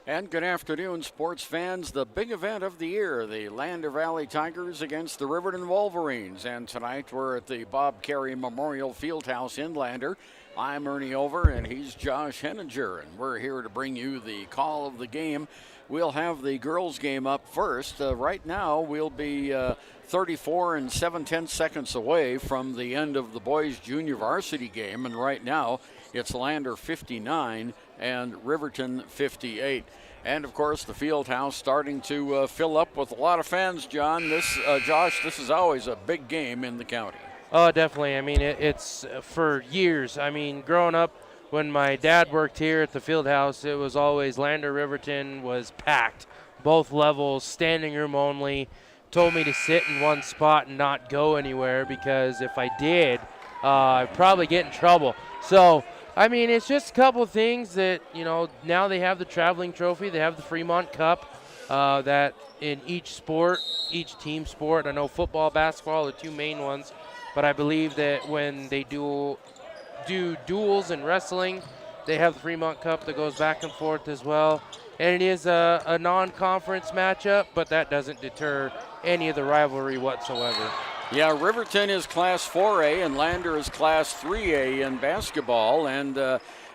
And good afternoon, sports fans. The big event of the year, the Lander Valley Tigers against the Riverton Wolverines. And tonight we're at the Bob Carey Memorial Fieldhouse in Lander. I'm Ernie Over, and he's Josh Henninger, and we're here to bring you the call of the game. We'll have the girls' game up first. Right now, we'll be 34 and 7/10 seconds away from the end of the boys' junior varsity game, and right now it's Lander 59 and Riverton 58. And of course, the field house starting to fill up with a lot of fans. Josh, this is always a big game in the county. Oh, definitely. I mean, it's for years. I mean, growing up, when my dad worked here at the field house, it was always Lander Riverton was packed, both levels, standing room only. Told me to sit in one spot and not go anywhere because if I did, I'd probably get in trouble. So, I mean, it's just a couple of things that, now they have the traveling trophy, they have the Fremont Cup, that in each sport, each team sport, I know football, basketball are the two main ones, but I believe that when they do duels in wrestling, they have the Fremont Cup that goes back and forth as well. And it is a non-conference matchup, but that doesn't deter any of the rivalry whatsoever. Yeah, Riverton is Class 4A and Lander is Class 3A in basketball, and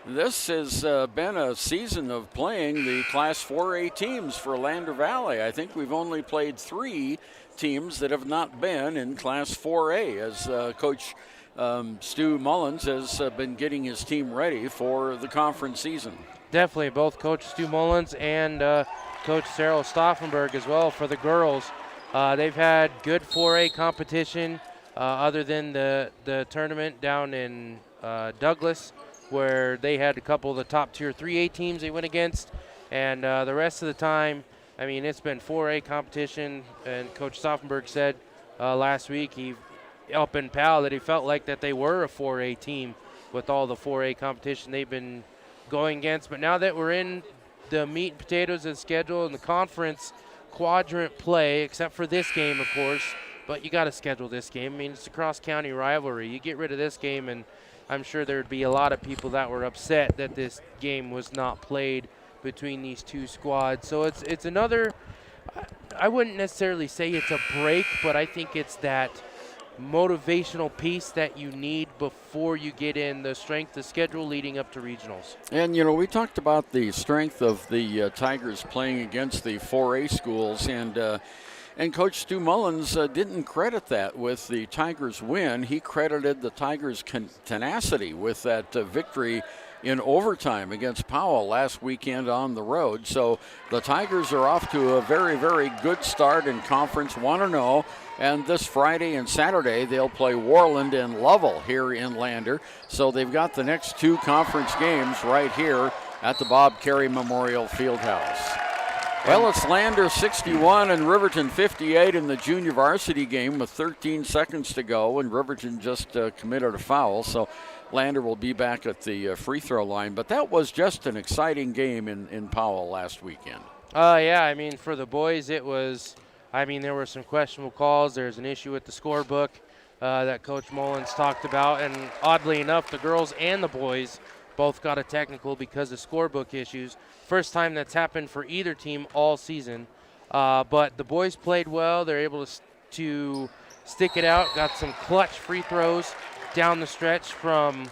this has been a season of playing the Class 4A teams for Lander Valley. I think we've only played 3 teams that have not been in Class 4A, as Coach Stu Mullins has been getting his team ready for the conference season. Definitely, both Coach Stu Mullins and Coach Sarah Stauffenberg as well for the girls. They've had good 4A competition other than the tournament down in Douglas, where they had a couple of the top tier 3A teams they went against. And the rest of the time, I mean, it's been 4A competition. And Coach Stauffenberg said last week up in Powell that he felt like that they were a 4A team with all the 4A competition they've been going against. But now that we're in the meat and potatoes of the schedule and the conference quadrant play, except for this game, of course, but you got to schedule this game. I mean, it's a cross-county rivalry. You get rid of this game, and I'm sure there'd be a lot of people that were upset that this game was not played between these two squads. So it's another, I wouldn't necessarily say it's a break, but I think it's that motivational piece that you need before you get in the strength of schedule leading up to regionals. And, we talked about the strength of the Tigers playing against the 4A schools, and Coach Stu Mullins didn't credit that with the Tigers' win. He credited the Tigers' tenacity with that victory in overtime against Powell last weekend on the road. So the Tigers are off to a very, very good start in conference 1-0. And this Friday and Saturday, they'll play Warland and Lovell here in Lander. So they've got the next 2 conference games right here at the Bob Carey Memorial Fieldhouse. Well, it's Lander 61 and Riverton 58 in the junior varsity game with 13 seconds to go, and Riverton just committed a foul. So Lander will be back at the free throw line. But that was just an exciting game in Powell last weekend. Yeah, I mean, for the boys, there were some questionable calls. There's an issue with the scorebook that Coach Mullins talked about. And oddly enough, the girls and the boys both got a technical because of scorebook issues. First time that's happened for either team all season. But the boys played well. They're able to stick it out. Got some clutch free throws down the stretch from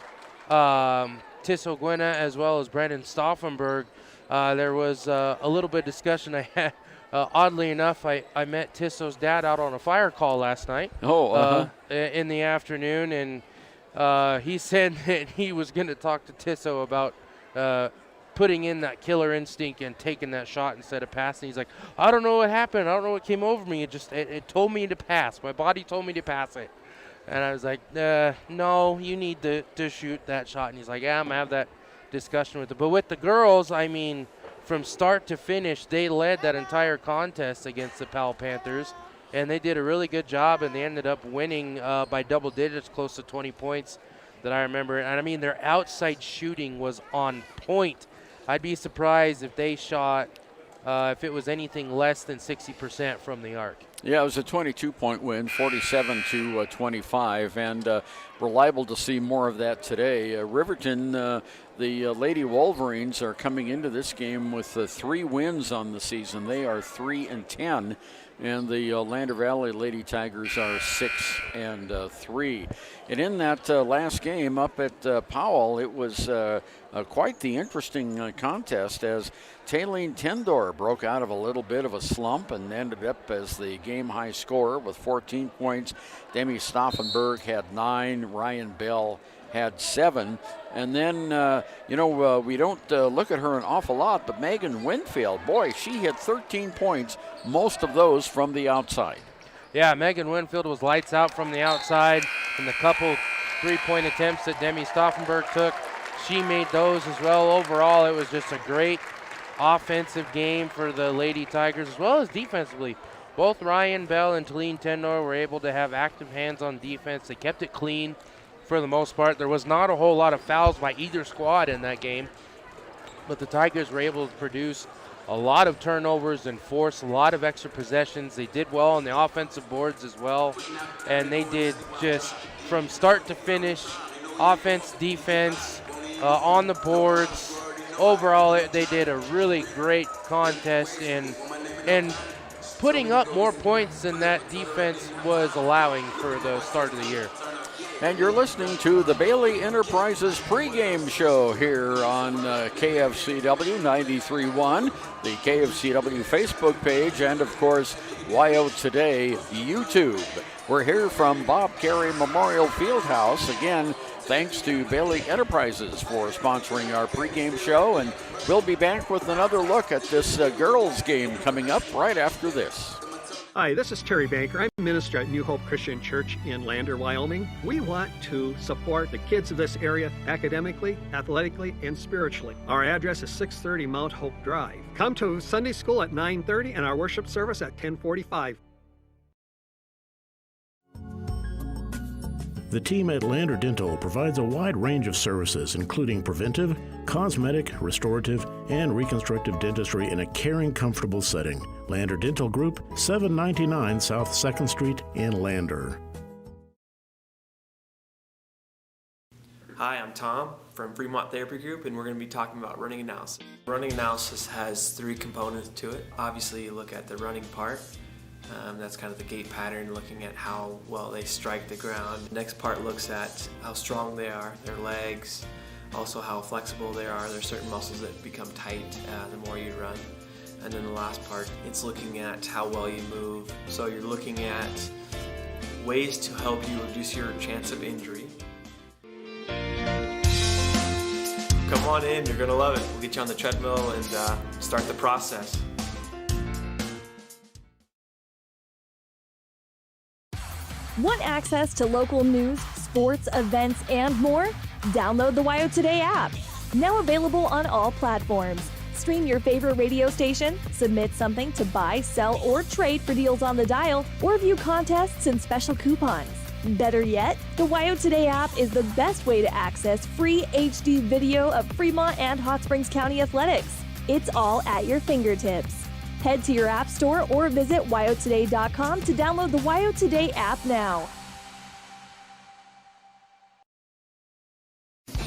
Tissot Gwynna as well as Brendan Stauffenberg. There was a little bit of discussion I had. Oddly enough, I met Tissot's dad out on a fire call last night in the afternoon, and he said that he was going to talk to Tissot about putting in that killer instinct and taking that shot instead of passing. He's like, I don't know what happened. I don't know what came over me. It told me to pass. My body told me to pass it. And I was like, no, you need to shoot that shot. And he's like, yeah, I'm going to have that discussion with it. But with the girls, I mean, from start to finish, they led that entire contest against the Powell Panthers. And they did a really good job, and they ended up winning by double digits, close to 20 points that I remember. And, I mean, their outside shooting was on point. I'd be surprised if they shot if it was anything less than 60% from the arc. Yeah, it was a 22-point win, 47-25, and we're liable to see more of that today. Riverton, the Lady Wolverines, are coming into this game with 3 wins on the season. They are 3-10, and the Lander Valley Lady Tigers are 6-3. And in that last game up at Powell, it was quite the interesting contest as Taylene Tendor broke out of a little bit of a slump and ended up as the game-high scorer with 14 points. Demi Stauffenberg had 9. Ryan Bell had 7. And then, we don't look at her an awful lot, but Megan Winfield, boy, she hit 13 points, most of those from the outside. Yeah, Megan Winfield was lights out from the outside, and the couple 3-point attempts that Demi Stauffenberg took, she made those as well. Overall, it was just a great offensive game for the Lady Tigers as well as defensively. Both Ryan Bell and Taylene Tendor were able to have active hands on defense. They kept it clean for the most part. There was not a whole lot of fouls by either squad in that game, but the Tigers were able to produce a lot of turnovers and force a lot of extra possessions. They did well on the offensive boards as well, and they did just from start to finish, offense, defense, on the boards. Overall, they did a really great contest and putting up more points than that defense was allowing for the start of the year. And you're listening to the Bailey Enterprises pregame show here on KFCW 93.1, the KFCW Facebook page, and of course, YO Today YouTube. We're here from Bob Carey Memorial Fieldhouse. Again, thanks to Bailey Enterprises for sponsoring our pregame show, and we'll be back with another look at this girls game coming up right after this. Hi, this is Terry Banker. I'm minister at New Hope Christian Church in Lander, Wyoming. We want to support the kids of this area academically, athletically, and spiritually. Our address is 630 Mount Hope Drive. Come to Sunday school at 9:30 and our worship service at 10:45. The team at Lander Dental provides a wide range of services, including preventive, cosmetic, restorative, and reconstructive dentistry in a caring, comfortable setting. Lander Dental Group, 799 South 2nd Street in Lander. Hi, I'm Tom from Fremont Therapy Group, and we're going to be talking about running analysis. Running analysis has 3 components to it. Obviously, you look at the running part. That's kind of the gait pattern, looking at how well they strike the ground. The next part looks at how strong they are, their legs, also how flexible they are. There's certain muscles that become tight the more you run. And then the last part, it's looking at how well you move. So you're looking at ways to help you reduce your chance of injury. Come on in, you're gonna love it. We'll get you on the treadmill and start the process. Want access to local news, sports, events, and more? Download the WYO Today app. Now available on all platforms. Stream your favorite radio station, submit something to buy, sell, or trade for deals on the dial, or view contests and special coupons. Better yet, the WYO Today app is the best way to access free HD video of Fremont and Hot Springs County athletics. It's all at your fingertips. Head to your app store or visit wyotoday.com to download the WYO Today app now.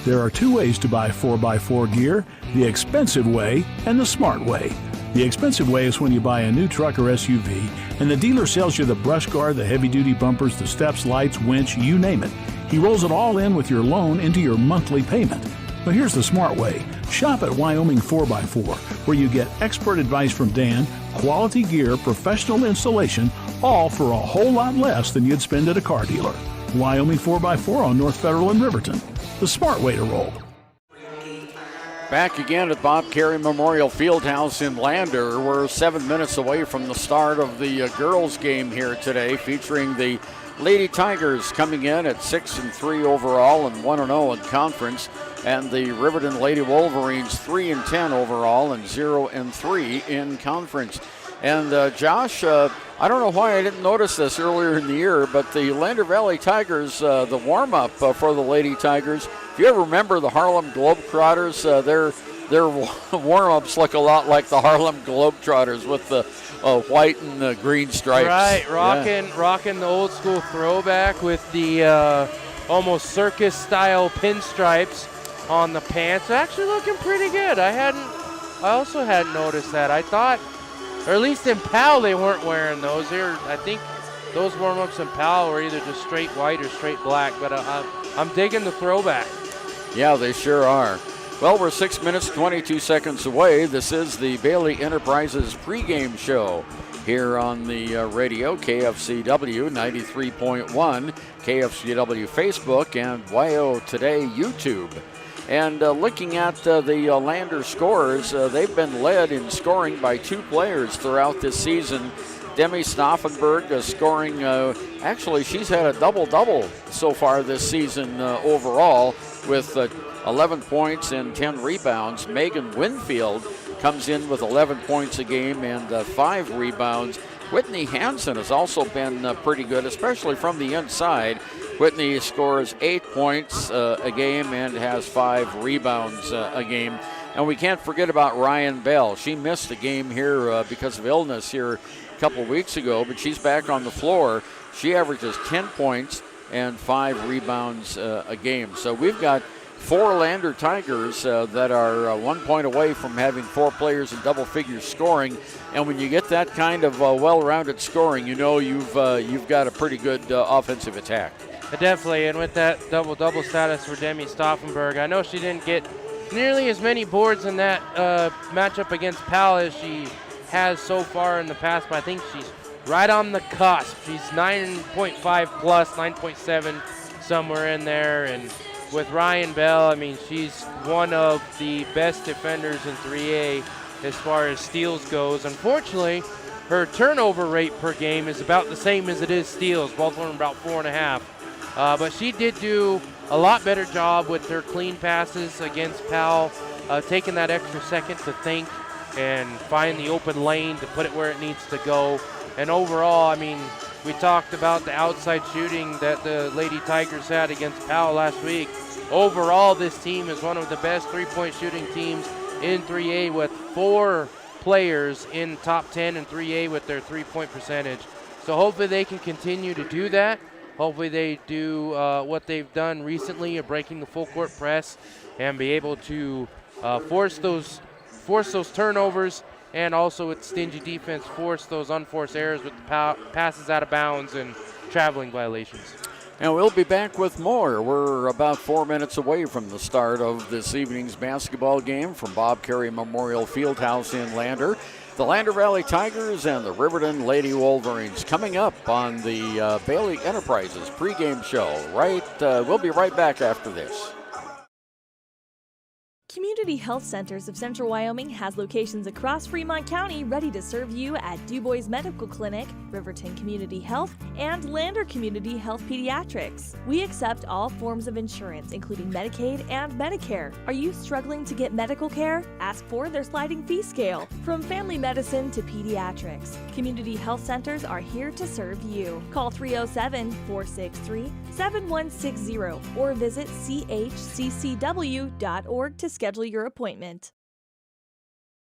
There are 2 ways to buy 4x4 gear, the expensive way and the smart way. The expensive way is when you buy a new truck or SUV and the dealer sells you the brush guard, the heavy-duty bumpers, the steps, lights, winch, you name it. He rolls it all in with your loan into your monthly payment. But here's the smart way. Shop at Wyoming 4x4, where you get expert advice from Dan, quality gear, professional installation, all for a whole lot less than you'd spend at a car dealer. Wyoming 4x4 on North Federal in Riverton. The smart way to roll. Back again at Bob Carey Memorial Fieldhouse in Lander. We're 7 minutes away from the start of the girls game here today, featuring the Lady Tigers coming in at 6-3 overall and 1-0 in conference, and the Riverton Lady Wolverines 3-10 overall and 0-3 in conference. And Josh, I don't know why I didn't notice this earlier in the year, but the Lander Valley Tigers, the warm-up for the Lady Tigers, if you ever remember the Harlem Globetrotters, their their warm-ups look a lot like the Harlem Globetrotters with the white and the green stripes. Right, rocking the old school throwback with the almost circus-style pinstripes on the pants. Actually looking pretty good. I also hadn't noticed that. I thought, or at least in PAL, they weren't wearing those. I think those warm-ups in PAL were either just straight white or straight black, but I'm digging the throwback. Yeah, they sure are. Well, we're 6 minutes, 22 seconds away. This is the Bailey Enterprises pregame show here on the radio, KFCW 93.1, KFCW Facebook, and YO Today YouTube. And looking at the Lander scores, they've been led in scoring by 2 players throughout this season. Demi Stauffenberg scoring, actually she's had a double-double so far this season overall with 11 points and 10 rebounds. Megan Winfield comes in with 11 points a game and 5 rebounds. Whitney Hansen has also been pretty good, especially from the inside. Whitney scores 8 points a game and has 5 rebounds a game. And we can't forget about Ryan Bell. She missed a game here because of illness here a couple weeks ago, but she's back on the floor. She averages 10 points and 5 rebounds a game. So we've got 4 Lander Tigers that are 1 point away from having 4 players in double figures scoring. And when you get that kind of well-rounded scoring, you know you've got a pretty good offensive attack. Definitely, and with that double-double status for Demi Stauffenberg, I know she didn't get nearly as many boards in that matchup against PAL as she has so far in the past, but I think she's right on the cusp. She's 9.5 plus, 9.7, somewhere in there. And with Ryan Bell, I mean, she's one of the best defenders in 3A as far as steals goes. Unfortunately, her turnover rate per game is about the same as it is steals, both of them about 4.5. But she did do a lot better job with her clean passes against PAL, taking that extra second to think and find the open lane to put it where it needs to go. And overall, I mean, we talked about the outside shooting that the Lady Tigers had against PAL last week. Overall, this team is one of the best three-point shooting teams in 3A with 4 players in top 10 in 3A with their three-point percentage. So hopefully they can continue to do that. Hopefully they do what they've done recently of breaking the full court press and be able to force those turnovers, and also with stingy defense force those unforced errors with the passes out of bounds and traveling violations. And we'll be back with more. We're about 4 minutes away from the start of this evening's basketball game from Bob Carey Memorial Fieldhouse in Lander. The Lander Valley Tigers and the Riverton Lady Wolverines coming up on the Bailey Enterprises pregame show. We'll be right back after this. Community Health Centers of Central Wyoming has locations across Fremont County ready to serve you at DuBois Medical Clinic, Riverton Community Health, and Lander Community Health Pediatrics. We accept all forms of insurance, including Medicaid and Medicare. Are you struggling to get medical care? Ask for their sliding fee scale. From family medicine to pediatrics, Community Health Centers are here to serve you. Call 307-463-7160 or visit chccw.org to schedule your appointment.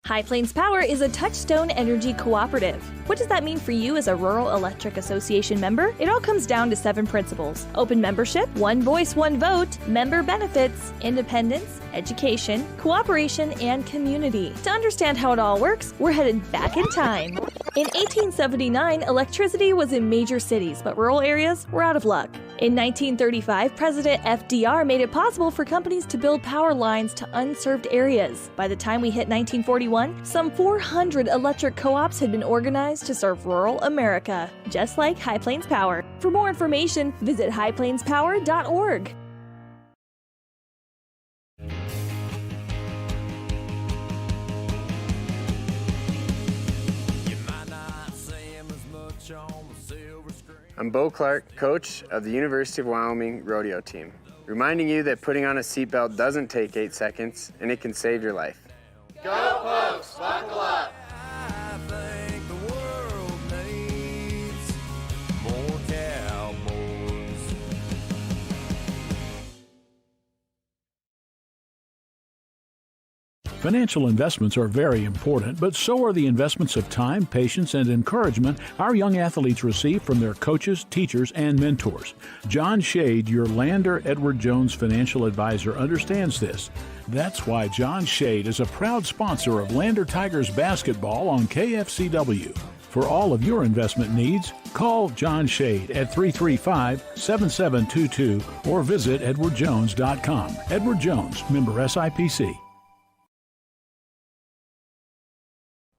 High Plains Power is a Touchstone Energy Cooperative. What does that mean for you as a Rural Electric Association member? It all comes down to 7 principles: open membership, one voice, one vote, member benefits, independence, education, cooperation, and community. To understand how it all works, we're headed back in time. In 1879, electricity was in major cities, but rural areas were out of luck. In 1935, President FDR made it possible for companies to build power lines to unserved areas. By the time we hit 1941, some 400 electric co-ops had been organized to serve rural America, just like High Plains Power. For more information, visit highplainspower.org. I'm Bo Clark, coach of the University of Wyoming rodeo team, reminding you that putting on a seatbelt doesn't take 8 seconds and it can save your life. Go folks, buckle up! I think the world needs more cowboys. Financial investments are very important, but so are the investments of time, patience, and encouragement our young athletes receive from their coaches, teachers, and mentors. John Shade, your Lander Edward Jones financial advisor, understands this. That's why John Shade is a proud sponsor of Lander Tigers basketball on KFCW. For all of your investment needs, call John Shade at 335-7722 or visit edwardjones.com. Edward Jones, member SIPC.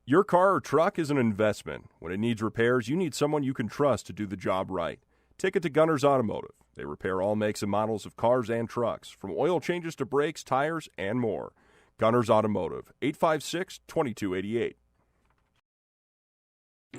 Your car or truck is an investment. When it needs repairs, you need someone you can trust to do the job right. Take it to Gunners Automotive. They repair all makes and models of cars and trucks, from oil changes to brakes, tires, and more. Gunners Automotive, 856-2288.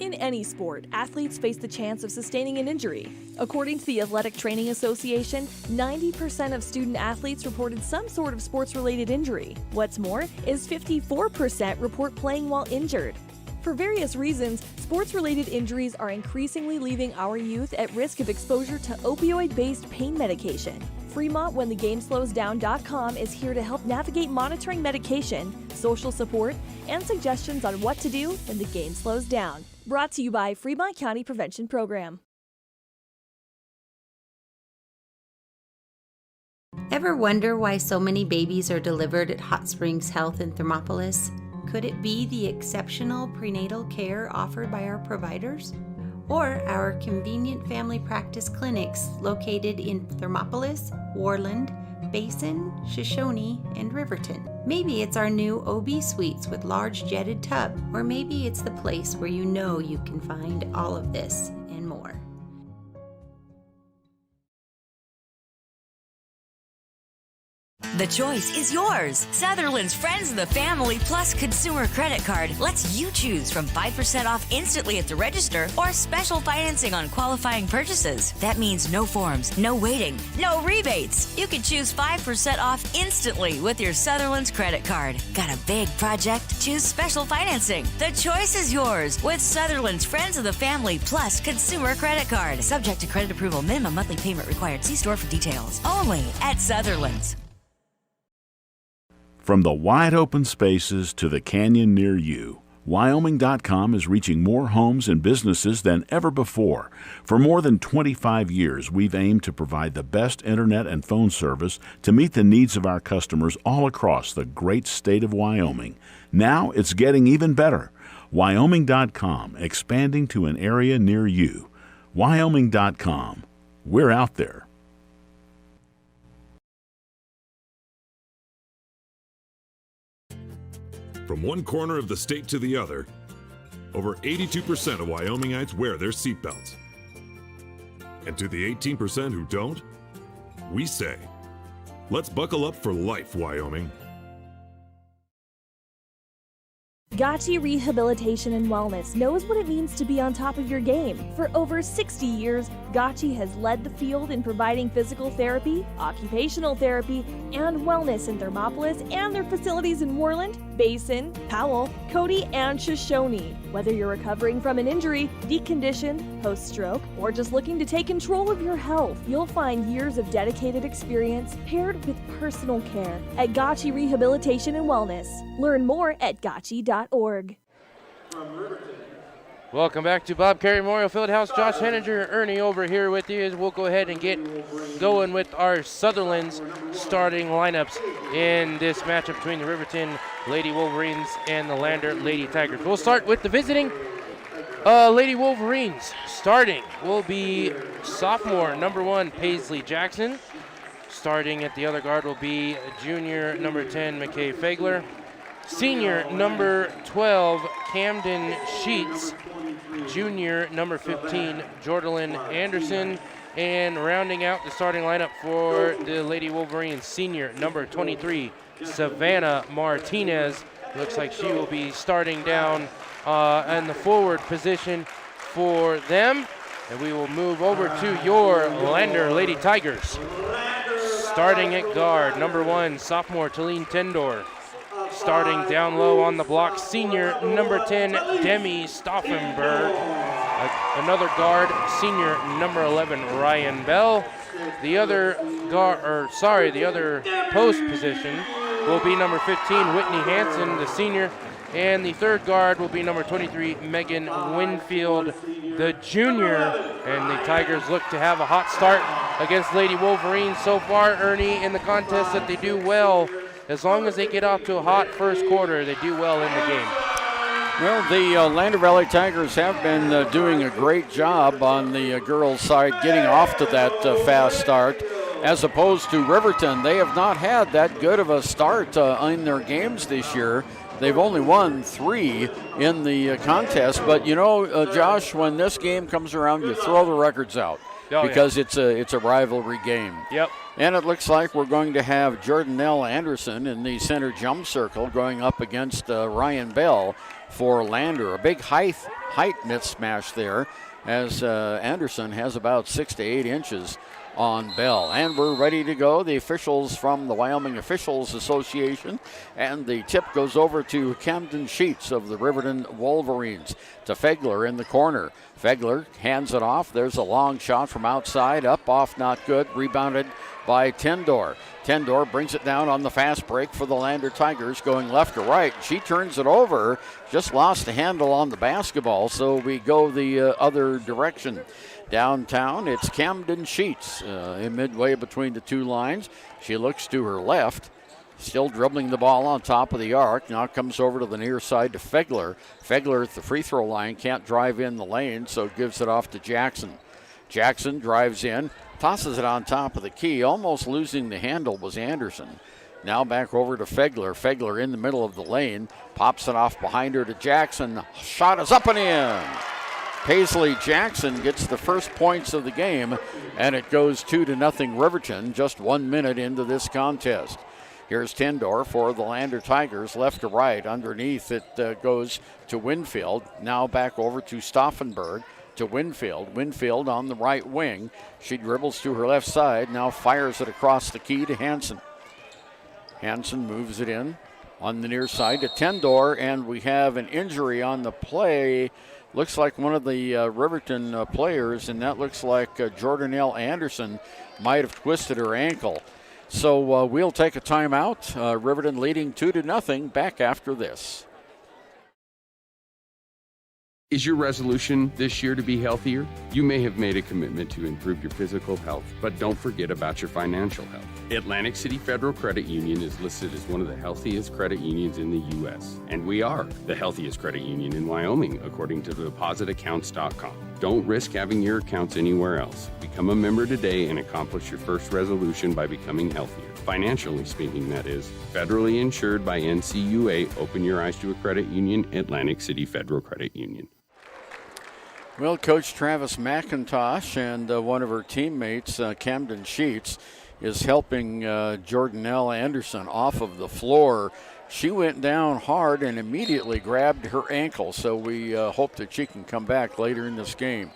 In any sport, athletes face the chance of sustaining an injury. According to the Athletic Training Association, 90% of student athletes reported some sort of sports-related injury. What's more, is 54% report playing while injured. For various reasons, sports-related injuries are increasingly leaving our youth at risk of exposure to opioid-based pain medication. Fremont WhenTheGameSlowsDown.com is here to help navigate monitoring medication, social support, and suggestions on what to do when the game slows down. Brought to you by Fremont County Prevention Program. Ever wonder why so many babies are delivered at Hot Springs Health in Thermopolis? Could it be the exceptional prenatal care offered by our providers? Or our convenient family practice clinics located in Thermopolis, Warland, Basin, Shoshone, and Riverton? Maybe it's our new OB suites with large jetted tub, or maybe it's the place where you know you can find all of this and more. The choice is yours. Sutherland's Friends of the Family Plus Consumer Credit Card lets you choose from 5% off instantly at the register or special financing on qualifying purchases. That means no forms, no waiting, no rebates. You can choose 5% off instantly with your Sutherland's credit card. Got a big project? Choose special financing. The choice is yours with Sutherland's Friends of the Family Plus Consumer Credit Card. Subject to credit approval. Minimum monthly payment required. See store for details. Only at Sutherland's. From the wide open spaces to the canyon near you, Wyoming.com is reaching more homes and businesses than ever before. For more than 25 years, we've aimed to provide the best internet and phone service to meet the needs of our customers all across the great state of Wyoming. Now it's getting even better. Wyoming.com, expanding to an area near you. Wyoming.com. We're out there. From one corner of the state to the other, over 82% of Wyomingites wear their seatbelts. And to the 18% who don't, we say, let's buckle up for life, Wyoming. Gotchi Rehabilitation and Wellness knows what it means to be on top of your game. For over 60 years, Gotchi has led the field in providing physical therapy, occupational therapy, and wellness in Thermopolis and their facilities in Warland, Basin, Powell, Cody, and Shoshone. Whether you're recovering from an injury, deconditioned, post-stroke, or just looking to take control of your health, you'll find years of dedicated experience paired with personal care at Gotchi Rehabilitation and Wellness. Learn more at gotchi.org. Welcome back to Bob Carey Memorial Fieldhouse. Josh Henninger, Ernie over here with you as we'll go ahead and get going with our Sutherland's starting lineups in this matchup between the Riverton Lady Wolverines and the Lander Lady Tigers. We'll start with the visiting Lady Wolverines. Starting will be sophomore number 1 Paisley Jackson. Starting at the other guard will be junior number 10 McKay Fagler. Senior number 12 Camden Sheets. Junior number 15 Jordan Anderson. And rounding out the starting lineup for the Lady Wolverines, senior number 23 Savannah Martinez. Looks like she will be starting down in the forward position for them. And we will move over to your Lander Lady Tigers. Starting at guard, number 1 sophomore Talene Tendor. Starting down low on the block, senior number 10 Demi Stauffenberg. Another guard, senior number 11 Ryan Bell. The other post position will be number 15, Whitney Hansen, the senior. And the third guard will be number 23, Megan Winfield, the junior. And the Tigers look to have a hot start against Lady Wolverines so far, Ernie, in the contest that they do well. As long as they get off to a hot first quarter, they do well in the game. Well, the Lander Valley Tigers have been doing a great job on the girls' side getting off to that fast start. As opposed to Riverton, they have not had that good of a start in their games this year. They've only won 3 in the contest, but you know, Josh, when this game comes around, you throw the records out because it's a rivalry game. Yep. And it looks like we're going to have Jordanelle Anderson in the center jump circle going up against Ryan Bell for Lander. A big height mismatch there, as Anderson has about 6 to 8 inches on Bell. And we're ready to go. The officials from the Wyoming Officials Association, and the tip goes over to Camden Sheets of the Riverton Wolverines. To Fegler in the corner. Fegler hands it off. There's a long shot from outside. Up, off, not good. Rebounded by Tendor. Tendor brings it down on the fast break for the Lander Tigers, going left to right. She turns it over. Just lost the handle on the basketball, so we go the other direction. Downtown, it's Camden Sheets in midway between the two lines. She looks to her left, still dribbling the ball on top of the arc. Now comes over to the near side to Fegler. Fegler at the free throw line, can't drive in the lane, so gives it off to Jackson. Jackson drives in, tosses it on top of the key. Almost losing the handle was Anderson. Now back over to Fegler. Fegler in the middle of the lane, pops it off behind her to Jackson. Shot is up and in. Paisley Jackson gets the first points of the game, and it goes 2-0 Riverton just 1 minute into this contest. Here's Tendor for the Lander Tigers, left to right. Underneath it goes to Winfield. Now back over to Stauffenberg to Winfield. Winfield on the right wing. She dribbles to her left side, now fires it across the key to Hansen. Hansen moves it in on the near side to Tendor, and we have an injury on the play. Looks like one of the Riverton players, and that looks like Jordanelle Anderson might have twisted her ankle. So we'll take a timeout. Riverton leading 2-0. Back after this. Is your resolution this year to be healthier? You may have made a commitment to improve your physical health, but don't forget about your financial health. Atlantic City Federal Credit Union is listed as one of the healthiest credit unions in the U.S., and we are the healthiest credit union in Wyoming, according to depositaccounts.com. Don't risk having your accounts anywhere else. Become a member today and accomplish your first resolution by becoming healthier. Financially speaking, that is. Federally insured by NCUA. Open your eyes to a credit union. Atlantic City Federal Credit Union. Well, Coach Travis McIntosh and one of her teammates, Camden Sheets, is helping Jordanelle Anderson off of the floor. She went down hard and immediately grabbed her ankle, so we hope that she can come back later in this game.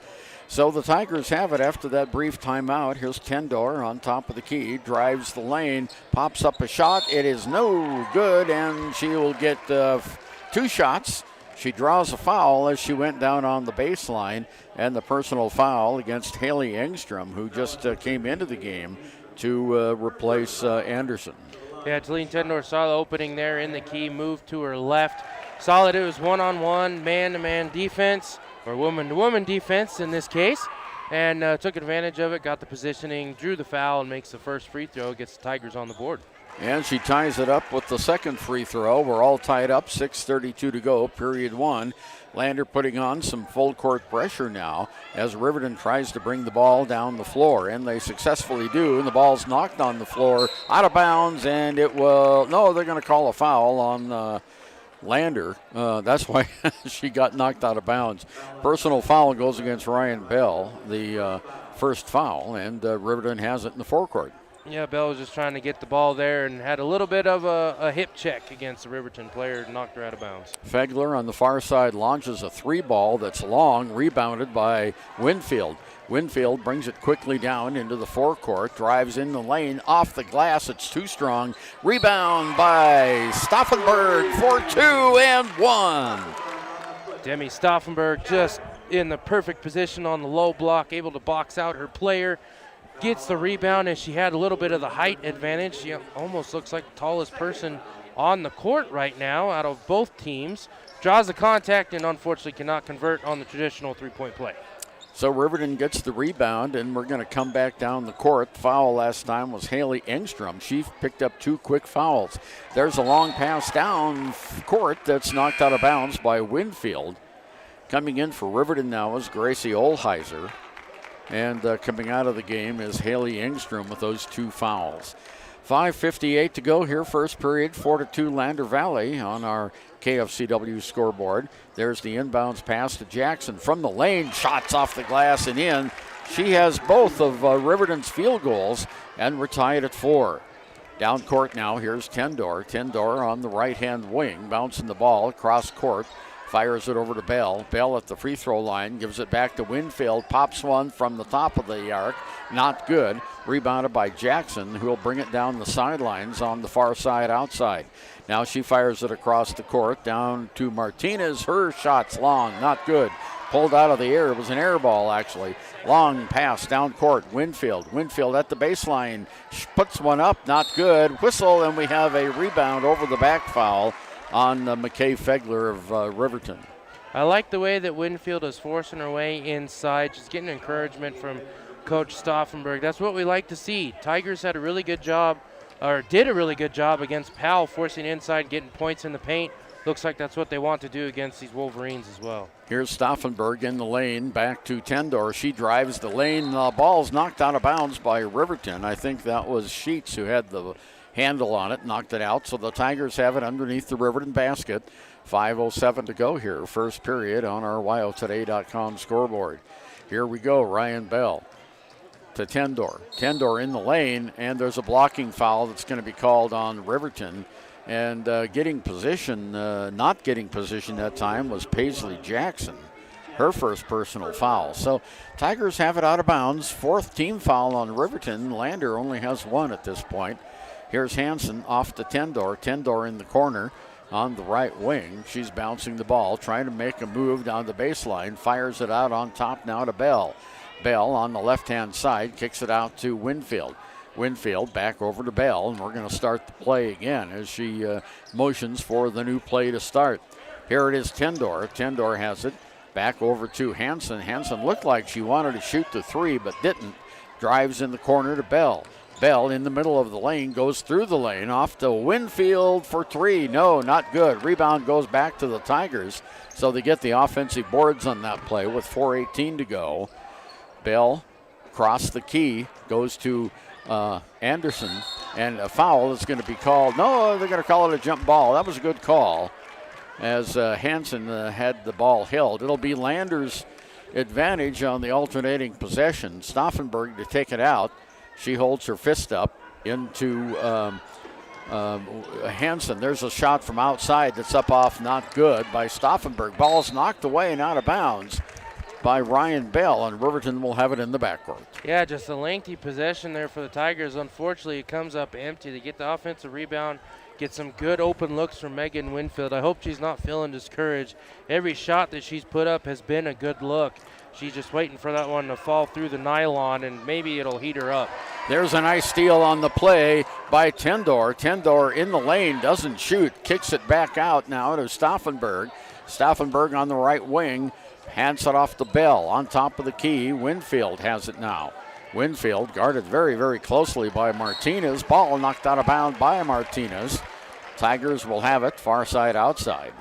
So the Tigers have it after that brief timeout. Here's Tendor on top of the key, drives the lane, pops up a shot. It is no good, and she will get 2 shots. She draws a foul as she went down on the baseline, and the personal foul against Haley Engstrom, who just came into the game to replace Anderson. Yeah, Talene Tendor saw the opening there in the key, moved to her left. Saw that it was one-on-one, man-to-man defense, or woman-to-woman defense in this case, and took advantage of it, got the positioning, drew the foul, and makes the first free throw, gets the Tigers on the board. And she ties it up with the second free throw. We're all tied up, 6:32 to go, period 1. Lander putting on some full court pressure now as Riverton tries to bring the ball down the floor, and they successfully do, and the ball's knocked on the floor, out of bounds, and it will, no, they're going to call a foul on Lander. That's why she got knocked out of bounds. Personal foul goes against Ryan Bell, the first foul, and Riverton has it in the forecourt. Yeah, Bell was just trying to get the ball there and had a little bit of a hip check against the Riverton player and knocked her out of bounds. Fegler on the far side launches a 3-ball that's long, rebounded by Winfield. Winfield brings it quickly down into the forecourt, drives in the lane, off the glass, it's too strong. Rebound by Stauffenberg for 2 and 1. Demi Stauffenberg just in the perfect position on the low block, able to box out her player. gets the rebound, and she had a little bit of the height advantage. She almost looks like the tallest person on the court right now out of both teams. Draws the contact and unfortunately cannot convert on the traditional three-point play. So Riverton gets the rebound, and we're going to come back down the court. Foul last time was Haley Engstrom. She picked up 2 quick fouls. There's a long pass down court that's knocked out of bounds by Winfield. Coming in for Riverton now is Gracie Olheiser. And coming out of the game is Haley Engstrom with those 2 fouls. 5:58 to go here, first period, 4-2 Lander Valley on our KFCW scoreboard. There's the inbounds pass to Jackson from the lane, shots off the glass and in. She has both of Riverton's field goals, and we're tied at 4. Down court now, here's Tendor. Tendor on the right-hand wing, bouncing the ball across court. Fires it over to Bell. Bell at the free throw line, gives it back to Winfield. Pops one from the top of the arc. Not good. Rebounded by Jackson, who will bring it down the sidelines on the far side outside. Now she fires it across the court down to Martinez. Her shot's long, not good. Pulled out of the air. It was an air ball, actually. Long pass down court. Winfield. Winfield at the baseline. Puts one up, not good. Whistle, and we have a rebound over the back foul on McKay Fegler of Riverton. I like the way that Winfield is forcing her way inside. She's getting encouragement from Coach Stauffenberg. That's what we like to see. Tigers had a really good job, or did a really good job against Powell, forcing inside, getting points in the paint. Looks like that's what they want to do against these Wolverines as well. Here's Stauffenberg in the lane, back to Tendor. She drives the lane. The ball's knocked out of bounds by Riverton. I think that was Sheets who had the handle on it, knocked it out. So the Tigers have it underneath the Riverton basket. 5:07 to go here, first period on our WyoToday.com scoreboard. Here we go, Ryan Bell to Tendor. Tendor in the lane, and there's a blocking foul that's going to be called on Riverton. And getting position, not getting position that time was Paisley Jackson, her first personal foul. So Tigers have it out of bounds. 4th team foul on Riverton. Lander only has 1 at this point. Here's Hansen off to Tendor. Tendor in the corner on the right wing. She's bouncing the ball, trying to make a move down the baseline. Fires it out on top now to Bell. Bell on the left-hand side kicks it out to Winfield. Winfield back over to Bell, and we're going to start the play again as she motions for the new play to start. Here it is, Tendor. Tendor has it. Back over to Hansen. Hansen looked like she wanted to shoot the 3, but didn't. Drives in the corner to Bell. Bell in the middle of the lane, goes through the lane, off to Winfield for 3. No, not good. Rebound goes back to the Tigers, so they get the offensive boards on that play with 4:18 to go. Bell across the key, goes to Anderson, and a foul is going to be called. No, they're going to call it a jump ball. That was a good call as Hansen had the ball held. It'll be Lander's advantage on the alternating possession. Stauffenberg to take it out. She holds her fist up into Hansen. There's a shot from outside that's up off, not good by Stauffenberg. Ball's knocked away and out of bounds by Ryan Bell, and Riverton will have it in the backcourt. Yeah, just a lengthy possession there for the Tigers. Unfortunately, it comes up empty. They get the offensive rebound, get some good open looks from Megan Winfield. I hope she's not feeling discouraged. Every shot that she's put up has been a good look. She's just waiting for that one to fall through the nylon, and maybe it'll heat her up. There's a nice steal on the play by Tendor. Tendor in the lane, doesn't shoot, kicks it back out now to Stauffenberg. Stauffenberg on the right wing, hands it off to Bell on top of the key. Winfield has it now. Winfield guarded very, very closely by Martinez. Ball knocked out of bounds by Martinez. Tigers will have it far side outside.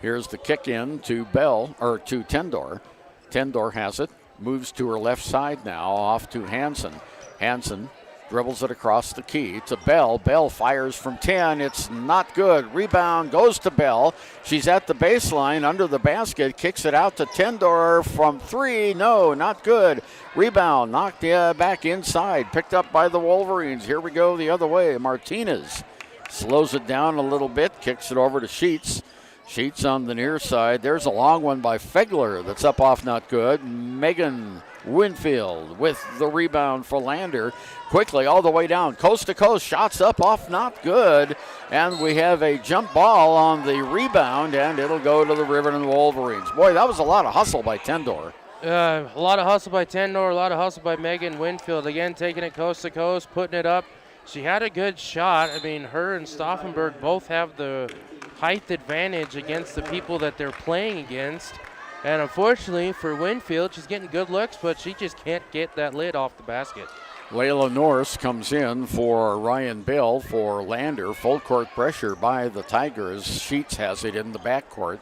Here's the kick in to Bell, or to Tendor. Tendor has it, moves to her left side now, off to Hansen. Hansen dribbles it across the key to Bell. Bell fires from 10. It's not good. Rebound goes to Bell. She's at the baseline under the basket, kicks it out to Tendor from 3. No, not good. Rebound knocked back inside, picked up by the Wolverines. Here we go the other way. Martinez slows it down a little bit, kicks it over to Sheets. Sheets on the near side. There's a long one by Fegler that's up off, not good. Megan Winfield with the rebound for Lander. Quickly all the way down, coast to coast, shots up off, not good. And we have a jump ball on the rebound, and it'll go to the Riverton Wolverines. Boy, that was a lot of hustle by Tendor. A lot of hustle by Tendor, a lot of hustle by Megan Winfield. Again, taking it coast to coast, putting it up. She had a good shot. I mean, her and Stauffenberg both have the height advantage against the people that they're playing against. And unfortunately for Winfield, she's getting good looks, but she just can't get that lid off the basket. Layla Norris comes in for Ryan Bell for Lander. Full court pressure by the Tigers. Sheets has it in the backcourt.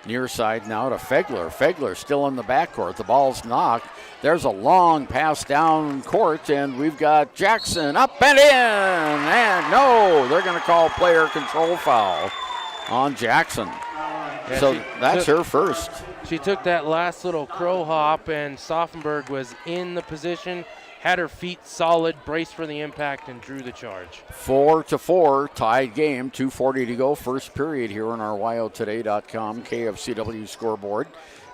Near side now to Fegler. Fegler still in the backcourt. The ball's knocked. There's a long pass down court, and we've got Jackson up and in. And no, they're going to call player control foul on Jackson. Yeah, so that's her first. She took that last little crow hop, and Stauffenberg was in the position, had her feet solid, braced for the impact, and drew the charge. 4-4, tied game, 2:40 to go, first period here on our WyoToday.com KFCW scoreboard.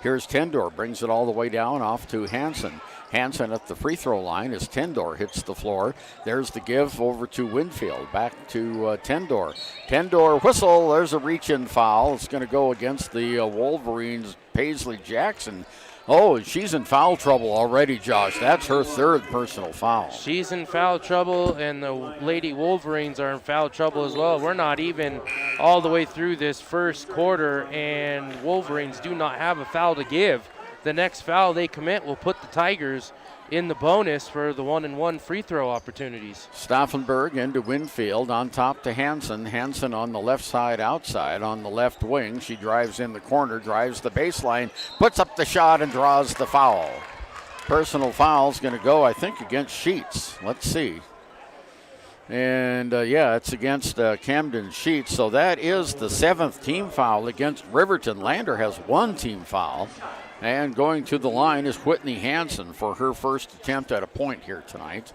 Here's Tendor, brings it all the way down off to Hansen. Hansen at the free throw line as Tendor hits the floor. There's the give over to Winfield. Back to Tendor. Tendor whistle. There's a reach-in foul. It's going to go against the Wolverines' Paisley Jackson. Oh, she's in foul trouble already, Josh. That's her third personal foul. She's in foul trouble, and the Lady Wolverines are in foul trouble as well. We're not even all the way through this first quarter, and Wolverines do not have a foul to give. The next foul they commit will put the Tigers in the bonus for the 1-and-1 free throw opportunities. Stauffenberg into Winfield, on top to Hansen. Hansen on the left side outside on the left wing. She drives in the corner, drives the baseline, puts up the shot and draws the foul. Personal foul's going to go, I think, against Sheets. Let's see. And yeah, it's against Camden Sheets. So that is the 7th team foul against Riverton. Lander has 1 team foul. And going to the line is Whitney Hansen for her first attempt at a point here tonight.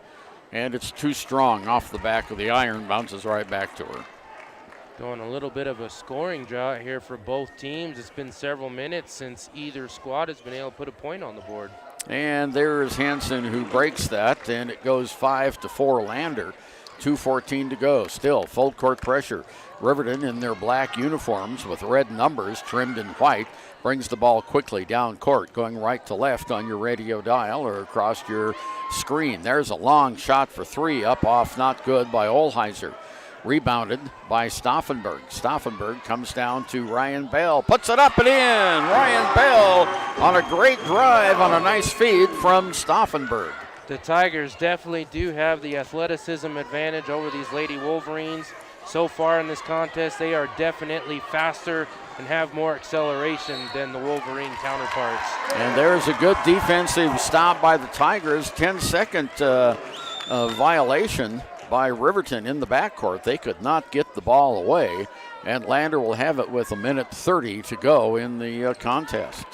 And it's too strong off the back of the iron, bounces right back to her. Going a little bit of a scoring drought here for both teams. It's been several minutes since either squad has been able to put a point on the board. And there is Hansen who breaks that, and it goes 5-4 Lander. 2:14 to go. Still full court pressure. Riverton in their black uniforms with red numbers trimmed in white brings the ball quickly down court, going right to left on your radio dial or across your screen. There's a long shot for 3, up off, not good by Olheiser. Rebounded by Stauffenberg. Stauffenberg comes down to Ryan Bell, puts it up and in. Ryan Bell on a great drive on a nice feed from Stauffenberg. The Tigers definitely do have the athleticism advantage over these Lady Wolverines. So far in this contest, they are definitely faster and have more acceleration than the Wolverine counterparts. And there's a good defensive stop by the Tigers. 10-second violation by Riverton in the backcourt. They could not get the ball away, and Lander will have it with 1:30 to go in the contest.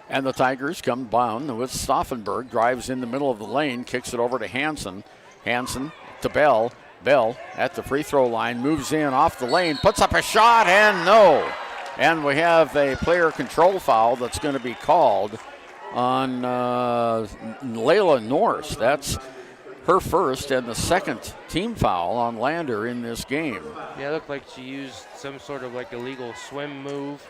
And the Tigers come down with Stauffenberg, drives in the middle of the lane, kicks it over to Hansen. Hansen to Bell. Bell at the free throw line, moves in off the lane, puts up a shot, and no. And we have a player control foul that's going to be called on Layla Norris. That's her first and the 2nd team foul on Lander in this game. Yeah, it looked like she used some sort of like illegal swim move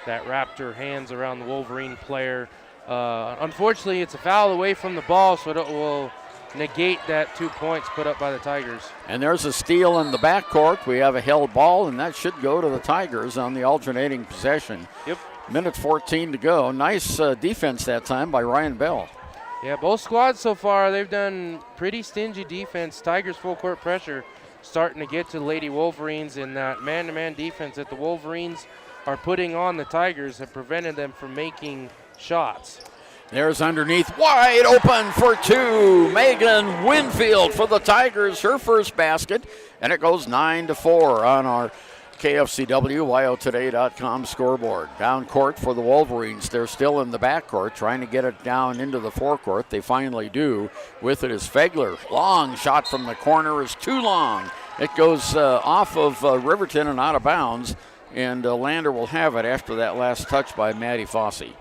that wrapped her hands around the Wolverine player. Unfortunately, it's a foul away from the ball, so it will negate that 2 points put up by the Tigers. And there's a steal in the backcourt. We have a held ball, and that should go to the Tigers on the alternating possession. Yep. Minute 14 to go. Nice defense that time by Ryan Bell. Yeah, both squads so far, they've done pretty stingy defense. Tigers full court pressure starting to get to the Lady Wolverines, and that man-to-man defense that the Wolverines are putting on the Tigers have prevented them from making shots. There's underneath, wide open for 2. Megan Winfield for the Tigers, her first basket, and it goes 9-4 on our KFCW WyoToday.com scoreboard. Down court for the Wolverines. They're still in the backcourt trying to get it down into the forecourt. They finally do. With it is Fegler. Long shot from the corner is too long. It goes off of Riverton and out of bounds, and Lander will have it after that last touch by Maddie Fossey.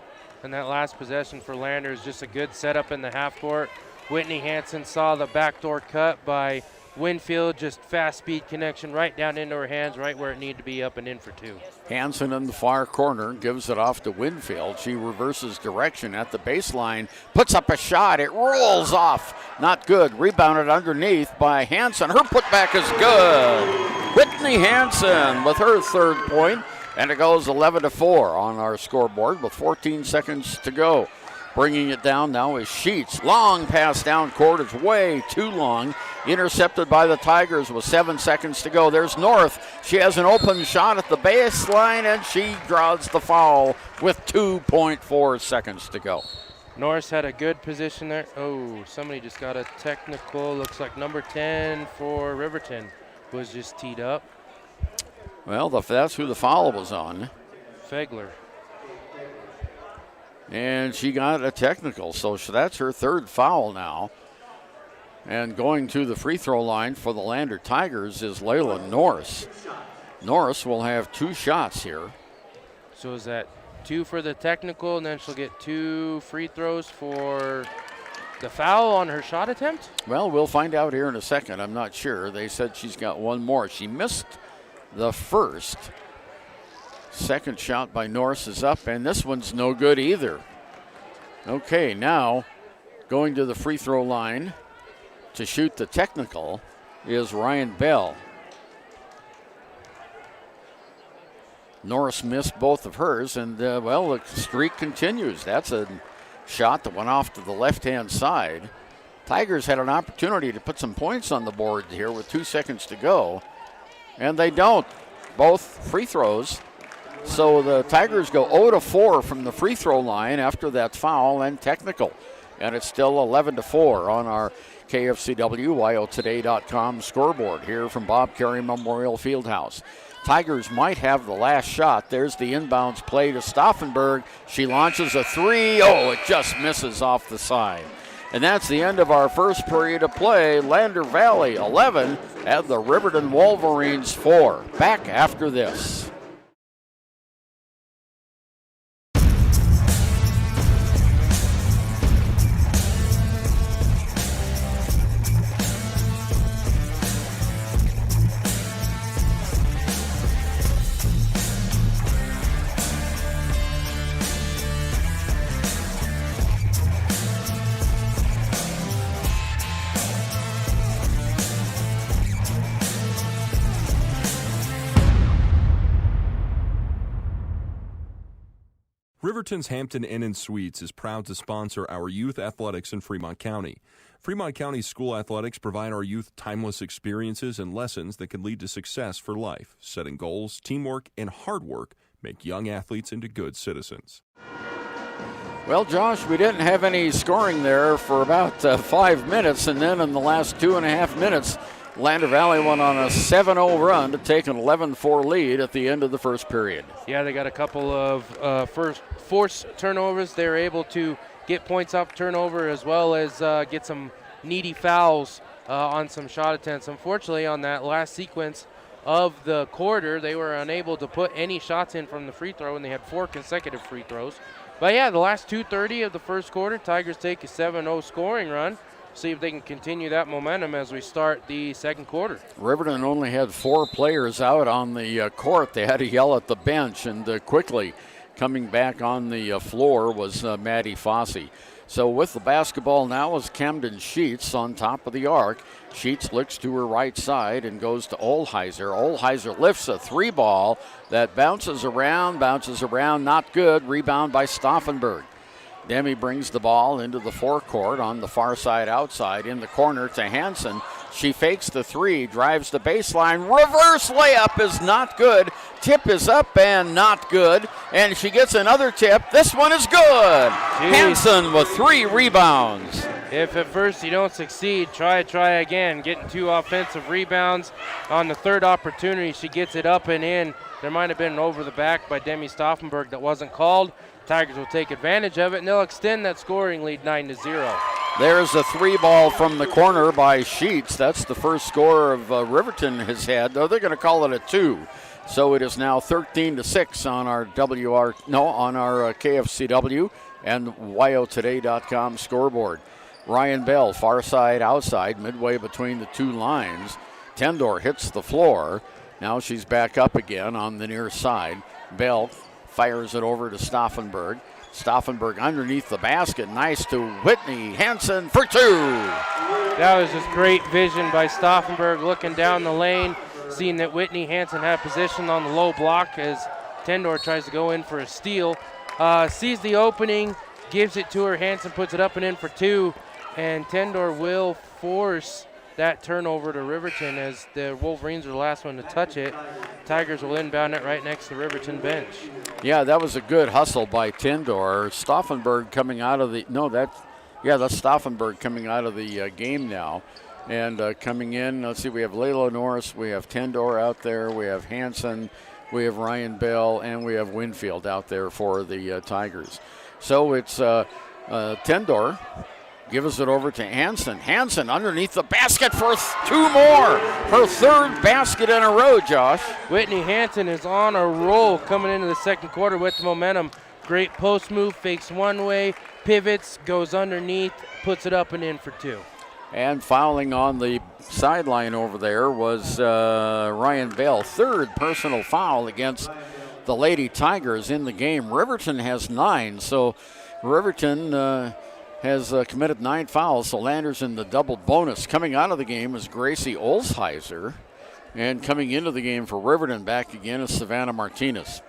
And that last possession for Lander is just a good setup in the half court. Whitney Hansen saw the backdoor cut by Winfield, just fast speed connection right down into her hands, right where it needed to be, up and in for 2. Hansen in the far corner gives it off to Winfield. She reverses direction at the baseline, puts up a shot. It rolls off. Not good. Rebounded underneath by Hansen. Her putback is good. Whitney Hansen with her 3rd point, and it goes 11-4 on our scoreboard with 14 seconds to go. Bringing it down now is Sheets. Long pass down court is way too long. Intercepted by the Tigers with 7 seconds to go. There's North. She has an open shot at the baseline, and she draws the foul with 2.4 seconds to go. Norris had a good position there. Oh, somebody just got a technical. Looks like number 10 for Riverton was just teed up. Well, that's who the foul was on. Fegler. And she got a technical, so that's her 3rd foul now. And going to the free throw line for the Lander Tigers is Layla Norris. Norris will have 2 shots here. So is that 2 for the technical, and then she'll get 2 free throws for the foul on her shot attempt? Well, we'll find out here in a second. I'm not sure. They said she's got 1 more. She missed the first. 2nd shot by Norris is up, and this one's no good either. Okay, now going to the free throw line to shoot the technical is Ryan Bell. Norris missed both of hers, and, well, the streak continues. That's a shot that went off to the left-hand side. Tigers had an opportunity to put some points on the board here with 2 seconds to go, and they don't. Both free throws. So the Tigers go 0-4 from the free throw line after that foul and technical. And it's still 11-4 on our KFCW WyoToday.com scoreboard here from Bob Carey Memorial Fieldhouse. Tigers might have the last shot. There's the inbounds play to Stauffenberg. She launches a 3. Oh, it just misses off the side. And that's the end of our first period of play. Lander Valley 11 and the Riverton Wolverines 4. Back after this. Riverton's Hampton Inn & Suites is proud to sponsor our youth athletics in Fremont County. Fremont County's school athletics provide our youth timeless experiences and lessons that can lead to success for life. Setting goals, teamwork, and hard work make young athletes into good citizens. Well, Josh, we didn't have any scoring there for about 5 minutes, and then in the last 2.5 minutes, Lander Valley went on a 7-0 run to take an 11-4 lead at the end of the first period. Yeah, they got a couple of first force turnovers. They were able to get points off turnover as well as get some needy fouls on some shot attempts. Unfortunately, on that last sequence of the quarter, they were unable to put any shots in from the free throw, and they had 4 consecutive free throws. But yeah, the last 2:30 of the first quarter, Tigers take a 7-0 scoring run. See if they can continue that momentum as we start the second quarter. Riverton only had 4 players out on the court. They had to yell at the bench, and quickly coming back on the floor was Maddie Fossey. So with the basketball now is Camden Sheets on top of the arc. Sheets looks to her right side and goes to Olheiser. Olheiser lifts a 3 ball that bounces around, not good. Rebound by Stauffenberg. Demi brings the ball into the forecourt on the far side outside in the corner to Hansen. She fakes the 3, drives the baseline. Reverse layup is not good. Tip is up and not good. And she gets another tip. This one is good. Jeez. Hansen with 3 rebounds. If at first you don't succeed, try again. Getting 2 offensive rebounds. On the third opportunity, she gets it up and in. There might have been an over the back by Demi Stauffenberg that wasn't called. Tigers will take advantage of it, and they'll extend that scoring lead 9-0. There's a 3 ball from the corner by Sheets. That's the first score of Riverton has had. Though they're going to call it a 2. So it is now 13-6 on our KFCW and WyoToday.com scoreboard. Ryan Bell, far side, outside, midway between the two lines. Tendor hits the floor. Now she's back up again on the near side. Bell fires it over to Stauffenberg. Stauffenberg underneath the basket. Nice to Whitney Hansen for 2. That was just great vision by Stauffenberg, looking down the lane, seeing that Whitney Hansen had position on the low block as Tendor tries to go in for a steal. Sees the opening, gives it to her. Hansen puts it up and in for 2, and Tendor will force that turnover to Riverton as the Wolverines are the last one to touch it. Tigers will inbound it right next to the Riverton bench. Yeah, that was a good hustle by Tendor. Stauffenberg coming out of the, that's Stauffenberg coming out of the game now. And coming in, let's see, we have Layla Norris, we have Tendor out there, we have Hansen, we have Ryan Bell, and we have Winfield out there for the Tigers. So it's Tendor gives it over to Hansen. Hansen underneath the basket for 2 more. Her 3rd basket in a row, Josh. Whitney Hansen is on a roll coming into the second quarter with the momentum. Great post move, fakes one way, pivots, goes underneath, puts it up and in for 2. And fouling on the sideline over there was Ryan Bell. 3rd personal foul against the Lady Tigers in the game. Riverton has 9, so Riverton has committed 9 fouls, so Landers in the double bonus. Coming out of the game is Gracie Olsheiser, and coming into the game for Riverton back again is Savannah Martinez.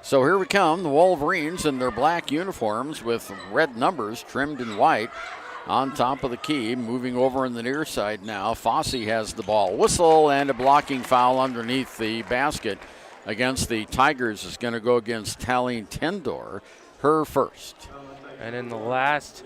So here we come, the Wolverines in their black uniforms with red numbers trimmed in white on top of the key. Moving over in the near side now, Fossey has the ball. Whistle and a blocking foul underneath the basket against the Tigers is going to go against Talene Tendor, her first. And in the last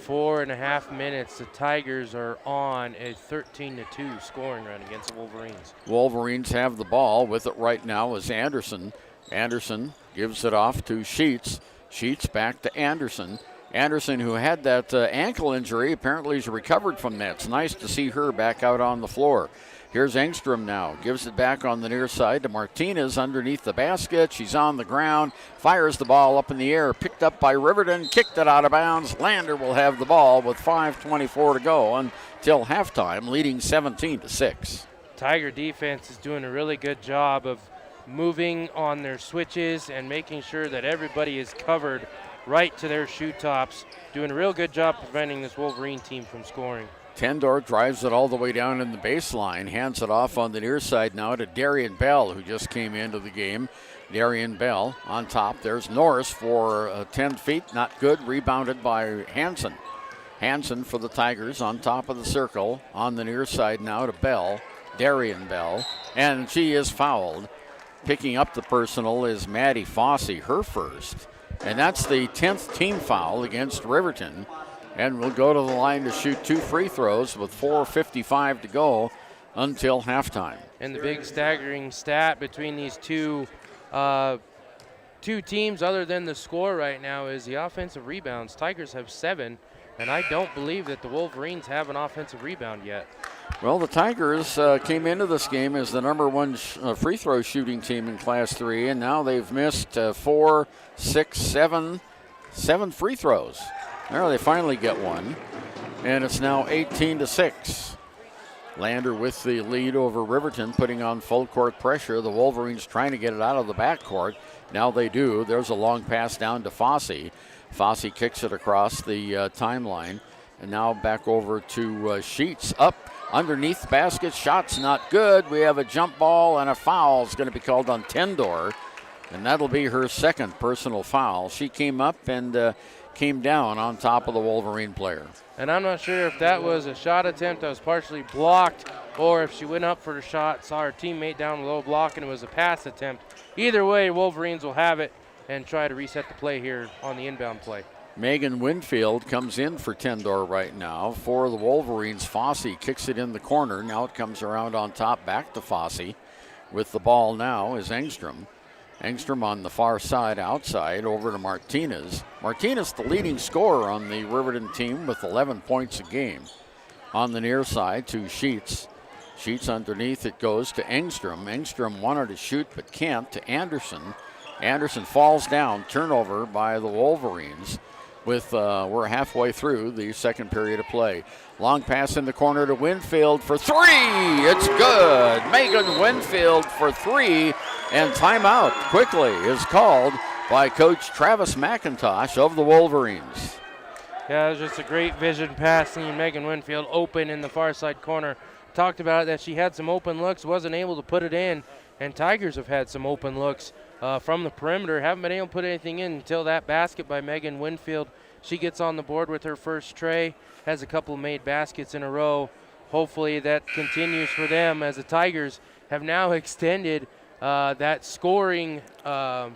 4.5 minutes, the Tigers are on a 13-2 scoring run against the Wolverines. Wolverines have the ball. With it right now is Anderson. Anderson gives it off to Sheets. Sheets back to Anderson. Anderson, who had that ankle injury, apparently has recovered from that. It's nice to see her back out on the floor. Here's Engstrom now. Gives it back on the near side to Martinez underneath the basket. She's on the ground. Fires the ball up in the air. Picked up by Riverton. Kicked it out of bounds. Lander will have the ball with 5:24 to go until halftime, leading 17-6. Tiger defense is doing a really good job of moving on their switches and making sure that everybody is covered right to their shoe tops. Doing a real good job preventing this Wolverine team from scoring. Tendor drives it all the way down in the baseline, hands it off on the near side now to Darian Bell, who just came into the game. Darian Bell on top. There's Norris for 10 feet, not good. Rebounded by Hansen. Hansen for the Tigers on top of the circle. On the near side now to Bell, Darian Bell, and she is fouled. Picking up the personal is Maddie Fossey, her first. And that's the 10th team foul against Riverton. And we'll go to the line to shoot 2 free throws with 4:55 to go until halftime. And the big staggering stat between these two teams, other than the score right now, is the offensive rebounds. Tigers have 7, and I don't believe that the Wolverines have an offensive rebound yet. Well, the Tigers came into this game as the number 1 free throw shooting team in Class 3, and now they've missed 4, 6, 7 free throws. There they finally get one, and it's now 18-6. Lander with the lead over Riverton, putting on full court pressure. The Wolverines trying to get it out of the backcourt. Now they do. There's a long pass down to Fossey. Fossey kicks it across the timeline, and now back over to Sheets. Up underneath the basket, shot's not good. We have a jump ball, and a foul is going to be called on Tendor, and that'll be her 2nd personal foul. She came up and came down on top of the Wolverine player. And I'm not sure if that was a shot attempt that was partially blocked or if she went up for the shot, saw her teammate down the low block, and it was a pass attempt. Either way, Wolverines will have it and try to reset the play here on the inbound play. Megan Winfield comes in for Tendor right now. For the Wolverines, Fossey kicks it in the corner. Now it comes around on top, back to Fossey. With the ball now is Engstrom. Engstrom on the far side, outside, over to Martinez. Martinez, the leading scorer on the Riverton team with 11 points a game. On the near side to Sheets. Sheets underneath, it goes to Engstrom. Engstrom wanted to shoot but can't, to Anderson. Anderson falls down, turnover by the Wolverines. we're halfway through the second period of play. Long pass in the corner to Winfield for three. It's good. Megan Winfield for three, and timeout quickly is called by Coach Travis McIntosh of the Wolverines. Yeah, it was just a great vision pass, seeing Megan Winfield open in the far side corner. Talked about it, that she had some open looks, wasn't able to put it in, and Tigers have had some open looks from the perimeter. Haven't been able to put anything in until that basket by Megan Winfield. She gets on the board with her first tray, has a couple of made baskets in a row. Hopefully that continues for them, as the Tigers have now extended that scoring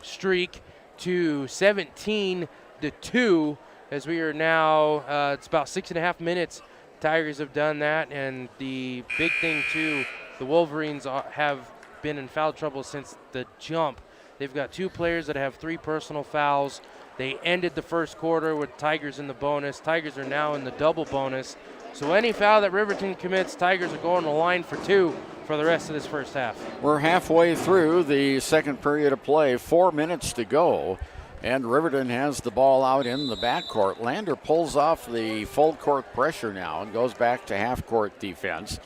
streak to 17-2, as we are now, it's about 6.5 minutes. Tigers have done that, and the big thing too, the Wolverines have been in foul trouble since the jump. They've got 2 players that have 3 personal fouls. They ended the first quarter with Tigers in the bonus. Tigers are now in the double bonus. So any foul that Riverton commits, Tigers are going to the line for 2 for the rest of this first half. We're halfway through the second period of play, 4 minutes to go, and Riverton has the ball out in the backcourt. Lander pulls off the full court pressure now and goes back to half court defense.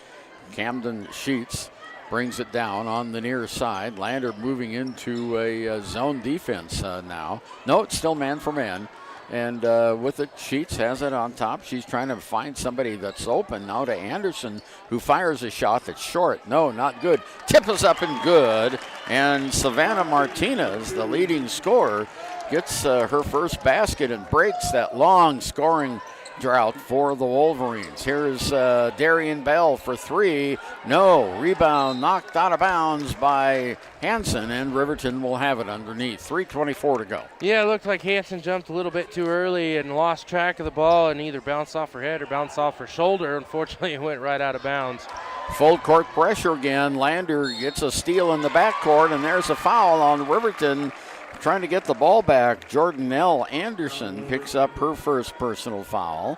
Camden Sheets brings it down on the near side. Lander moving into a zone defense now. No, it's still man for man. And with it, Sheets has it on top. She's trying to find somebody that's open. Now to Anderson, who fires a shot that's short. No, not good. Tip is up and good. And Savannah Martinez, the leading scorer, gets her first basket and breaks that long scoring drought for the Wolverines. Here's Darian Bell for 3. No. Rebound knocked out of bounds by Hansen, and Riverton will have it underneath. 3:24 to go. Yeah, it looked like Hansen jumped a little bit too early and lost track of the ball and either bounced off her head or bounced off her shoulder. Unfortunately, it went right out of bounds. Full court pressure again. Lander gets a steal in the backcourt, and there's a foul on Riverton. Trying to get the ball back. Jordanelle Anderson picks up her first personal foul.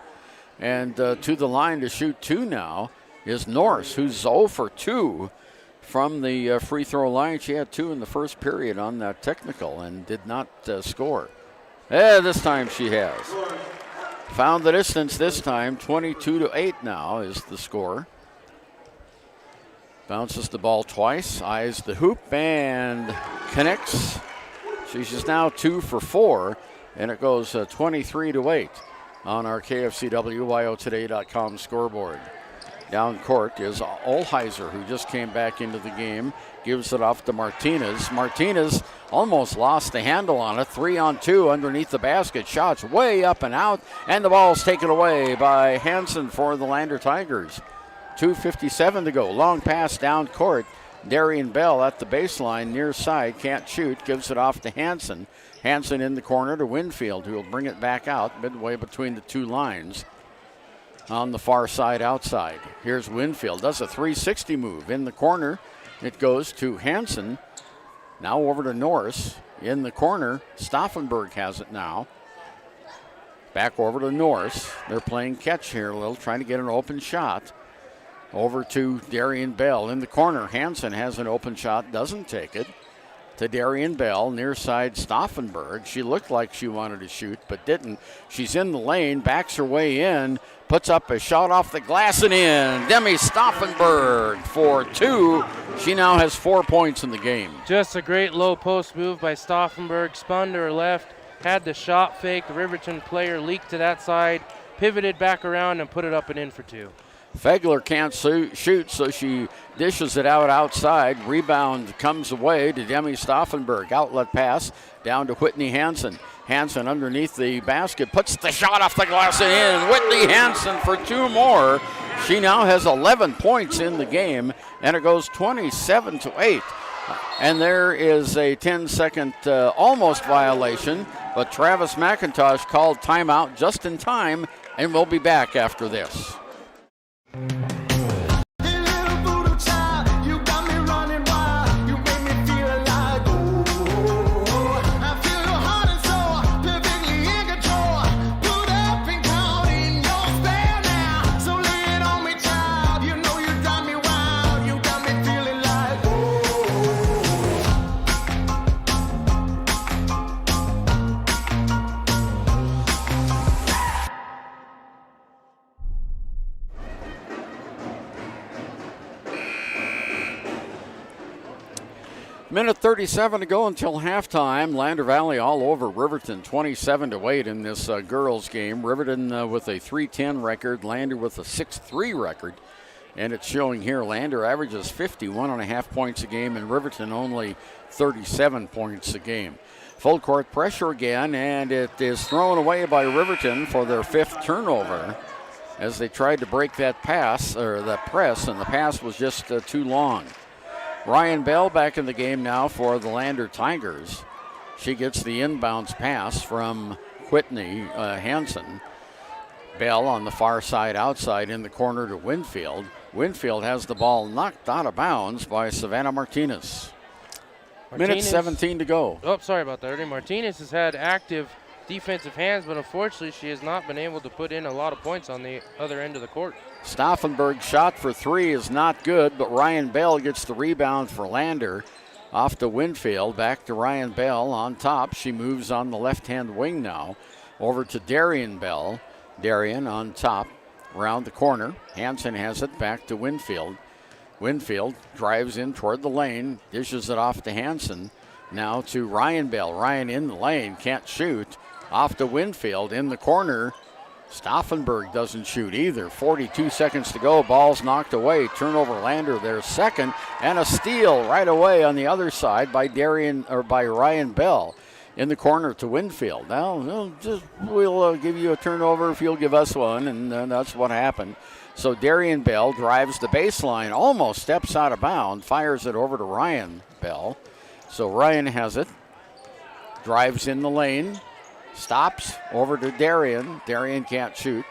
And to the line to shoot 2 now is Norris, who's 0 for 2 from the free throw line. She had 2 in the first period on that technical and did not score. This time she has. Found the distance this time. 22-8 now is the score. Bounces the ball twice, eyes the hoop, and connects. She's just now 2 for 4, and it goes 23-8 on our KFCWYOtoday.com scoreboard. Down court is Olheiser, who just came back into the game, gives it off to Martinez. Martinez almost lost the handle on it. 3-on-2 underneath the basket. Shots way up and out, and the ball's taken away by Hansen for the Lander Tigers. 2:57 to go. Long pass down court. Darian Bell at the baseline, near side, can't shoot, gives it off to Hansen. Hansen in the corner to Winfield, who will bring it back out midway between the 2 lines on the far side outside. Here's Winfield, does a 360 move in the corner. It goes to Hansen. Now over to Norris in the corner. Stauffenberg has it now. Back over to Norris. They're playing catch here a little, trying to get an open shot. Over to Darian Bell in the corner. Hansen has an open shot, doesn't take it. To Darian Bell, near side Stauffenberg. She looked like she wanted to shoot, but didn't. She's in the lane, backs her way in, puts up a shot off the glass and in. Demi Stauffenberg for 2. She now has 4 points in the game. Just a great low post move by Stauffenberg. Spun to her left, had the shot fake. The Riverton player leaked to that side, pivoted back around and put it up and in for 2. Fegler can't shoot, so she dishes it out outside. Rebound comes away to Demi Stauffenberg. Outlet pass down to Whitney Hansen. Hansen underneath the basket, puts the shot off the glass and in. Whitney Hansen for 2 more. She now has 11 points in the game, and it goes 27-8. And there is a 10-second almost violation, but Travis McIntosh called timeout just in time, and we'll be back after this. Minute 37 to go until halftime. Lander Valley all over Riverton, 27-8 in this girls game. Riverton with a 3-10 record, Lander with a 6-3 record. And it's showing here Lander averages 51.5 points a game and Riverton only 37 points a game. Full court pressure again, and it is thrown away by Riverton for their 5th turnover as they tried to break that pass, or that press, and the pass was just too long. Ryan Bell back in the game now for the Lander Tigers. She gets the inbounds pass from Whitney Hansen. Bell on the far side outside in the corner to Winfield. Winfield has the ball knocked out of bounds by Savannah Martinez. Minute 17 to go. Oh, sorry about that, Ernie. Martinez has had active defensive hands, but unfortunately she has not been able to put in a lot of points on the other end of the court. Stauffenberg's shot for 3 is not good, but Ryan Bell gets the rebound for Lander. Off to Winfield, back to Ryan Bell on top. She moves on the left-hand wing now. Over to Darian Bell. Darian on top, around the corner. Hansen has it back to Winfield. Winfield drives in toward the lane, dishes it off to Hansen. Now to Ryan Bell. Ryan in the lane, can't shoot. Off to Winfield in the corner. Stauffenberg doesn't shoot either. 42 seconds to go. Ball's knocked away. Turnover Lander, their second, and a steal right away on the other side by Ryan Bell in the corner to Winfield. Now we'll give you a turnover if you'll give us one, and that's what happened. So Darian Bell drives the baseline, almost steps out of bounds, fires it over to Ryan Bell. So Ryan has it, drives in the lane. Stops over to Darian. Darian can't shoot.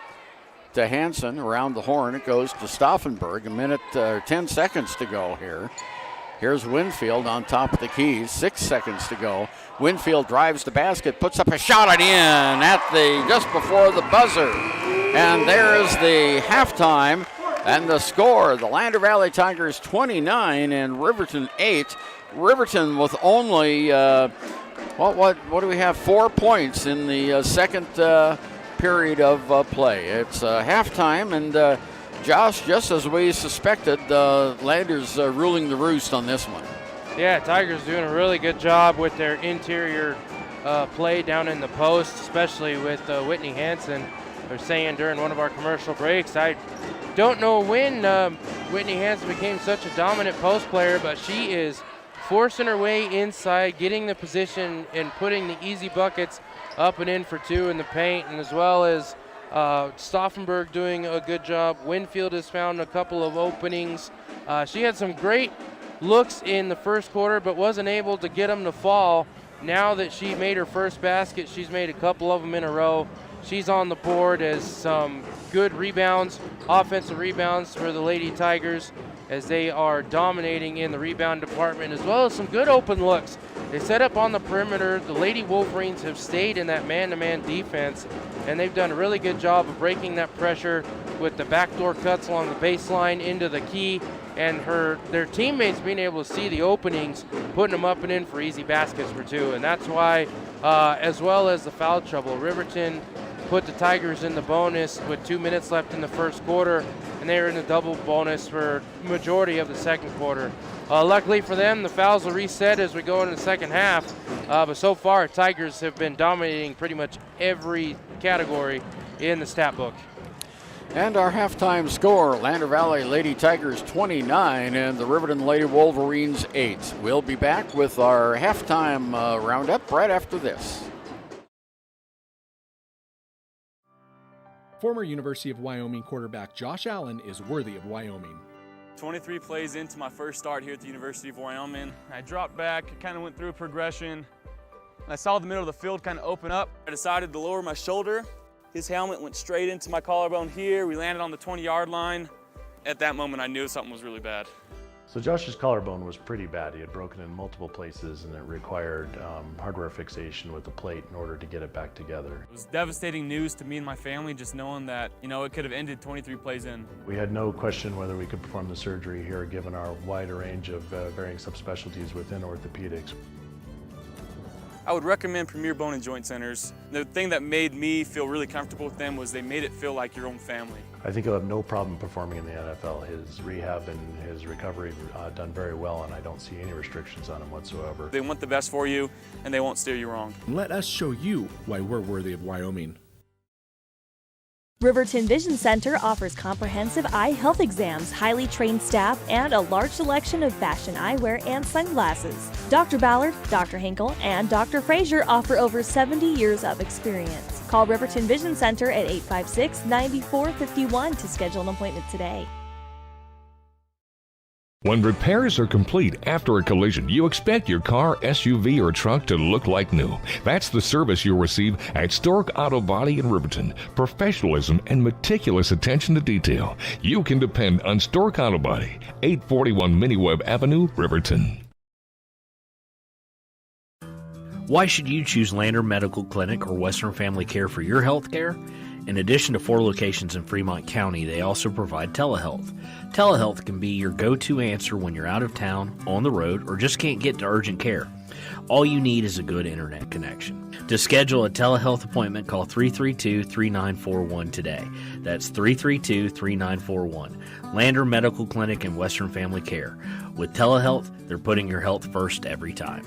To Hansen around the horn. It goes to Stauffenberg. 10 seconds to go here. Here's Winfield on top of the keys. 6 seconds to go. Winfield drives the basket, puts up a shot and in at just before the buzzer. And there's the halftime and the score. The Lander Valley Tigers 29 and Riverton 8. Riverton with only what do we have? 4 points in the second period of play. It's halftime, and Josh, just as we suspected, Landers ruling the roost on this one. Yeah, Tigers doing a really good job with their interior play down in the post, especially with Whitney Hansen. They're saying during one of our commercial breaks, I don't know when Whitney Hansen became such a dominant post player, but she is forcing her way inside, getting the position and putting the easy buckets up and in for 2 in the paint, and as well as Stauffenberg doing a good job. Winfield has found a couple of openings. She had some great looks in the first quarter, but wasn't able to get them to fall. Now that she made her first basket, she's made a couple of them in a row. She's on the board as some good rebounds, offensive rebounds for the Lady Tigers, as they are dominating in the rebound department, as well as some good open looks. They set up on the perimeter. The Lady Wolverines have stayed in that man-to-man defense, and they've done a really good job of breaking that pressure with the backdoor cuts along the baseline into the key, and their teammates being able to see the openings, putting them up and in for easy baskets for 2. And that's why, as well as the foul trouble, Riverton put the Tigers in the bonus with 2 minutes left in the first quarter, and they were in the double bonus for majority of the second quarter. Luckily for them, the fouls will reset as we go into the second half, but so far Tigers have been dominating pretty much every category in the stat book. And our halftime score, Lander Valley Lady Tigers 29 and the Riverton Lady Wolverines 8. We'll be back with our halftime roundup right after this. Former University of Wyoming quarterback Josh Allen is worthy of Wyoming. 23 plays into my first start here at the University of Wyoming. I dropped back, kind of went through a progression. I saw the middle of the field kind of open up. I decided to lower my shoulder. His helmet went straight into my collarbone here. We landed on the 20-yard line. At that moment, I knew something was really bad. So Josh's collarbone was pretty bad. He had broken in multiple places, and it required hardware fixation with the plate in order to get it back together. It was devastating news to me and my family, just knowing that, it could have ended 23 plays in. We had no question whether we could perform the surgery here, given our wide range of varying subspecialties within orthopedics. I would recommend Premier Bone and Joint Centers. The thing that made me feel really comfortable with them was they made it feel like your own family. I think he'll have no problem performing in the NFL. His rehab and his recovery done very well, and I don't see any restrictions on him whatsoever. They want the best for you, and they won't steer you wrong. Let us show you why we're worthy of Wyoming. Riverton Vision Center offers comprehensive eye health exams, highly trained staff, and a large selection of fashion eyewear and sunglasses. Dr. Ballard, Dr. Hinkle, and Dr. Frazier offer over 70 years of experience. Call Riverton Vision Center at 856-9451 to schedule an appointment today. When repairs are complete after a collision, you expect your car, SUV, or truck to look like new. That's the service you'll receive at Stork Auto Body in Riverton. Professionalism and meticulous attention to detail. You can depend on Stork Auto Body, 841 Miniweb Avenue, Riverton. Why should you choose Lander Medical Clinic or Western Family Care for your health care? In addition to 4 locations in Fremont County, they also provide telehealth. Telehealth can be your go-to answer when you're out of town, on the road, or just can't get to urgent care. All you need is a good internet connection. To schedule a telehealth appointment, call 332-3941 today. That's 332-3941. Lander Medical Clinic and Western Family Care. With telehealth, they're putting your health first every time.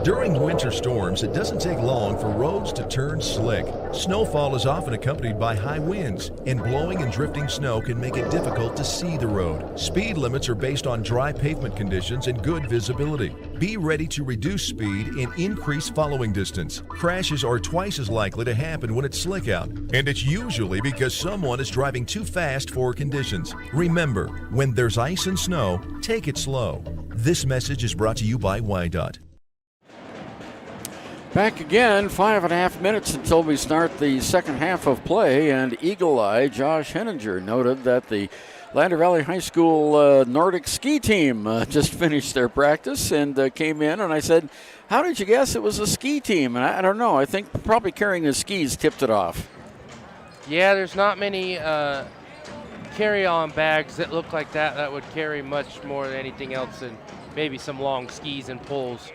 During winter storms, it doesn't take long for roads to turn slick. Snowfall is often accompanied by high winds, and blowing and drifting snow can make it difficult to see the road. Speed limits are based on dry pavement conditions and good visibility. Be ready to reduce speed and increase following distance. Crashes are twice as likely to happen when it's slick out, and it's usually because someone is driving too fast for conditions. Remember, when there's ice and snow, take it slow. This message is brought to you by WYDOT. Back again, 5.5 minutes until we start the second half of play, and Eagle Eye Josh Henninger noted that the Lander Valley High School Nordic ski team just finished their practice and came in, and I said, how did you guess it was a ski team? And I don't know, I think probably carrying the skis tipped it off. Yeah, there's not many carry-on bags that look like that would carry much more than anything else than maybe some long skis and poles.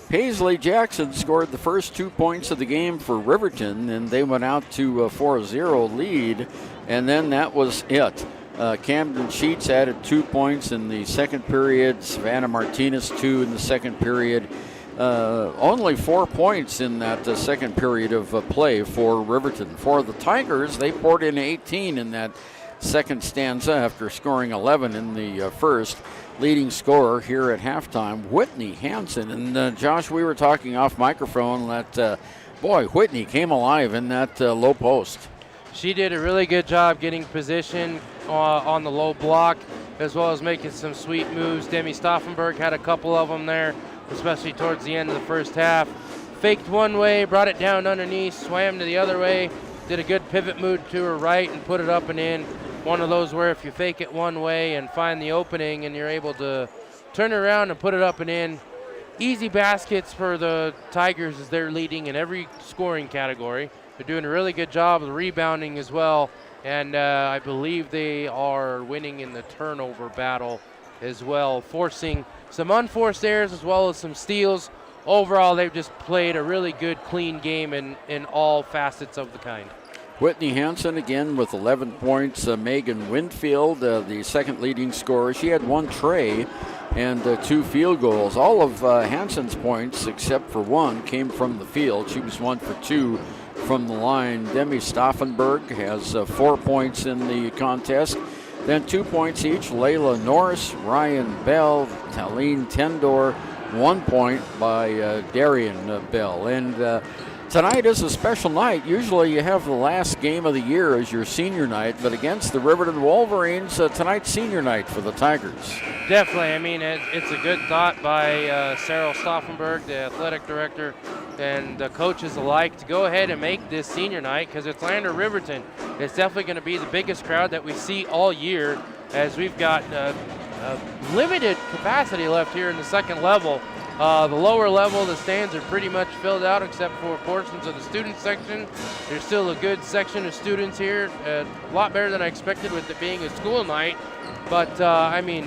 Paisley Jackson scored the first 2 points of the game for Riverton, and they went out to a 4-0 lead, and then that was it. Camden Sheets added 2 points in the second period. Savannah Martinez 2 in the second period. Only 4 points in that second period of play for Riverton. For the Tigers, they poured in 18 in that second stanza after scoring 11 in the first. Leading scorer here at halftime, Whitney Hansen. And Josh, we were talking off microphone that, boy, Whitney came alive in that low post. She did a really good job getting position on the low block, as well as making some sweet moves. Demi Stauffenberg had a couple of them there, especially towards the end of the first half. Faked one way, brought it down underneath, swam to the other way, did a good pivot move to her right and put it up and in. One of those where if you fake it one way and find the opening and you're able to turn it around and put it up and in. Easy baskets for the Tigers as they're leading in every scoring category. They're doing a really good job of rebounding as well, and I believe they are winning in the turnover battle as well, forcing some unforced errors as well as some steals. Overall, they've just played a really good, clean game in all facets of the kind. Whitney Hansen again with 11 points. Megan Winfield, the second leading scorer. She had 1 tray and 2 field goals. All of Hansen's points, except for 1, came from the field. She was 1 for 2 from the line. Demi Stauffenberg has 4 points in the contest. Then 2 points each. Layla Norris, Ryan Bell, Taline Tendor, 1 point by Darian Bell. And tonight is a special night. Usually you have the last game of the year as your senior night, but against the Riverton Wolverines, tonight's senior night for the Tigers. Definitely. I mean, it's a good thought by Sarah Stauffenberg, the athletic director, and the coaches alike to go ahead and make this senior night because it's Lander Riverton. It's definitely going to be the biggest crowd that we see all year as we've got limited capacity left here in the second level. The lower level, the stands are pretty much filled out except for portions of the student section. There's still a good section of students here, a lot better than I expected with it being a school night. But, I mean,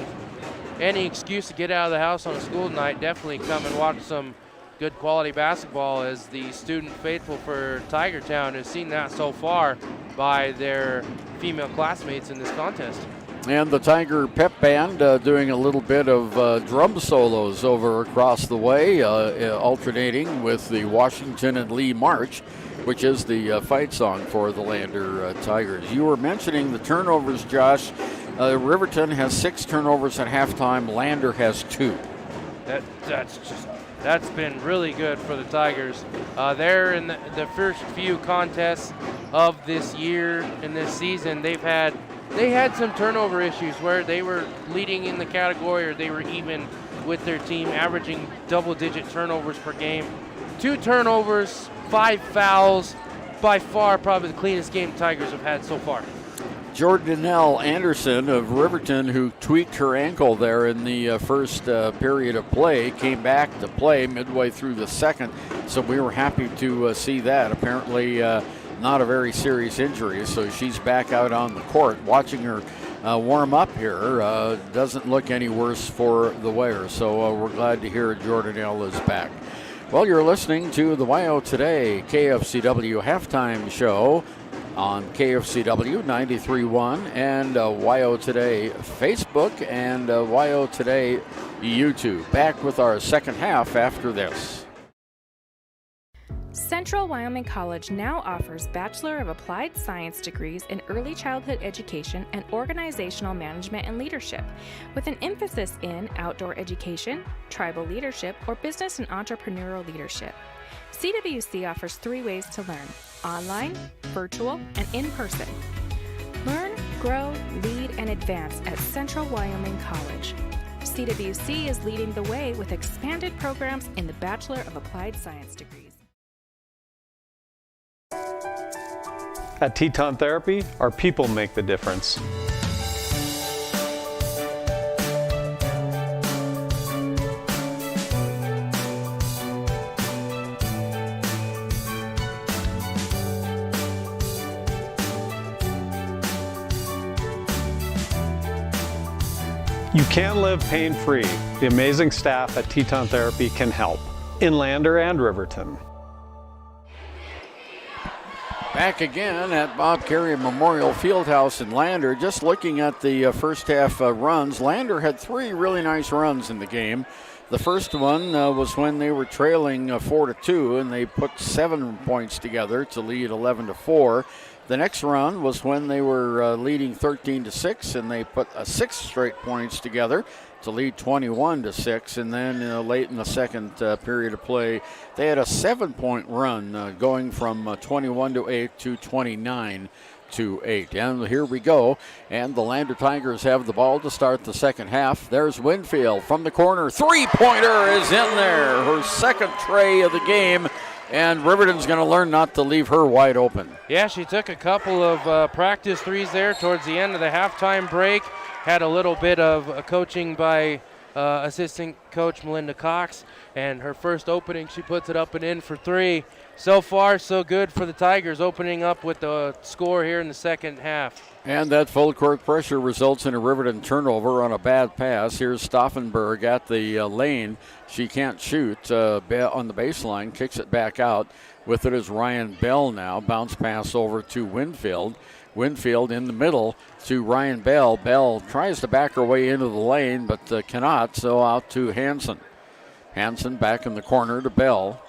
any excuse to get out of the house on a school night, definitely come and watch some good quality basketball, as the student faithful for Tiger Town has seen that so far by their female classmates in this contest. And the Tiger Pep Band doing a little bit of drum solos over across the way, alternating with the Washington and Lee March, which is the fight song for the Lander Tigers. You were mentioning the turnovers, Josh. Riverton has 6 turnovers at halftime. Lander has 2. That's been really good for the Tigers. They're in the first few contests of this year and this season. They had some turnover issues where they were leading in the category, or they were even with their team, averaging double-digit turnovers per game. 2 turnovers, 5 fouls. By far, probably the cleanest game Tigers have had so far. Jordanelle Anderson of Riverton, who tweaked her ankle there in the first period of play, came back to play midway through the second, so we were happy to see that. Apparently not a very serious injury, so she's back out on the court. Watching her warm up here doesn't look any worse for the wearer, so we're glad to hear Jordanelle is back. Well, you're listening to the YO Today KFCW halftime show on KFCW 93.1 and YO Today Facebook and YO Today YouTube. Back with our second half after this. Central Wyoming College now offers Bachelor of Applied Science degrees in Early Childhood Education and Organizational Management and Leadership, with an emphasis in outdoor education, tribal leadership, or business and entrepreneurial leadership. CWC offers 3 ways to learn: online, virtual, and in person. Learn, grow, lead, and advance at Central Wyoming College. CWC is leading the way with expanded programs in the Bachelor of Applied Science degrees. At Teton Therapy, our people make the difference. You can live pain-free. The amazing staff at Teton Therapy can help in Lander and Riverton. Back again at Bob Carey Memorial Fieldhouse in Lander. Just looking at the first half runs, Lander had 3 really nice runs in the game. The first one was when they were trailing 4-2, and they put 7 points together to lead 11-4. The next run was when they were leading 13-6, and they put 6 straight points together to lead 21-6. And then late in the second period of play, they had a 7-point run going from 21-8 to 29-8. And here we go. And the Lander Tigers have the ball to start the second half. There's Winfield from the corner. 3-pointer is in there. Her second tray of the game. And Riverton's going to learn not to leave her wide open. Yeah, she took a couple of practice threes there towards the end of the halftime break. Had a little bit of coaching by assistant coach Melinda Cox. And her first opening, she puts it up and in for 3. So far, so good for the Tigers, opening up with the score here in the second half. And that full court pressure results in a Riverton turnover on a bad pass. Here's Stauffenberg at the lane. She can't shoot on the baseline, kicks it back out. With it is Ryan Bell now. Bounce pass over to Winfield. Winfield in the middle to Ryan Bell. Bell tries to back her way into the lane, but cannot, so out to Hansen. Hansen back in the corner to Bell.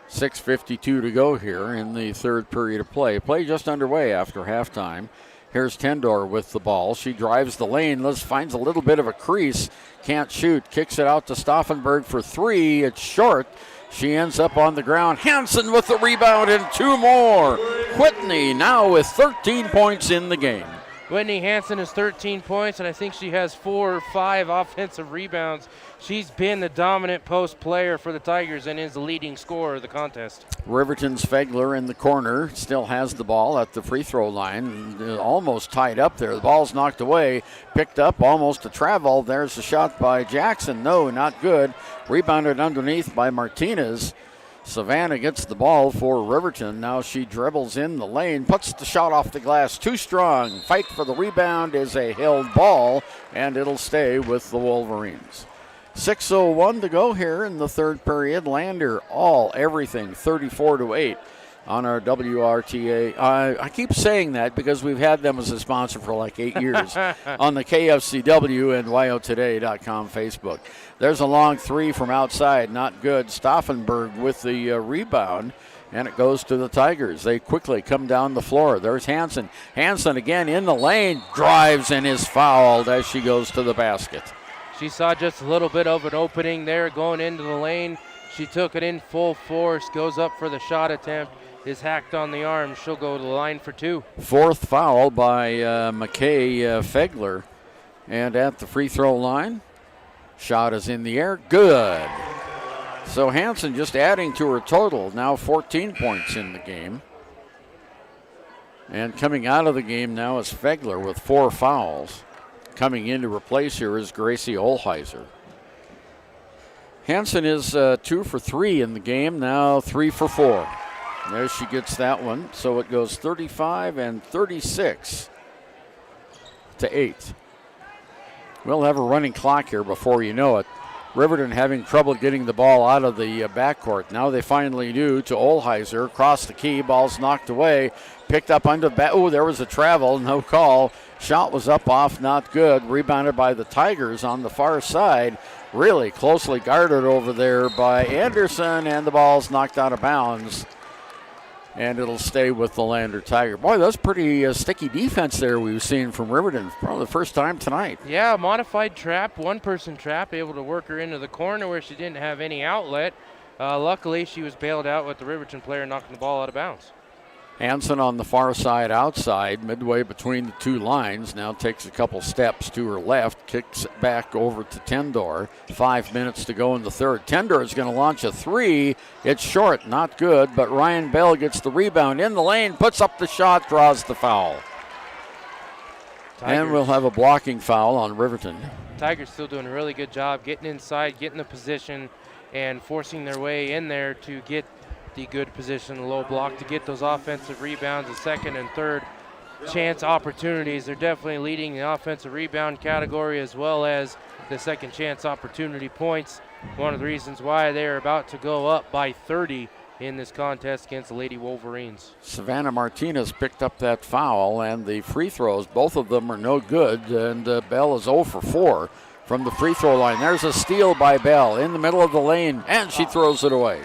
6:52 to go here in the third period of play. Play just underway after halftime. Here's Tendor with the ball. She drives the lane. Finds a little bit of a crease. Can't shoot. Kicks it out to Stauffenberg for 3. It's short. She ends up on the ground. Hansen with the rebound and 2 more. Whitney now with 13 points in the game. Whitney Hansen has 13 points, and I think she has 4 or 5 offensive rebounds. She's been the dominant post player for the Tigers and is the leading scorer of the contest. Riverton's Fegler in the corner still has the ball at the free throw line. Almost tied up there. The ball's knocked away, picked up almost to travel. There's a shot by Jackson. No, not good. Rebounded underneath by Martinez. Savannah gets the ball for Riverton. Now she dribbles in the lane, puts the shot off the glass. Too strong. Fight for the rebound is a held ball, and it'll stay with the Wolverines. 6:01 to go here in the third period. Lander everything 34-8 on our WRTA. I keep saying that because we've had them as a sponsor for like 8 years on the KFCW and WyoToday.com Facebook. There's a long three from outside, not good. Stauffenberg with the rebound, and it goes to the Tigers. They quickly come down the floor. There's Hansen. Hansen again in the lane, drives and is fouled as she goes to the basket. She saw just a little bit of an opening there going into the lane. She took it in full force, goes up for the shot attempt, is hacked on the arm. She'll go to the line for two. Fourth foul by McKay Fegler. And at the free throw line, shot is in the air, good. So Hansen just adding to her total, now 14 points in the game. And coming out of the game now is Fegler with 4 fouls. Coming in to replace her is Gracie Olheiser. Hansen is 2 for 3 in the game, now 3 for 4. There she gets that one, so it goes 35 and 36 to 8. We'll have a running clock here before you know it. Riverton having trouble getting the ball out of the backcourt. Now they finally do to Olheiser. Across the key, ball's knocked away. Picked up under the back. Oh, there was a travel, no call. Shot was up off, not good. Rebounded by the Tigers on the far side. Really closely guarded over there by Anderson, and the ball's knocked out of bounds. And it'll stay with the Lander Tiger. Boy, that's pretty sticky defense there we've seen from Riverton. Probably the first time tonight. Yeah, modified trap, one-person trap, able to work her into the corner where she didn't have any outlet. Luckily, she was bailed out with the Riverton player knocking the ball out of bounds. Hansen on the far side outside, midway between the two lines. Now takes a couple steps to her left, kicks it back over to Tendor. 5 minutes to go in the third. Tendor is going to launch a three. It's short, not good, but Ryan Bell gets the rebound in the lane, puts up the shot, draws the foul. Tigers. And we'll have a blocking foul on Riverton. Tigers still doing a really good job getting inside, getting the position, and forcing their way in there to get the good position, the low block, to get those offensive rebounds, the second and third chance opportunities. They're definitely leading the offensive rebound category as well as the second chance opportunity points. One of the reasons why they're about to go up by 30 in this contest against the Lady Wolverines. Savannah Martinez picked up that foul, and the free throws, both of them are no good, and Bell is 0 for 4 from the free throw line. There's a steal by Bell in the middle of the lane, and she throws it away.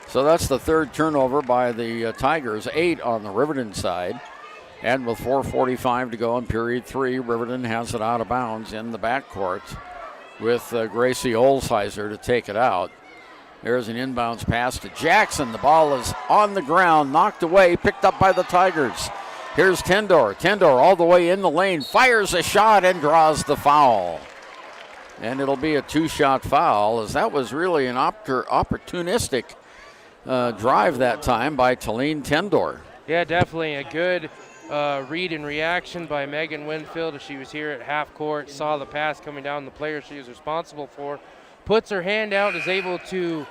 So that's the third turnover by the Tigers, 8 on the Riverton side. And with 4:45 to go in period 3, Riverton has it out of bounds in the backcourt with Gracie Olsheiser to take it out. There's an inbounds pass to Jackson. The ball is on the ground, knocked away, picked up by the Tigers. Here's Tendor. Tendor all the way in the lane, fires a shot and draws the foul. And it'll be a 2-shot foul, as that was really an opportunistic drive that time by Talene Tendor. Yeah, definitely a good read and reaction by Megan Winfield as she was here at half court, saw the pass coming down the player she was responsible for, puts her hand out, is able to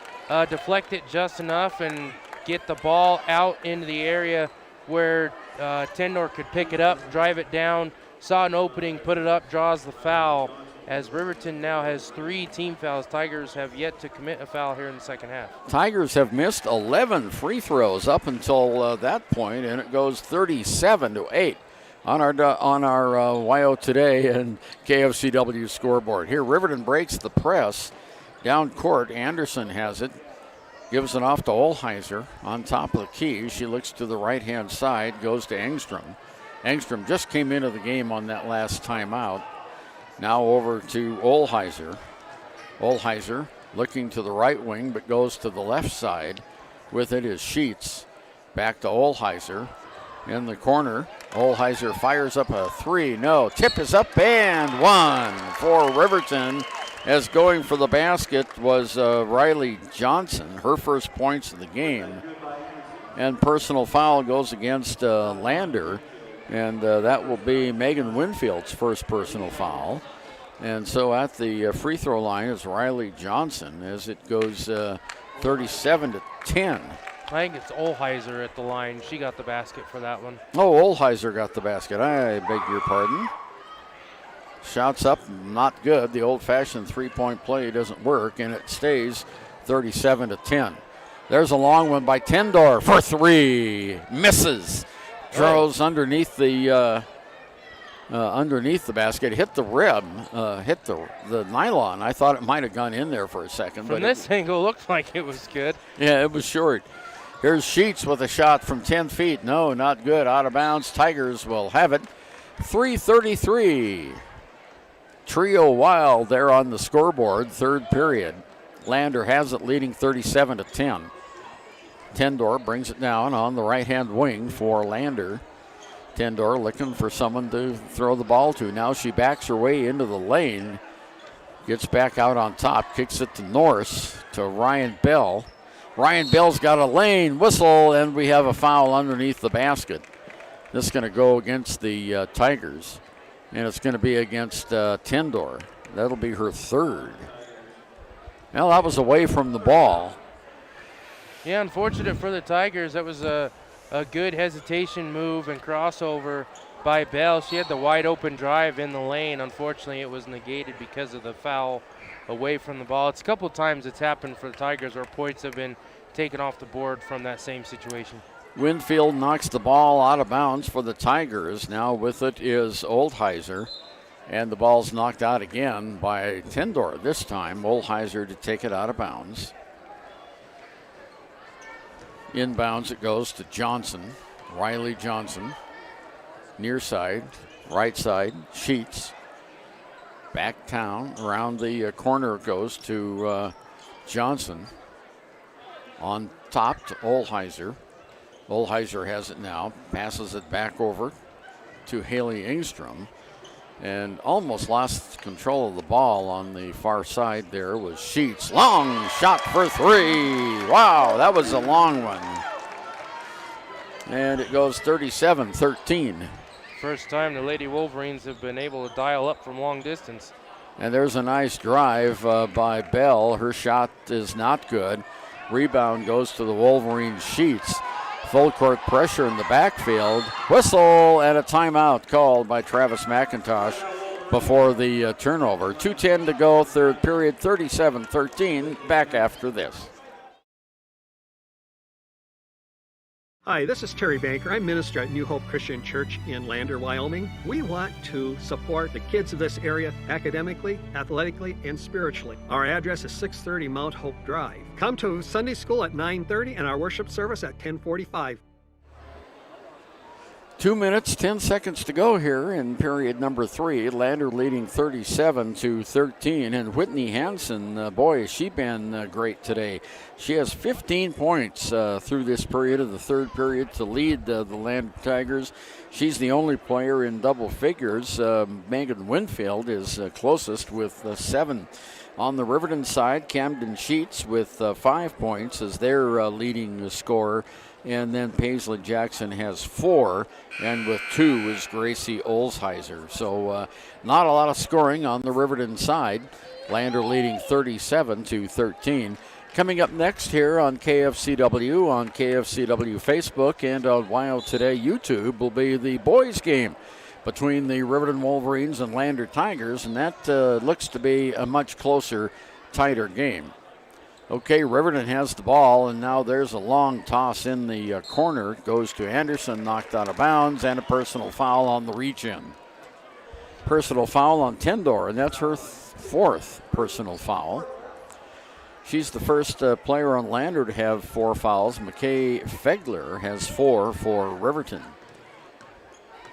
deflect it just enough and get the ball out into the area where Tendor could pick it up, drive it down, saw an opening, put it up, draws the foul. As Riverton now has 3 team fouls, Tigers have yet to commit a foul here in the second half. Tigers have missed 11 free throws up until that point, and it goes 37-8 on our YO Today and KFCW scoreboard. Here, Riverton breaks the press. Down court, Anderson has it. Gives it off to Olheiser on top of the key. She looks to the right-hand side, goes to Engstrom. Engstrom just came into the game on that last timeout. Now over to Olheiser. Olheiser looking to the right wing, but goes to the left side. With it is Sheets. Back to Olheiser. In the corner, Olheiser fires up a three. No, tip is up and one for Riverton. As going for the basket was Riley Johnson, her first points of the game. And personal foul goes against Lander. And that will be Megan Winfield's first personal foul. And so at the free throw line is Riley Johnson as it goes 37-10. I think it's Olheiser at the line. She got the basket for that one. Oh, Olheiser got the basket. I beg your pardon. Shots up, not good. The old-fashioned three-point play doesn't work, and it stays 37-10. There's a long one by Tendor for three. Misses. Throws underneath the basket. Hit the rim. Hit the nylon. I thought it might have gone in there for a second. From this angle, looked like it was good. Yeah, it was short. Here's Sheets with a shot from 10 feet. No, not good. Out of bounds. Tigers will have it. 3:33. Trio Wild there on the scoreboard, third period. Lander has it leading 37-10. Tendor brings it down on the right-hand wing for Lander. Tendor looking for someone to throw the ball to. Now she backs her way into the lane. Gets back out on top, kicks it to Norris, to Ryan Bell. Ryan Bell's got a lane whistle, and we have a foul underneath the basket. This is going to go against the Tigers, and it's going to be against Tendor. That'll be her third. Well, that was away from the ball. Yeah, unfortunate for the Tigers. That was a good hesitation move and crossover by Bell. She had the wide open drive in the lane. Unfortunately, it was negated because of the foul away from the ball. It's a couple of times it's happened for the Tigers where points have been taken off the board from that same situation. Winfield knocks the ball out of bounds for the Tigers. Now with it is Olheiser. And the ball's knocked out again by Tendor. This time, Olheiser to take it out of bounds. Inbounds it goes to Johnson. Riley Johnson. Near side, right side, Sheets. Back down, around the corner it goes to Johnson. On top to Olheiser. Olheiser has it now, passes it back over to Haley Engstrom. And almost lost control of the ball on the far side there was Sheets. Long shot for three. Wow, that was a long one. And it goes 37-13. First time the Lady Wolverines have been able to dial up from long distance. And there's a nice drive by Bell. Her shot is not good. Rebound goes to the Wolverines. Sheets. Full court pressure in the backfield. Whistle and a timeout called by Travis McIntosh before the turnover. 2:10 to go, third period, 37-13. Back after this. Hi, this is Terry Banker. I'm minister at New Hope Christian Church in Lander, Wyoming. We want to support the kids of this area academically, athletically, and spiritually. Our address is 630 Mount Hope Drive. Come to Sunday school at 9:30 and our worship service at 10:45. 2 minutes, 10 seconds to go here in period number 3. Lander leading 37-13. And Whitney Hansen, boy, has she been great today. She has 15 points through this period of the third period to lead the Lander Tigers. She's the only player in double figures. Megan Winfield is closest with 7. On the Riverton side, Camden Sheets with 5 points as their leading scorer. And then Paisley Jackson has 4, and with 2 is Gracie Olsheiser. So not a lot of scoring on the Riverton side. Lander leading 37-13. Coming up next here on KFCW, on KFCW Facebook, and on WYO Today YouTube will be the boys' game between the Riverton Wolverines and Lander Tigers, and that looks to be a much closer, tighter game. Okay, Riverton has the ball, and now there's a long toss in the corner. It goes to Anderson, knocked out of bounds, and a personal foul on the reach-in. Personal foul on Tendor, and that's her fourth personal foul. She's the first player on Lander to have 4 fouls. McKay Fegler has 4 for Riverton.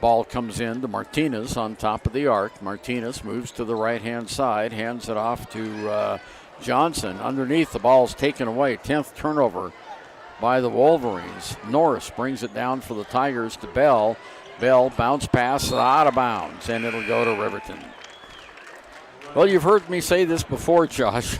Ball comes in to Martinez on top of the arc. Martinez moves to the right-hand side, hands it off to Johnson. Underneath, the ball's taken away. 10th turnover by the Wolverines. Norris brings it down for the Tigers to Bell. Bell bounce pass out of bounds, and it'll go to Riverton. Well, you've heard me say this before, Josh.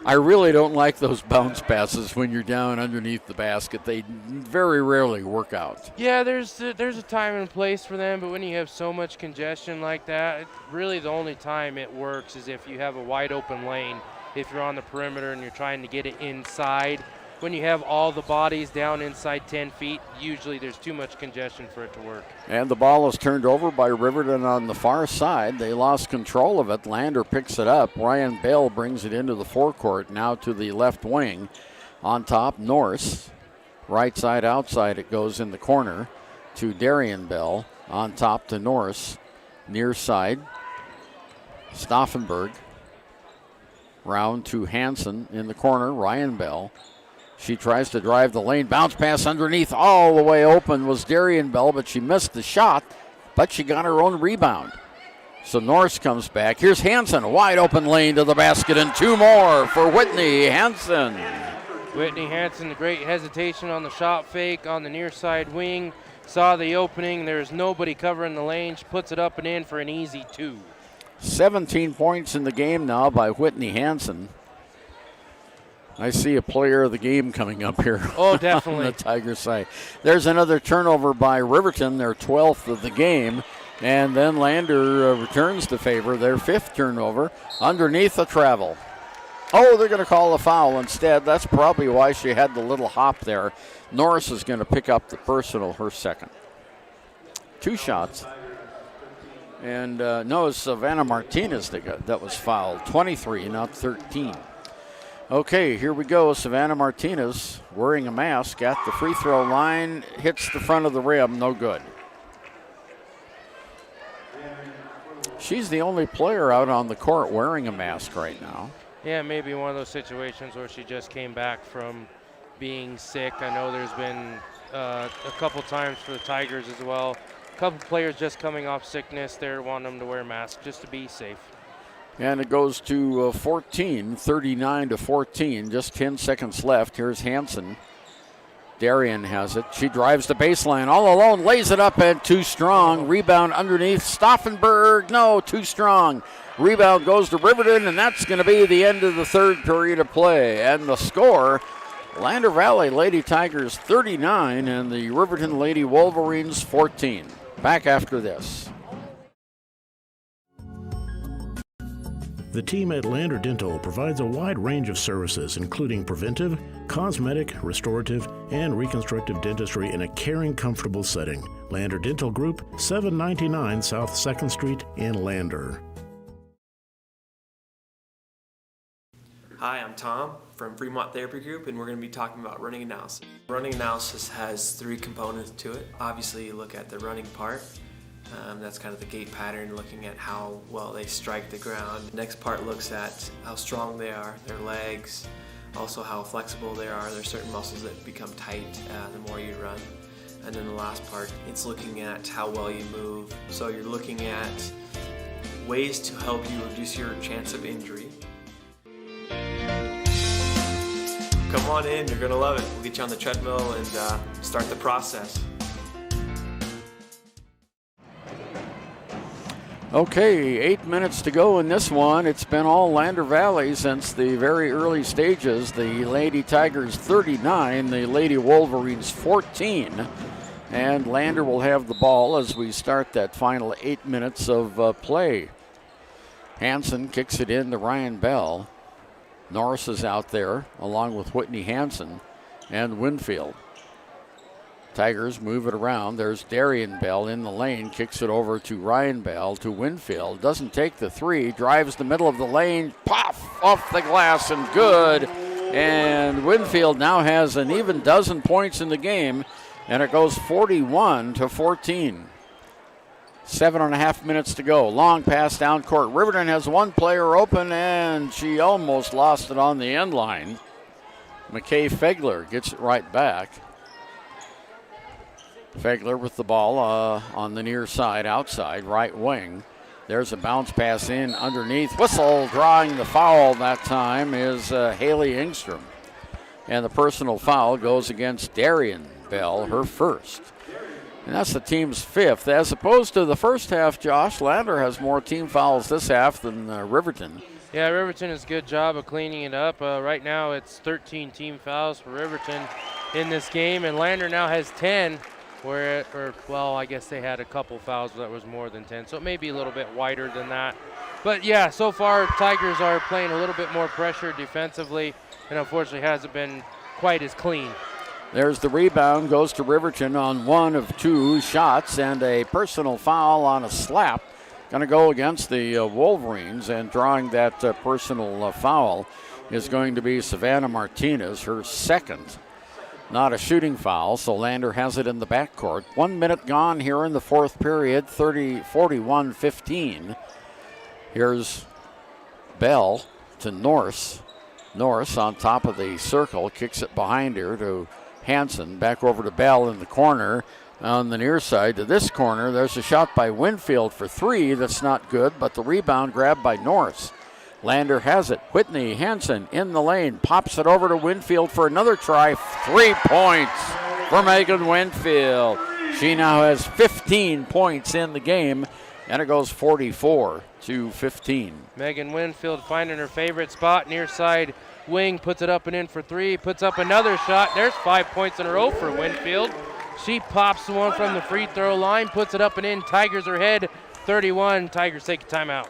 I really don't like those bounce passes when you're down underneath the basket. They very rarely work out. Yeah, there's a time and place for them, but when you have so much congestion like that, really the only time it works is if you have a wide open lane if you're on the perimeter and you're trying to get it inside. When you have all the bodies down inside 10 feet, usually there's too much congestion for it to work. And the ball is turned over by Riverton on the far side. They lost control of it. Lander picks it up. Ryan Bell brings it into the forecourt, now to the left wing. On top, Norse. Right side, outside, it goes in the corner to Darian Bell. On top to Norse. Near side, Stauffenberg. Round to Hansen in the corner, Ryan Bell. She tries to drive the lane, bounce pass underneath, all the way open was Darian Bell, but she missed the shot, but she got her own rebound. So Norse comes back. Here's Hansen, wide open lane to the basket, and 2 more for Whitney Hansen. Whitney Hansen, the great hesitation on the shot fake on the near side wing. Saw the opening, there's nobody covering the lane. She puts it up and in for an easy 2. 17 points in the game now by Whitney Hansen. I see a player of the game coming up here. Oh, definitely. On the Tiger side. There's another turnover by Riverton, their 12th of the game. And then Lander returns to favor, their 5th turnover. Underneath the travel. Oh, they're going to call a foul instead. That's probably why she had the little hop there. Norris is going to pick up the personal, her 2nd. 2 shots. And no, it's Savannah Martinez that was fouled. 23, not 13. Okay, here we go. Savannah Martinez wearing a mask at the free throw line, hits the front of the rim, no good. She's the only player out on the court wearing a mask right now. Yeah, maybe one of those situations where she just came back from being sick. I know there's been a couple times for the Tigers as well. A couple players just coming off sickness. They're wanting them to wear masks just to be safe. And it goes to 14, 39 to 14, just 10 seconds left. Here's Hansen. Darian has it. She drives the baseline all alone, lays it up and too strong. Rebound underneath. Stauffenberg, no, too strong. Rebound goes to Riverton, and that's going to be the end of the 3rd period of play. And the score, Lander Valley Lady Tigers 39 and the Riverton Lady Wolverines 14. Back after this. The team at Lander Dental provides a wide range of services, including preventive, cosmetic, restorative, and reconstructive dentistry in a caring, comfortable setting. Lander Dental Group, 799 South 2nd Street in Lander. Hi, I'm Tom from Fremont Therapy Group, and we're going to be talking about running analysis. Running analysis has 3 components to it. Obviously, you look at the running part. That's kind of the gait pattern, looking at how well they strike the ground. The next part looks at how strong they are, their legs, also how flexible they are. There's certain muscles that become tight the more you run. And then the last part, it's looking at how well you move. So you're looking at ways to help you reduce your chance of injury. Come on in, you're gonna love it. We'll get you on the treadmill and start the process. Okay, 8 minutes to go in this one. It's been all Lander Valley since the very early stages. The Lady Tigers 39, the Lady Wolverines 14. And Lander will have the ball as we start that final 8 minutes of play. Hansen kicks it in to Ryan Bell. Norris is out there along with Whitney Hansen and Winfield. Tigers move it around. There's Darian Bell in the lane, kicks it over to Ryan Bell to Winfield. Doesn't take the 3, drives the middle of the lane, pop, off the glass and good. And Winfield now has an even dozen points in the game, and it goes 41 to 14. 7.5 minutes to go. Long pass down court. Riverton has one player open, and she almost lost it on the end line. McKay Fegler gets it right back. Fegler with the ball on the near side, outside, right wing. There's a bounce pass in underneath. Whistle, drawing the foul that time is Haley Engstrom. And the personal foul goes against Darian Bell, her 1st. And that's the team's 5th. As opposed to the first half, Josh, Lander has more team fouls this half than Riverton. Yeah, Riverton does a good job of cleaning it up. Right now it's 13 team fouls for Riverton in this game, and Lander now has 10. I guess they had a couple fouls that was more than 10, so it may be a little bit wider than that. But yeah, so far Tigers are playing a little bit more pressure defensively, and unfortunately hasn't been quite as clean. There's the rebound, goes to Riverton on one of two shots, and a personal foul on a slap. Going to go against the Wolverines, and drawing that personal foul is going to be Savannah Martinez, her second. Not a shooting foul, so Lander has it in the backcourt. 1 minute gone here in the fourth period, 41-15. Here's Bell to Norse. Norse on top of the circle, kicks it behind her to Hansen. Back over to Bell in the corner. On the near side to this corner, there's a shot by Winfield for three. That's not good, but the rebound grabbed by Norse. Lander has it. Whitney Hansen in the lane, pops it over to Winfield for another try. 3 points for Megan Winfield. She now has 15 points in the game, and it goes 44-15. Megan Winfield finding her favorite spot, near side wing, puts it up and in for three, puts up another shot. There's 5 points in a row for Winfield. She pops the one from the free throw line, puts it up and in. Tigers are ahead, 31. Tigers take a timeout.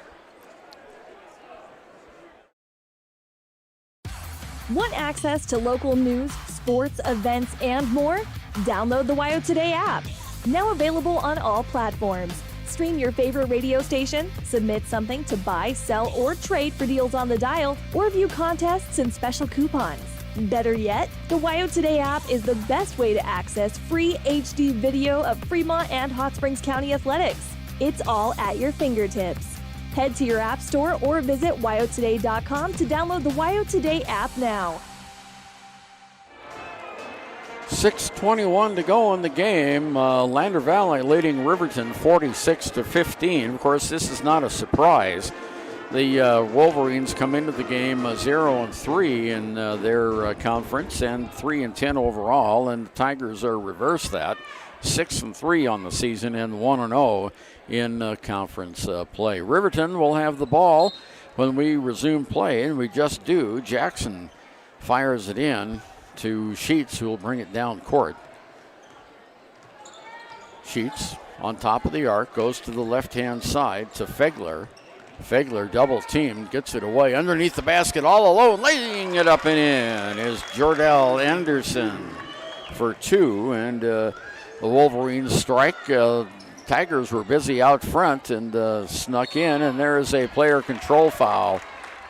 Want access to local news, sports, events, and more? Download the WYO Today app. Now available on all platforms. Stream your favorite radio station, submit something to buy, sell, or trade for deals on the dial, or view contests and special coupons. Better yet, the WYO Today app is the best way to access free HD video of Fremont and Hot Springs County athletics. It's all at your fingertips. Head to your app store or visit wyotoday.com to download the WYO Today app now. 6:21 to go in the game. Lander Valley leading Riverton 46-15. Of course, this is not a surprise. The Wolverines come into the game 0-3 in their conference and 3-10 overall, and the Tigers are reverse that, 6-3 on the season and 1-0 in conference play. Riverton will have the ball when we resume play, and we just do. Jackson fires it in to Sheets, who will bring it down court. Sheets on top of the arc, goes to the left-hand side to Fegler. Fegler double teamed, gets it away underneath the basket all alone, laying it up and in is Jordell Anderson for two, and the Wolverines strike. Tigers were busy out front and snuck in, and there is a player control foul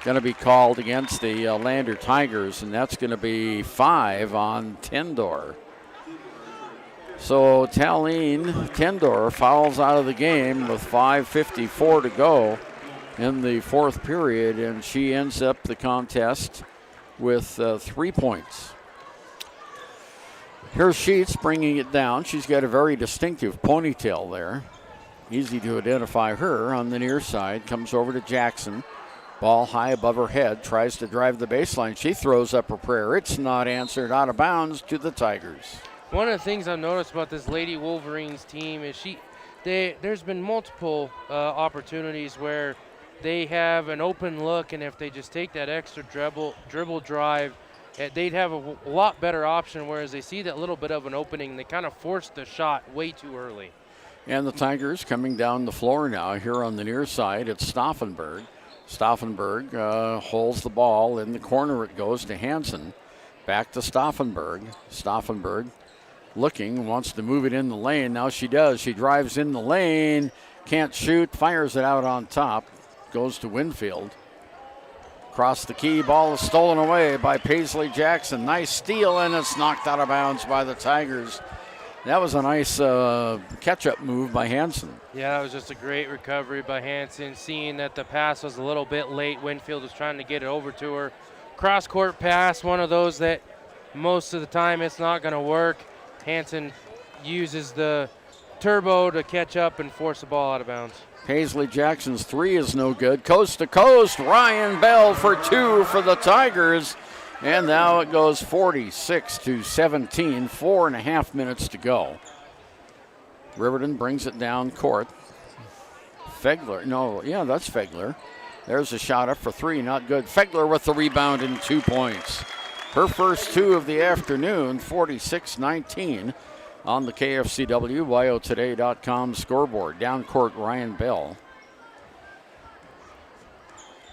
going to be called against the Lander Tigers, and that's going to be 5 on Tendor. So Talene Tendor fouls out of the game with 5:54 to go in the fourth period, and she ends up the contest with 3 points. Here's Sheets bringing it down. She's got a very distinctive ponytail there. Easy to identify her on the near side. Comes over to Jackson. Ball high above her head. Tries to drive the baseline. She throws up her prayer. It's not answered. Out of bounds to the Tigers. One of the things I've noticed about this Lady Wolverines team is there's been multiple opportunities where they have an open look, and if they just take that extra dribble drive, they'd have a lot better option, whereas they see that little bit of an opening, they kind of force the shot way too early. And the Tigers coming down the floor now here on the near side. It's Stauffenberg. Stauffenberg holds the ball. In the corner it goes to Hansen. Back to Stauffenberg. Stauffenberg looking, wants to move it in the lane. Now she does. She drives in the lane, can't shoot, fires it out on top. Goes to Winfield. Across the key, ball is stolen away by Paisley Jackson. Nice steal, and it's knocked out of bounds by the Tigers. That was a nice catch-up move by Hansen. Yeah, that was just a great recovery by Hansen. Seeing that the pass was a little bit late, Winfield was trying to get it over to her. Cross-court pass, one of those that most of the time it's not going to work. Hansen uses the turbo to catch up and force the ball out of bounds. Paisley Jackson's three is no good. Coast to coast, Ryan Bell for two for the Tigers. And now it goes 46-17, 4.5 minutes to go. Riverton brings it down court. Fegler, that's Fegler. There's a shot up for three, not good. Fegler with the rebound and 2 points. Her first two of the afternoon, 46-19 on the KFCW WyoToday.com scoreboard. Down court, Ryan Bell.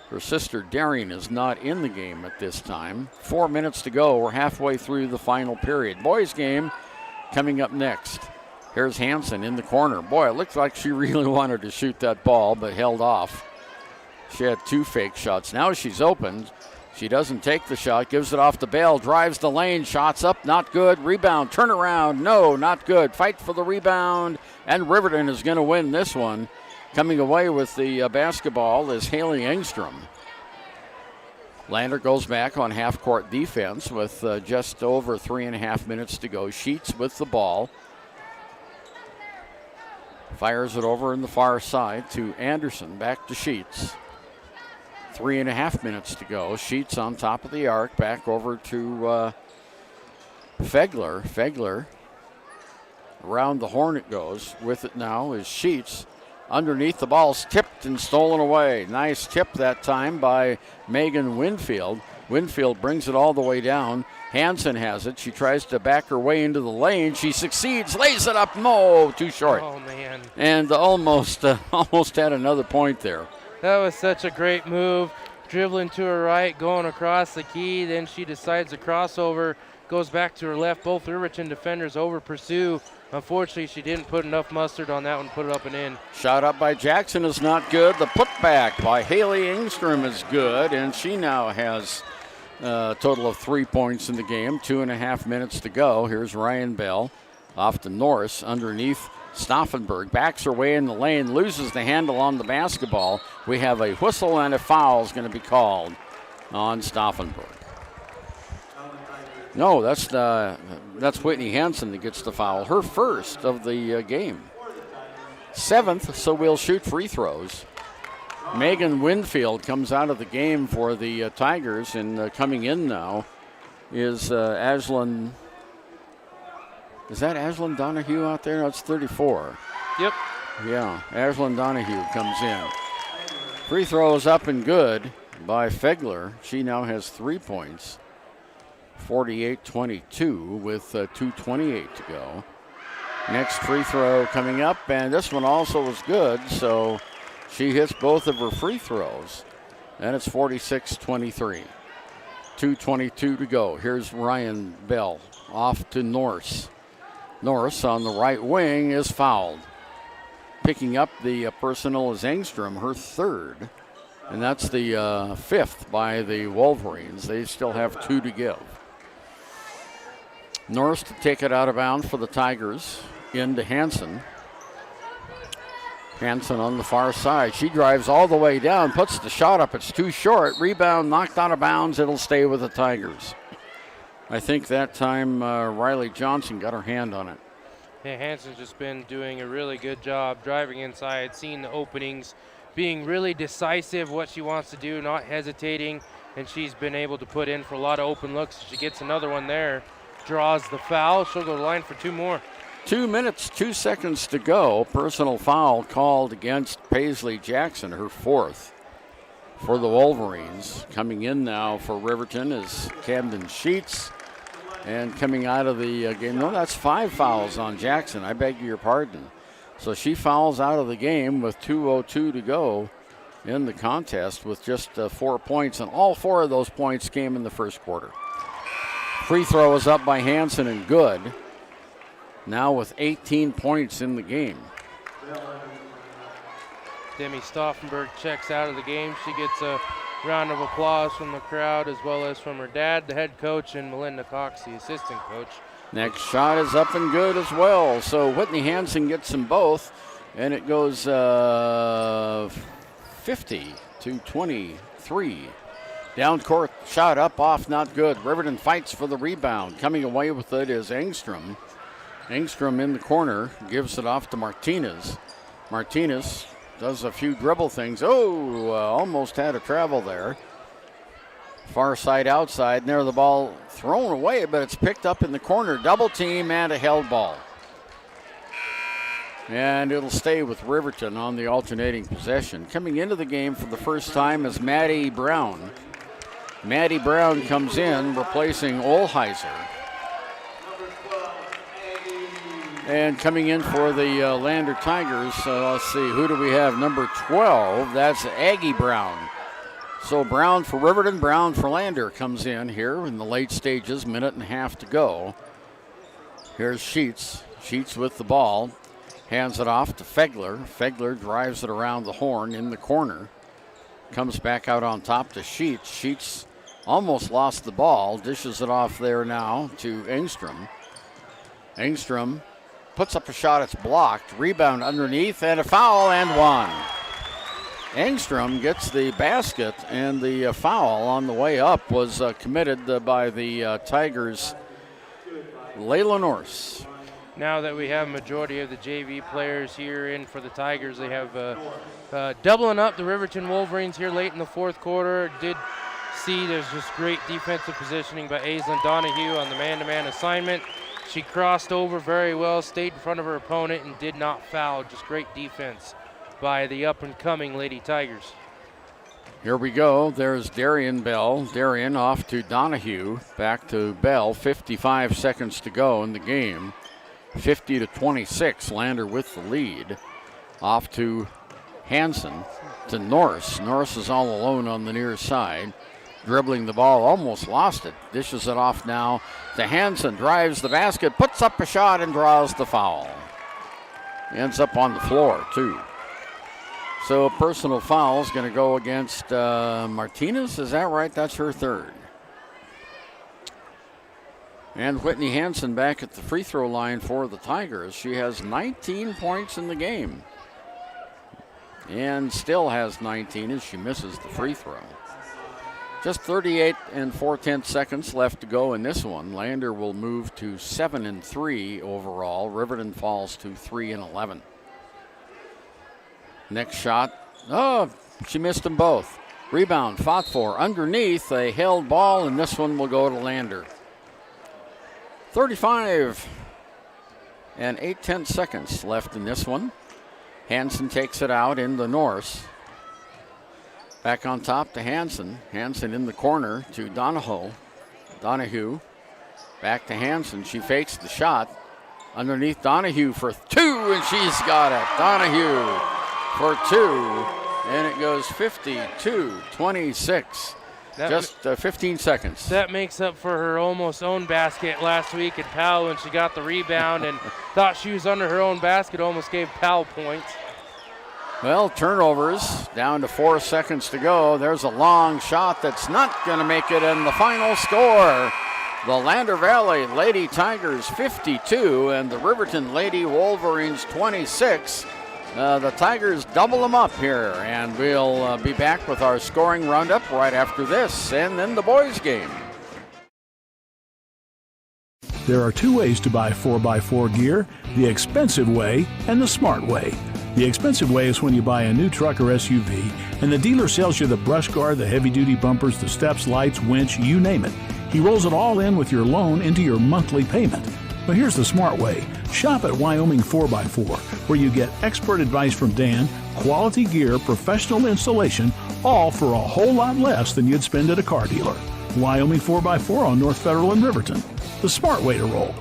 Her sister Darian is not in the game at this time. 4 minutes to go. We're halfway through the final period. Boys game coming up next. Here's Hansen in the corner. Boy, it looks like she really wanted to shoot that ball, but held off. She had 2 fake shots. Now she's open. She doesn't take the shot, gives it off to Bell, drives the lane, shots up, not good. Rebound, turn around, no, not good. Fight for the rebound, and Riverton is going to win this one. Coming away with the basketball is Haley Engstrom. Lander goes back on half-court defense with just over 3.5 minutes to go. Sheets with the ball. Fires it over in the far side to Anderson. Back to Sheets. 3.5 minutes to go. Sheets on top of the arc. Back over to Fegler. Fegler around the horn it goes. With it now is Sheets. Underneath, the ball's tipped and stolen away. Nice tip that time by Megan Winfield. Winfield brings it all the way down. Hansen has it. She tries to back her way into the lane. She succeeds, lays it up. No, too short. Oh, man. And almost had another point there. That was such a great move. Dribbling to her right, going across the key. Then she decides to crossover, goes back to her left. Both Riverton defenders over pursue. Unfortunately, she didn't put enough mustard on that one, put it up and in. Shot up by Jackson is not good. The putback by Haley Engstrom is good, and she now has a total of 3 points in the game. 2.5 minutes to go. Here's Ryan Bell off to Norris underneath. Stauffenberg backs her way in the lane, loses the handle on the basketball. We have a whistle and a foul is going to be called on Stauffenberg. No, that's Whitney Hansen that gets the foul. Her first of the game. 7th, so we'll shoot free throws. Megan Winfield comes out of the game for the Tigers, and coming in now is Ashlyn. Is that Ashlyn Donahue out there? No, it's 34. Yep. Yeah, Ashlyn Donahue comes in. Free throws up and good by Fegler. She now has 3 points. 48-22 with 2:28 to go. Next free throw coming up, and this one also was good, so she hits both of her free throws. And it's 46-23. 2:22 to go. Here's Ryan Bell off to Norris. Norris on the right wing is fouled. Picking up the personal is Engstrom, her 3rd. And that's the 5th by the Wolverines. They still have 2 to give. Norris to take it out of bounds for the Tigers. Into Hansen. Hansen on the far side. She drives all the way down, puts the shot up. It's too short. Rebound knocked out of bounds. It'll stay with the Tigers. I think that time Riley Johnson got her hand on it. Yeah, Hansen's just been doing a really good job driving inside, seeing the openings, being really decisive what she wants to do, not hesitating, and she's been able to put in for a lot of open looks. She gets another one there, draws the foul. She'll go to the line for 2 more. 2 minutes, 2 seconds to go. Personal foul called against Paisley Jackson, her 4th for the Wolverines. Coming in now for Riverton is Camden Sheets. And coming out of the game, no, that's 5 fouls on Jackson. I beg your pardon. So she fouls out of the game with 2:02 to go in the contest with just 4 points. And all 4 of those points came in the first quarter. Free throw is up by Hansen and good. Now with 18 points in the game. Demi Stauffenberg checks out of the game. She gets a round of applause from the crowd as well as from her dad, the head coach, and Melinda Cox, the assistant coach. Next shot is up and good as well. So Whitney Hansen gets them both, and it goes 50-23. Down court, shot up, off, not good. Riverton fights for the rebound. Coming away with it is Engstrom. Engstrom in the corner, gives it off to Martinez. Martinez does a few dribble things. Almost had a travel there. Far side outside, and there the ball thrown away, but it's picked up in the corner. Double team and a held ball. And it'll stay with Riverton on the alternating possession. Coming into the game for the first time is Maddie Brown. Maddie Brown comes in, replacing Olheiser. And coming in for the Lander Tigers, let's see, who do we have? Number 12, that's Aggie Brown. So Brown for Riverton, Brown for Lander comes in here in the late stages, minute and a half to go. Here's Sheets. Sheets with the ball. Hands it off to Fegler. Fegler drives it around the horn in the corner. Comes back out on top to Sheets. Sheets almost lost the ball. Dishes it off there now to Engstrom. Engstrom puts up a shot. It's blocked. Rebound underneath and a foul and one. Engstrom gets the basket, and the foul on the way up was committed by the Tigers' Layla Norse. Now that we have majority of the JV players here in for the Tigers, they have doubling up the Riverton Wolverines here late in the fourth quarter. Did see there's just great defensive positioning by Aislinn Donahue on the man-to-man assignment. She crossed over very well, stayed in front of her opponent, and did not foul. Just great defense by the up-and-coming Lady Tigers. Here we go. There's Darian Bell. Darian off to Donahue. Back to Bell. 55 seconds to go in the game. 50-26. Lander with the lead. Off to Hansen to Norris. Norris is all alone on the near side. Dribbling the ball, almost lost it. Dishes it off now to Hansen. Drives the basket, puts up a shot, and draws the foul. Ends up on the floor, too. So a personal foul is going to go against Martinez. Is that right? That's her third. And Whitney Hansen back at the free throw line for the Tigers. She has 19 points in the game. And still has 19 as she misses the free throw. Just 38 and 4/10 seconds left to go in this one. Lander will move to 7-3 overall. Riverton falls to 3-11. Next shot. Oh, she missed them both. Rebound, fought for. Underneath, a held ball, and this one will go to Lander. 35 and 8/10 seconds left in this one. Hansen takes it out in the Norse. Back on top to Hansen. Hansen in the corner to Donahue. Back to Hansen. She fakes the shot. Underneath Donahue for two, and she's got it. Donahue for two, and it goes 52-26. Just 15 seconds. That makes up for her almost own basket last week at Powell when she got the rebound and thought she was under her own basket, almost gave Powell points. Well, turnovers, down to 4 seconds to go. There's a long shot that's not going to make it, and the final score, the Lander Valley Lady Tigers 52 and the Riverton Lady Wolverines 26. The Tigers double them up here, and we'll be back with our scoring roundup right after this, and then the boys' game. There are two ways to buy 4x4 gear, the expensive way and the smart way. The expensive way is when you buy a new truck or SUV, and the dealer sells you the brush guard, the heavy-duty bumpers, the steps, lights, winch, you name it. He rolls it all in with your loan into your monthly payment. But here's the smart way. Shop at Wyoming 4x4, where you get expert advice from Dan, quality gear, professional installation, all for a whole lot less than you'd spend at a car dealer. Wyoming 4x4 on North Federal in Riverton. The smart way to roll.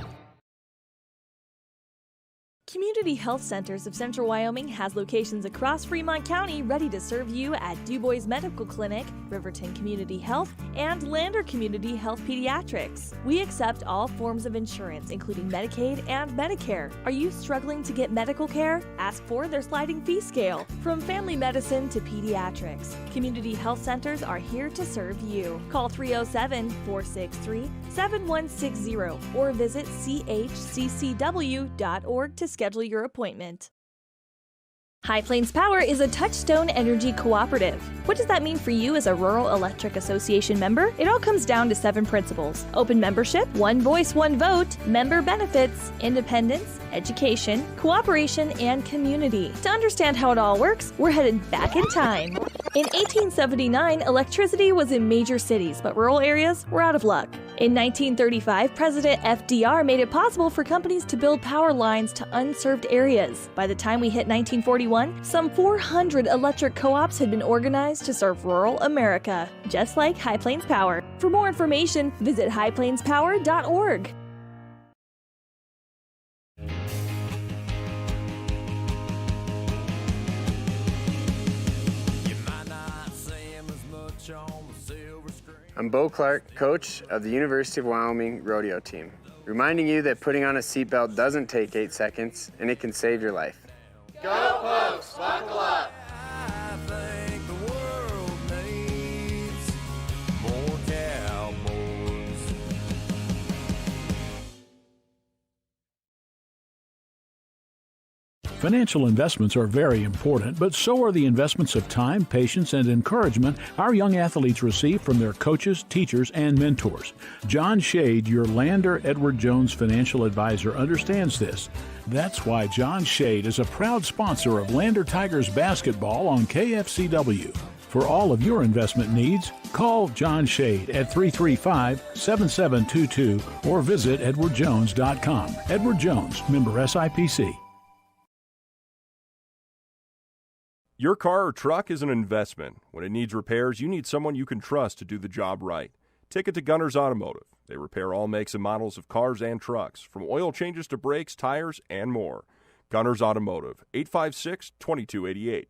Community Health Centers of Central Wyoming has locations across Fremont County ready to serve you at Du Bois Medical Clinic, Riverton Community Health, and Lander Community Health Pediatrics. We accept all forms of insurance, including Medicaid and Medicare. Are you struggling to get medical care? Ask for their sliding fee scale. From family medicine to pediatrics, Community Health Centers are here to serve you. Call 307-463-7160 or visit chccw.org to schedule your appointment. High Plains Power is a Touchstone Energy Cooperative. What does that mean for you as a Rural Electric Association member? It all comes down to 7 principles: open membership, one voice, one vote, member benefits, independence, education, cooperation, and community. To understand how it all works, we're headed back in time. In 1879, electricity was in major cities, but rural areas were out of luck. In 1935, President FDR made it possible for companies to build power lines to unserved areas. By the time we hit 1941, some 400 electric co-ops had been organized to serve rural America, just like High Plains Power. For more information, visit highplainspower.org. I'm Bo Clark, coach of the University of Wyoming rodeo team, reminding you that putting on a seatbelt doesn't take 8 seconds and it can save your life. Go Pokes, buckle up! Financial investments are very important, but so are the investments of time, patience, and encouragement our young athletes receive from their coaches, teachers, and mentors. John Shade, your Lander Edward Jones financial advisor, understands this. That's why John Shade is a proud sponsor of Lander Tigers basketball on KFCW. For all of your investment needs, call John Shade at 335-7722 or visit edwardjones.com. Edward Jones, member SIPC. Your car or truck is an investment. When it needs repairs, you need someone you can trust to do the job right. Take it to Gunners Automotive. They repair all makes and models of cars and trucks, from oil changes to brakes, tires, and more. Gunners Automotive, 856-2288.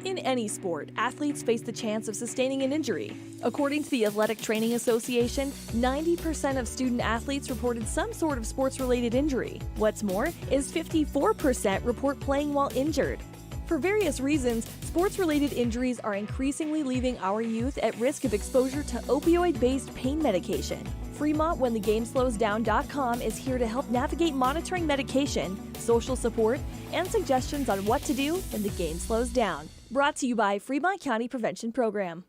In any sport, athletes face the chance of sustaining an injury. According to the Athletic Training Association, 90% of student athletes reported some sort of sports-related injury. What's more is 54% report playing while injured. For various reasons, sports-related injuries are increasingly leaving our youth at risk of exposure to opioid-based pain medication. Fremont WhenTheGameSlowsDown.com is here to help navigate monitoring medication, social support, and suggestions on what to do when the game slows down. Brought to you by Fremont County Prevention Program.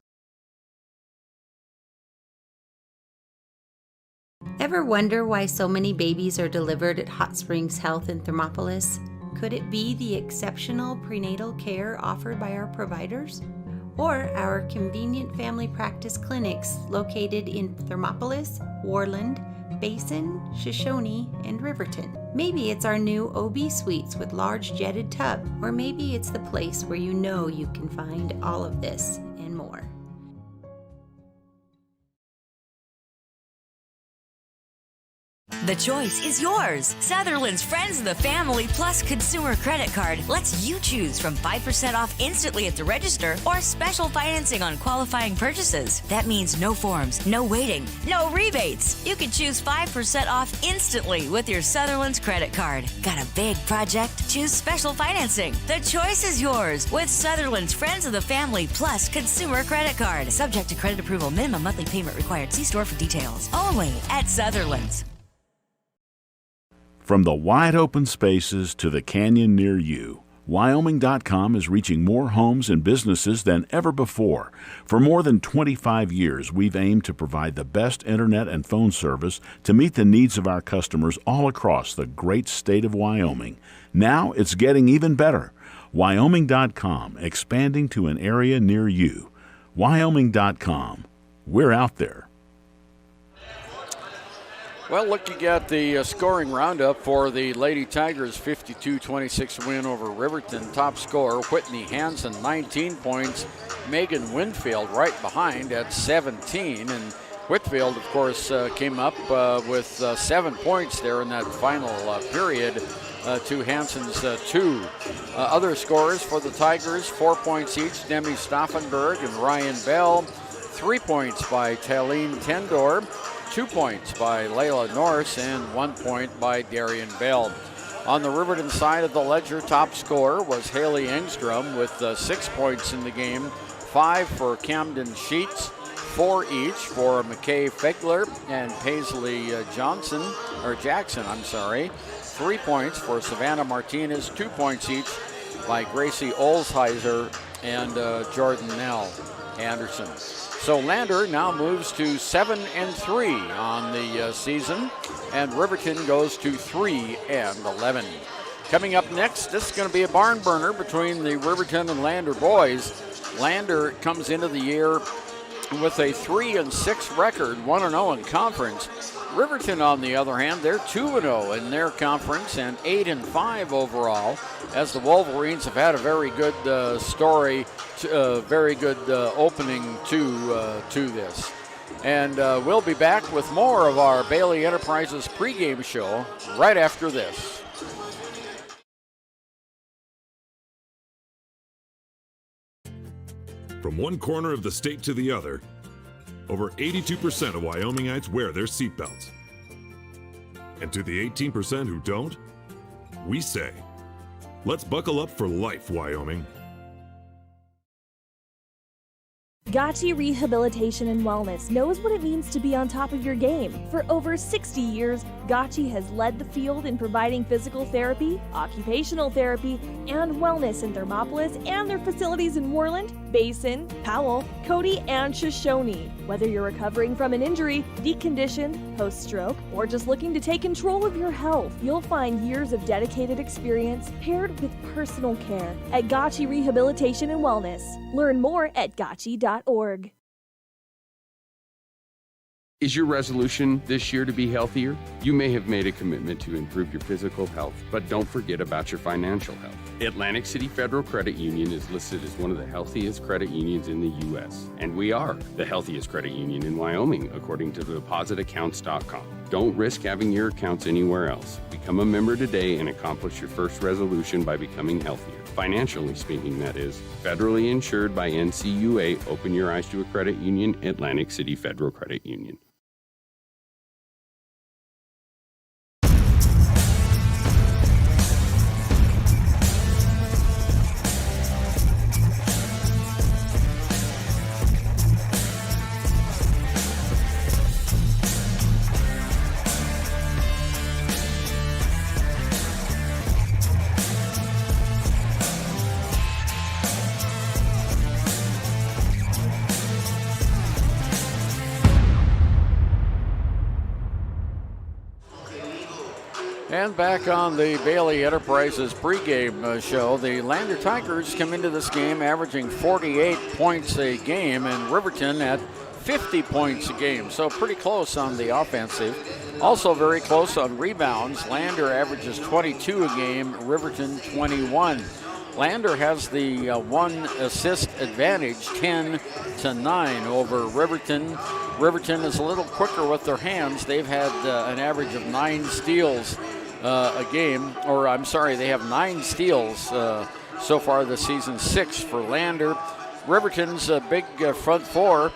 Ever wonder why so many babies are delivered at Hot Springs Health in Thermopolis? Could it be the exceptional prenatal care offered by our providers? Or our convenient family practice clinics located in Thermopolis, Worland, Basin, Shoshone, and Riverton. Maybe it's our new OB suites with large jetted tub, or maybe it's the place where you know you can find all of this and more. The choice is yours. Sutherland's Friends of the Family Plus Consumer Credit Card lets you choose from 5% off instantly at the register or special financing on qualifying purchases. That means no forms, no waiting, no rebates. You can choose 5% off instantly with your Sutherland's credit card. Got a big project? Choose special financing. The choice is yours with Sutherland's Friends of the Family Plus Consumer Credit Card. Subject to credit approval. Minimum monthly payment required. See store for details. Only at Sutherland's. From the wide open spaces to the canyon near you, Wyoming.com is reaching more homes and businesses than ever before. For more than 25 years, we've aimed to provide the best internet and phone service to meet the needs of our customers all across the great state of Wyoming. Now it's getting even better. Wyoming.com, expanding to an area near you. Wyoming.com. We're out there. Well, looking at the scoring roundup for the Lady Tigers' 52-26 win over Riverton. Top scorer, Whitney Hansen, 19 points. Megan Winfield right behind at 17. And Whitfield, of course, came up with 7 points there in that final period to Hansen's 2. Other scorers for the Tigers, 4 points each, Demi Stauffenberg and Ryan Bell. 3 points by Taline Tendor. 2 points by Layla Norris and 1 point by Darian Bell. On the Riverton side of the ledger, top scorer was Haley Engstrom with 6 points in the game, 5 for Camden Sheets, 4 each for McKay Fegler and Paisley Jackson. 3 points for Savannah Martinez, 2 points each by Gracie Olsheiser and Jordan Nell Anderson. So Lander now moves to 7-3 on the season, and Riverton goes to 3-11. Coming up next, this is going to be a barn burner between the Riverton and Lander boys. Lander comes into the year with a 3-6 record, 1-0 in conference. Riverton, on the other hand, they're 2-0 in their conference and 8-5 overall, as the Wolverines have had a very good very good opening to this. And we'll be back with more of our Bailey Enterprises pregame show right after this. From one corner of the state to the other, over 82% of Wyomingites wear their seatbelts. And to the 18% who don't, we say, let's buckle up for life, Wyoming. Gotchi Rehabilitation and Wellness knows what it means to be on top of your game. For over 60 years, Gotchi has led the field in providing physical therapy, occupational therapy, and wellness in Thermopolis and their facilities in Worland, Basin, Powell, Cody, and Shoshone. Whether you're recovering from an injury, deconditioned, post-stroke, or just looking to take control of your health, you'll find years of dedicated experience paired with personal care at Gotchi Rehabilitation and Wellness. Learn more at gotchi.org. Is your resolution this year to be healthier? You may have made a commitment to improve your physical health, but don't forget about your financial health. Atlantic City Federal Credit Union is listed as one of the healthiest credit unions in the U.S., and we are the healthiest credit union in Wyoming, according to depositaccounts.com. Don't risk having your accounts anywhere else. Become a member today and accomplish your first resolution by becoming healthier. Financially speaking, that is. Federally insured by NCUA. Open your eyes to a credit union. Atlantic City Federal Credit Union. And back on the Bailey Enterprises pregame show, the Lander Tigers come into this game averaging 48 points a game, and Riverton at 50 points a game. So pretty close on the offensive. Also very close on rebounds. Lander averages 22 a game, Riverton 21. Lander has the one assist advantage, 10-9 over Riverton. Riverton is a little quicker with their hands. They've had an average of 9 steals a game, or I'm sorry, they have 9 steals so far this season, 6 for Lander. Riverton's big front four,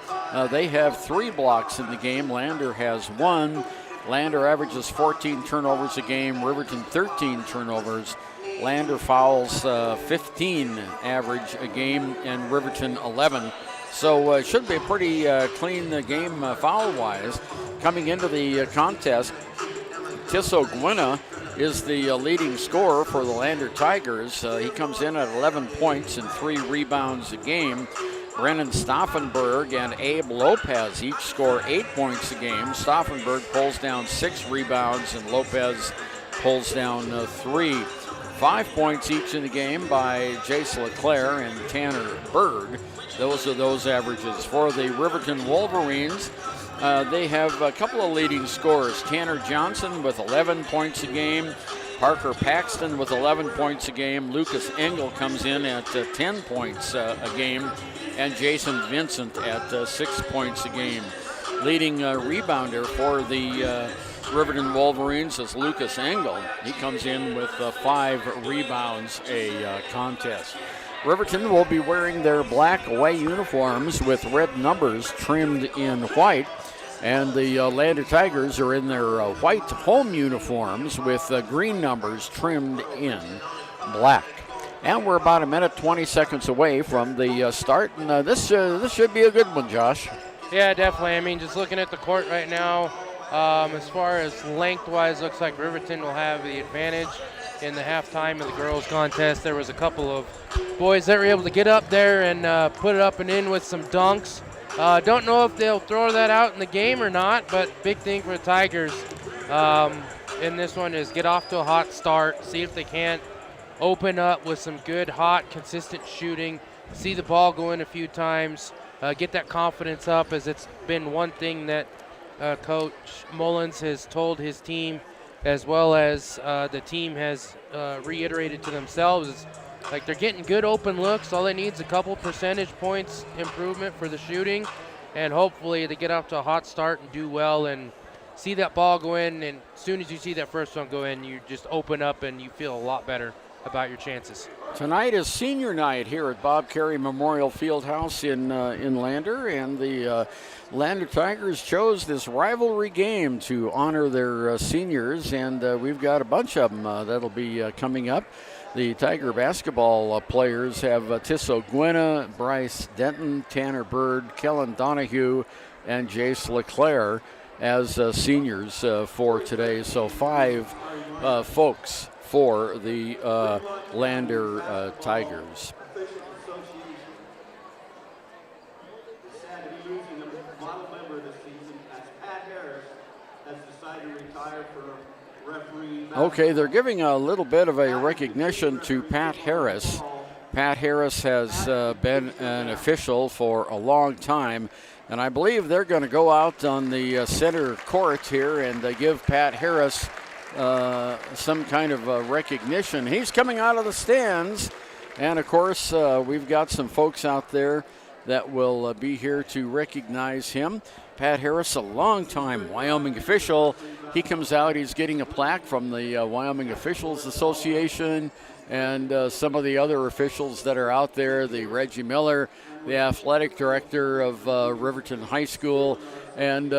they have 3 blocks in the game. Lander has 1. Lander averages 14 turnovers a game, Riverton 13 turnovers. Lander fouls 15 average a game, and Riverton 11. So it should be a pretty clean game foul-wise. Coming into the contest, Tisso Gwinna is the leading scorer for the Lander Tigers. He comes in at 11 points and 3 rebounds a game. Brennan Stauffenberg and Abe Lopez each score 8 points a game. Stauffenberg pulls down 6 rebounds, and Lopez pulls down 3. 5 points each in the game by Jace LeClaire and Tanner Bird. Those are those averages. For the Riverton Wolverines, they have a couple of leading scorers. Tanner Johnson with 11 points a game. Parker Paxton with 11 points a game. Lucas Engel comes in at 10 points a game. And Jason Vincent at 6 points a game. Leading rebounder for the Riverton Wolverines is Lucas Engel. He comes in with 5 rebounds a contest. Riverton will be wearing their black away uniforms with red numbers trimmed in white. And the Lander Tigers are in their white home uniforms with green numbers trimmed in black. And we're about a minute, 20 seconds away from the start. And this should be a good one, Josh. Yeah, definitely. I mean, just looking at the court right now, as far as lengthwise, looks like Riverton will have the advantage. In the halftime of the girls' contest, there was a couple of boys that were able to get up there and put it up and in with some dunks. Don't know if they'll throw that out in the game or not, but big thing for the Tigers in this one is get off to a hot start, see if they can't open up with some good, hot, consistent shooting, see the ball go in a few times, get that confidence up, as it's been one thing that Coach Mullins has told his team, as well as the team has reiterated to themselves. Is like they're getting good open looks. All they need is a couple percentage points improvement for the shooting, and hopefully they get off to a hot start and do well and see that ball go in. And as soon as you see that first one go in, you just open up and you feel a lot better. about your chances. Tonight is senior night here at Bob Carey Memorial Fieldhouse in Lander, and the Lander Tigers chose this rivalry game to honor their seniors, and we've got a bunch of them that'll be coming up. The Tiger basketball players have Tisso Gwynna, Bryce Denton, Tanner Bird, Kellen Donahue, and Jace LeClaire as seniors for today. So 5 folks for the Lander Tigers. Okay, they're giving a little bit of a recognition to Pat Harris. Pat Harris has been an official for a long time, and I believe they're going to go out on the center court here and give Pat Harris some kind of recognition. He's coming out of the stands, and of course we've got some folks out there that will be here to recognize him. Pat Harris, a long-time Wyoming official. He comes out, he's getting a plaque from the Wyoming Officials Association and some of the other officials that are out there, the Reggie Miller, the athletic director of Riverton High School, and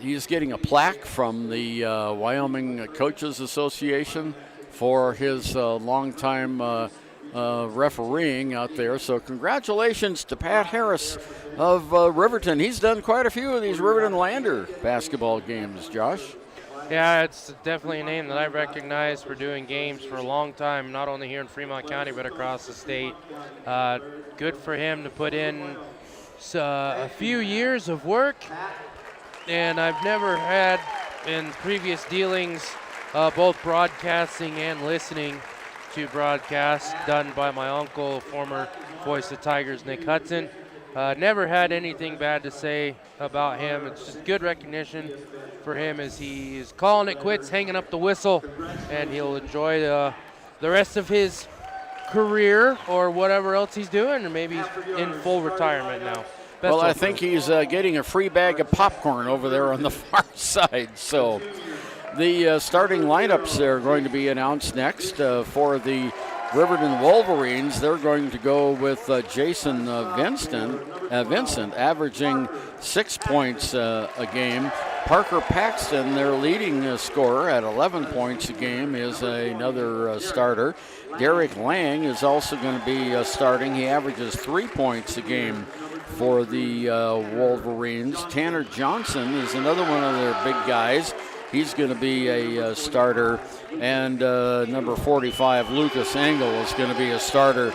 he's getting a plaque from the Wyoming Coaches Association for his longtime refereeing out there. So congratulations to Pat Harris of Riverton. He's done quite a few of these Riverton Lander basketball games, Josh. Yeah, it's definitely a name that I recognize for doing games for a long time, not only here in Fremont County but across the state. Good for him to put in a few years of work, and I've never had in previous dealings both broadcasting and listening to broadcasts done by my uncle, former voice of Tigers, Nick Hudson. Never had anything bad to say about him. It's just good recognition for him as he is calling it quits, hanging up the whistle, and he'll enjoy the rest of his career or whatever else he's doing, or maybe he's in full retirement now. Well, I think he's getting a free bag of popcorn over there on the far side. So the starting lineups are going to be announced next for the Riverton Wolverines. They're going to go with Jason Vincent, averaging 6 points a game. Parker Paxton, their leading scorer at 11 points a game, is another starter. Derek Lang is also going to be starting. He averages 3 points a game for the Wolverines. Tanner Johnson is another one of their big guys. He's going to be a starter. And number 45, Lucas Engel, is going to be a starter,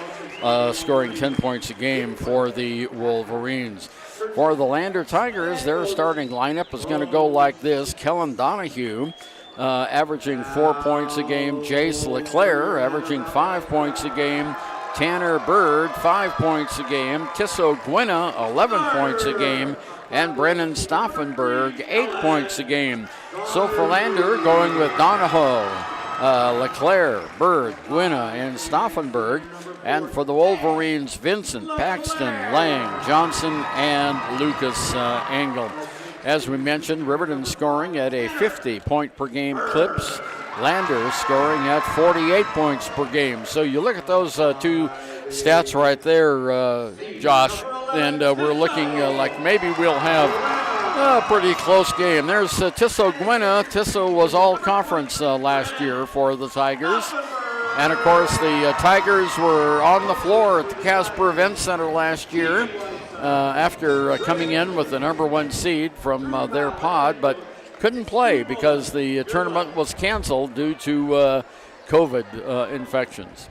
scoring 10 points a game for the Wolverines. For the Lander Tigers, their starting lineup is going to go like this. Kellen Donahue, averaging 4 points a game. Jace LeClaire, averaging 5 points a game. Tanner Bird, 5 points a game. Tisso Gwynna, 11 points a game. And Brennan Stauffenberg, 8 points a game. So for Lander, going with Donahoe, LeClaire, Bird, Gwynna, and Stauffenberg. And for the Wolverines, Vincent, Paxton, Lang, Johnson, and Lucas Engel. As we mentioned, Riverton scoring at a 50-point-per-game clips. Lander scoring at 48 points per game. So you look at those two stats right there, Josh, and we're looking like maybe we'll have a pretty close game. There's Tisso Gwynna. Tisso was all-conference last year for the Tigers. And, of course, the Tigers were on the floor at the Casper Event Center last year after coming in with the number 1 seed from their pod, but couldn't play because the tournament was canceled due to COVID infections.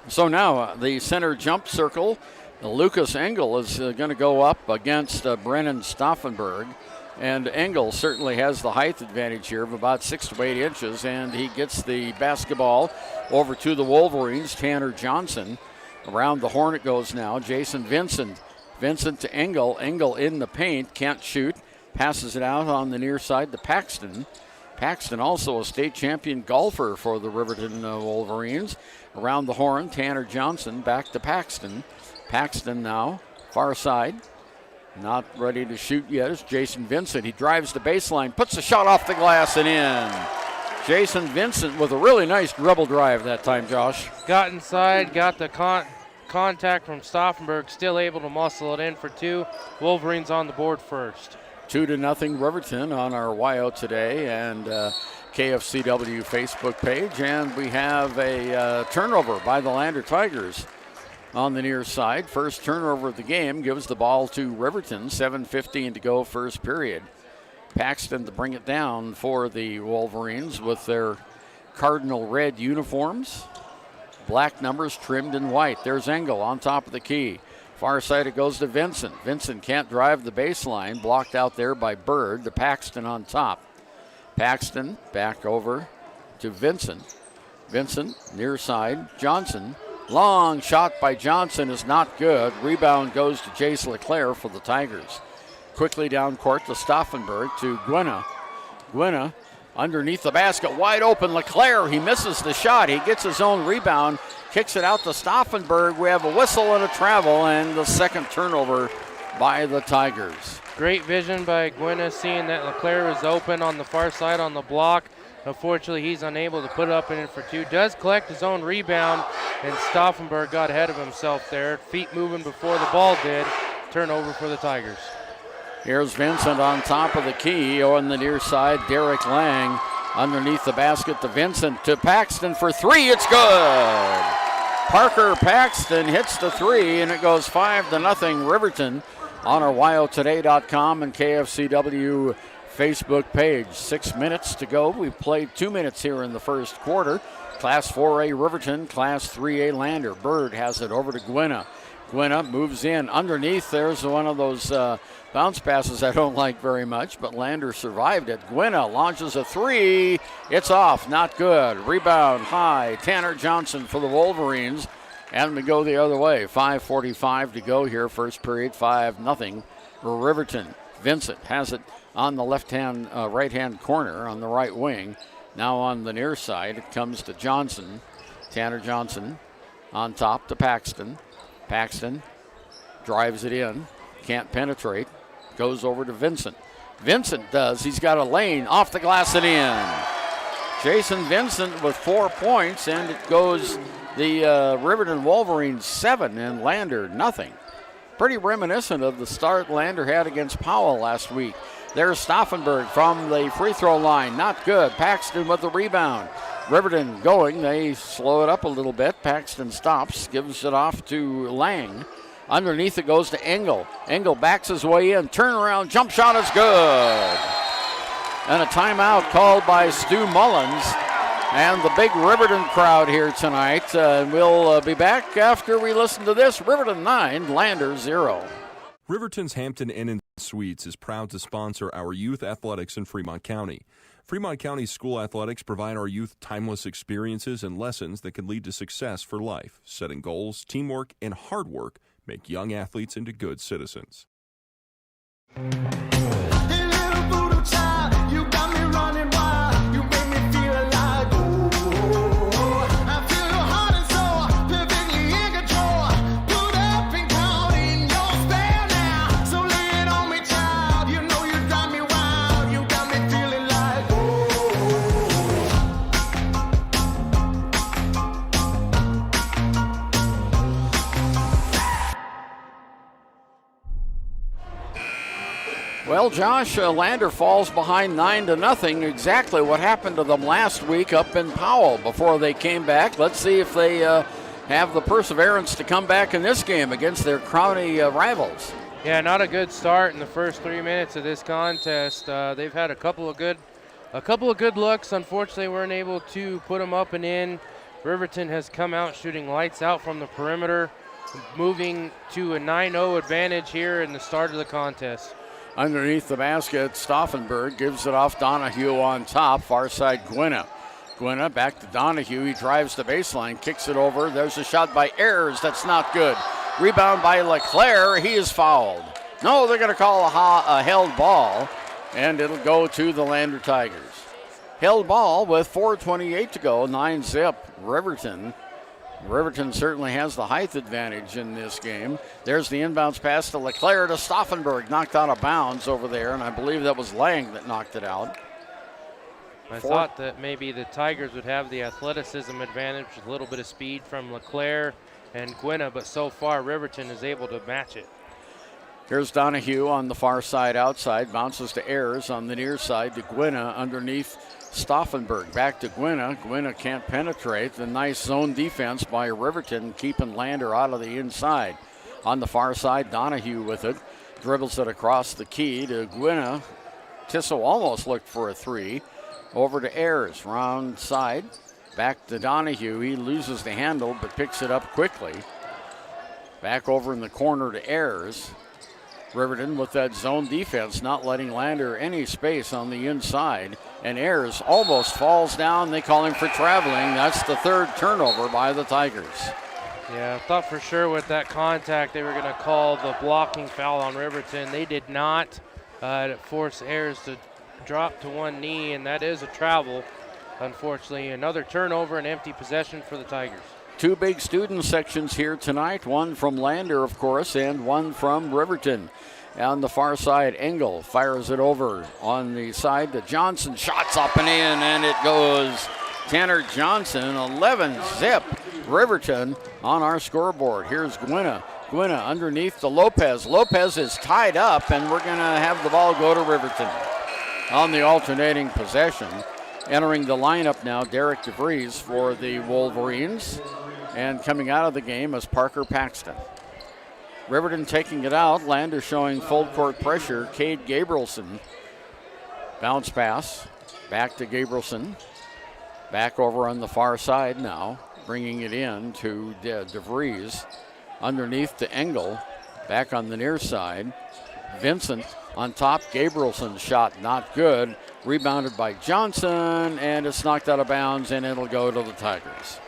So now the center jump circle, Lucas Engel is going to go up against Brennan Stauffenberg. And Engel certainly has the height advantage here of about 6 to 8 inches, and he gets the basketball over to the Wolverines. Tanner Johnson. Around the horn it goes now. Jason Vincent. Vincent to Engel. Engel in the paint, can't shoot. Passes it out on the near side to Paxton. Paxton also a state champion golfer for the Riverton Wolverines. Around the horn, Tanner Johnson back to Paxton. Paxton now, far side. Not ready to shoot yet is Jason Vincent. He drives the baseline, puts the shot off the glass and in. Jason Vincent with a really nice dribble drive that time, Josh. Got inside, got the contact from Stauffenberg, still able to muscle it in for 2. Wolverines on the board first. 2-0 Riverton on our YO Today and KFCW Facebook page. And we have a turnover by the Lander Tigers on the near side. First turnover of the game gives the ball to Riverton. 7:15 to go first period. Paxton to bring it down for the Wolverines with their cardinal red uniforms. Black numbers trimmed in white. There's Engel on top of the key. Far side it goes to Vincent. Vincent can't drive the baseline. Blocked out there by Bird. To Paxton on top. Paxton back over to Vincent. Vincent near side. Johnson. Long shot by Johnson is not good. Rebound goes to Jace LeClaire for the Tigers. Quickly down court to Stauffenberg to Gwynna. Gwynna underneath the basket, wide open. LeClaire, he misses the shot. He gets his own rebound, kicks it out to Stauffenberg. We have a whistle and a travel, and the second turnover by the Tigers. Great vision by Gwynna, seeing that LeClaire is open on the far side on the block. Unfortunately, he's unable to put it up and in for 2. Does collect his own rebound, and Stauffenberg got ahead of himself there. Feet moving before the ball did. Turnover for the Tigers. Here's Vincent on top of the key. On the near side, Derek Lang underneath the basket to Vincent to Paxton for 3. It's good. Parker Paxton hits the 3, and it goes 5-0 Riverton on our WyoToday.com and KFCW Facebook page. 6 minutes to go. We've played 2 minutes here in the first quarter. Class 4A Riverton, Class 3A Lander. Bird has it over to Gwynna. Gwynna moves in. Underneath, there's one of those bounce passes I don't like very much, but Lander survived it. Gwynna launches a 3. It's off. Not good. Rebound high. Tanner Johnson for the Wolverines. And we go the other way. 5:45 to go here. First period, 5-0 Riverton. Vincent has it on the left-hand, right-hand corner on the right wing. Now on the near side, it comes to Johnson. Tanner Johnson on top to Paxton. Paxton drives it in. Can't penetrate. Goes over to Vincent. Vincent does. He's got a lane off the glass and in. Jason Vincent with 4 points, and it goes the Riverton Wolverines 7 and Lander nothing. Pretty reminiscent of the start Lander had against Powell last week. There's Stauffenberg from the free throw line. Not good. Paxton with the rebound. Riverton going. They slow it up a little bit. Paxton stops. Gives it off to Lang. Underneath it goes to Engel. Engel backs his way in. Turnaround. Jump shot is good. And a timeout called by Stu Mullins. And the big Riverton crowd here tonight. We'll be back after we listen to this. Riverton 9, Lander 0. Riverton's Hampton Inn & Suites is proud to sponsor our youth athletics in Fremont County. Fremont County school athletics provide our youth timeless experiences and lessons that can lead to success for life. Setting goals, teamwork, and hard work make young athletes into good citizens. Well, Josh, Lander falls behind 9-0. Exactly what happened to them last week up in Powell before they came back. Let's see if they have the perseverance to come back in this game against their crowny rivals. Yeah, not a good start in the first 3 minutes of this contest. They've had a couple of good looks. Unfortunately, weren't able to put them up and in. Riverton has come out shooting lights out from the perimeter, moving to a 9-0 advantage here in the start of the contest. Underneath the basket, Stauffenberg gives it off Donahue on top. Far side, Gwynna. Gwynna back to Donahue. He drives the baseline, kicks it over. There's a shot by Ayers. That's not good. Rebound by LeClaire. He is fouled. No, they're going to call a held ball, and it'll go to the Lander Tigers. Held ball with 4:28 to go, 9-0 Riverton. Riverton certainly has the height advantage in this game. There's the inbounds pass to LeClaire to Stauffenberg. Knocked out of bounds over there, and I believe that was Lang that knocked it out. I thought that maybe the Tigers would have the athleticism advantage with a little bit of speed from LeClaire and Gwynna, but so far Riverton is able to match it. Here's Donahue on the far side outside, bounces to Ayers on the near side to Gwynna underneath Stauffenberg. Back to Gwynna. Gwynna can't penetrate. The nice zone defense by Riverton, keeping Lander out of the inside. On the far side, Donahue with it. Dribbles it across the key to Gwynna. Tissot almost looked for a three. Over to Ayers, round side. Back to Donahue. He loses the handle but picks it up quickly. Back over in the corner to Ayers. Riverton with that zone defense, not letting Lander any space on the inside. And Ayers almost falls down. They call him for traveling. That's the third turnover by the Tigers. Yeah, I thought for sure with that contact they were going to call the blocking foul on Riverton. They did not. It forced Ayers to drop to one knee, and that is a travel, unfortunately. Another turnover and empty possession for the Tigers. Two big student sections here tonight, one from Lander, of course, and one from Riverton. On the far side, Engel fires it over on the side to Johnson. Shots up and in, and it goes. Tanner Johnson, 11-zip. Riverton on our scoreboard. Here's Gwynna. Gwynna underneath to Lopez. Lopez is tied up, and we're going to have the ball go to Riverton. On the alternating possession, entering the lineup now, Derek DeVries for the Wolverines. And coming out of the game is Parker Paxton. Riverton taking it out. Lander showing full court pressure. Cade Gabrielson. Bounce pass. Back to Gabrielson. Back over on the far side now. Bringing it in to DeVries. Underneath to Engel. Back on the near side. Vincent on top. Gabrielson's shot not good. Rebounded by Johnson. And it's knocked out of bounds, and it'll go to the Tigers.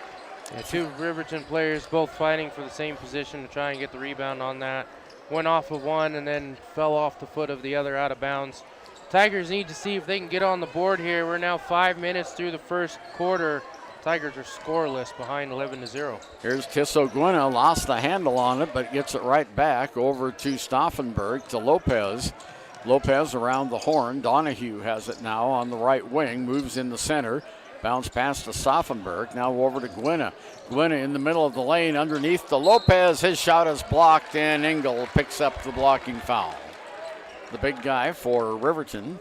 Yeah, two Riverton players both fighting for the same position to try and get the rebound on that. Went off of one and then fell off the foot of the other out of bounds. Tigers need to see if they can get on the board here. We're now 5 minutes through the first quarter. Tigers are scoreless behind 11-0. Here's Tissot Gwynna, lost the handle on it, but gets it right back over to Stauffenberg to Lopez. Lopez around the horn. Donahue has it now on the right wing, moves in the center. Bounce pass to Stauffenberg, now over to Gwynna. Gwynna in the middle of the lane underneath to Lopez. His shot is blocked, and Engel picks up the blocking foul. The big guy for Riverton.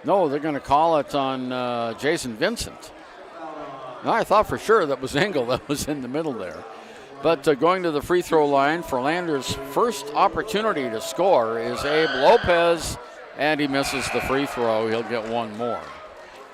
No, they're going to call it on Jason Vincent. No, I thought for sure that was Engel that was in the middle there. But going to the free throw line for Lander's first opportunity to score is Abe Lopez, and he misses the free throw. He'll get one more.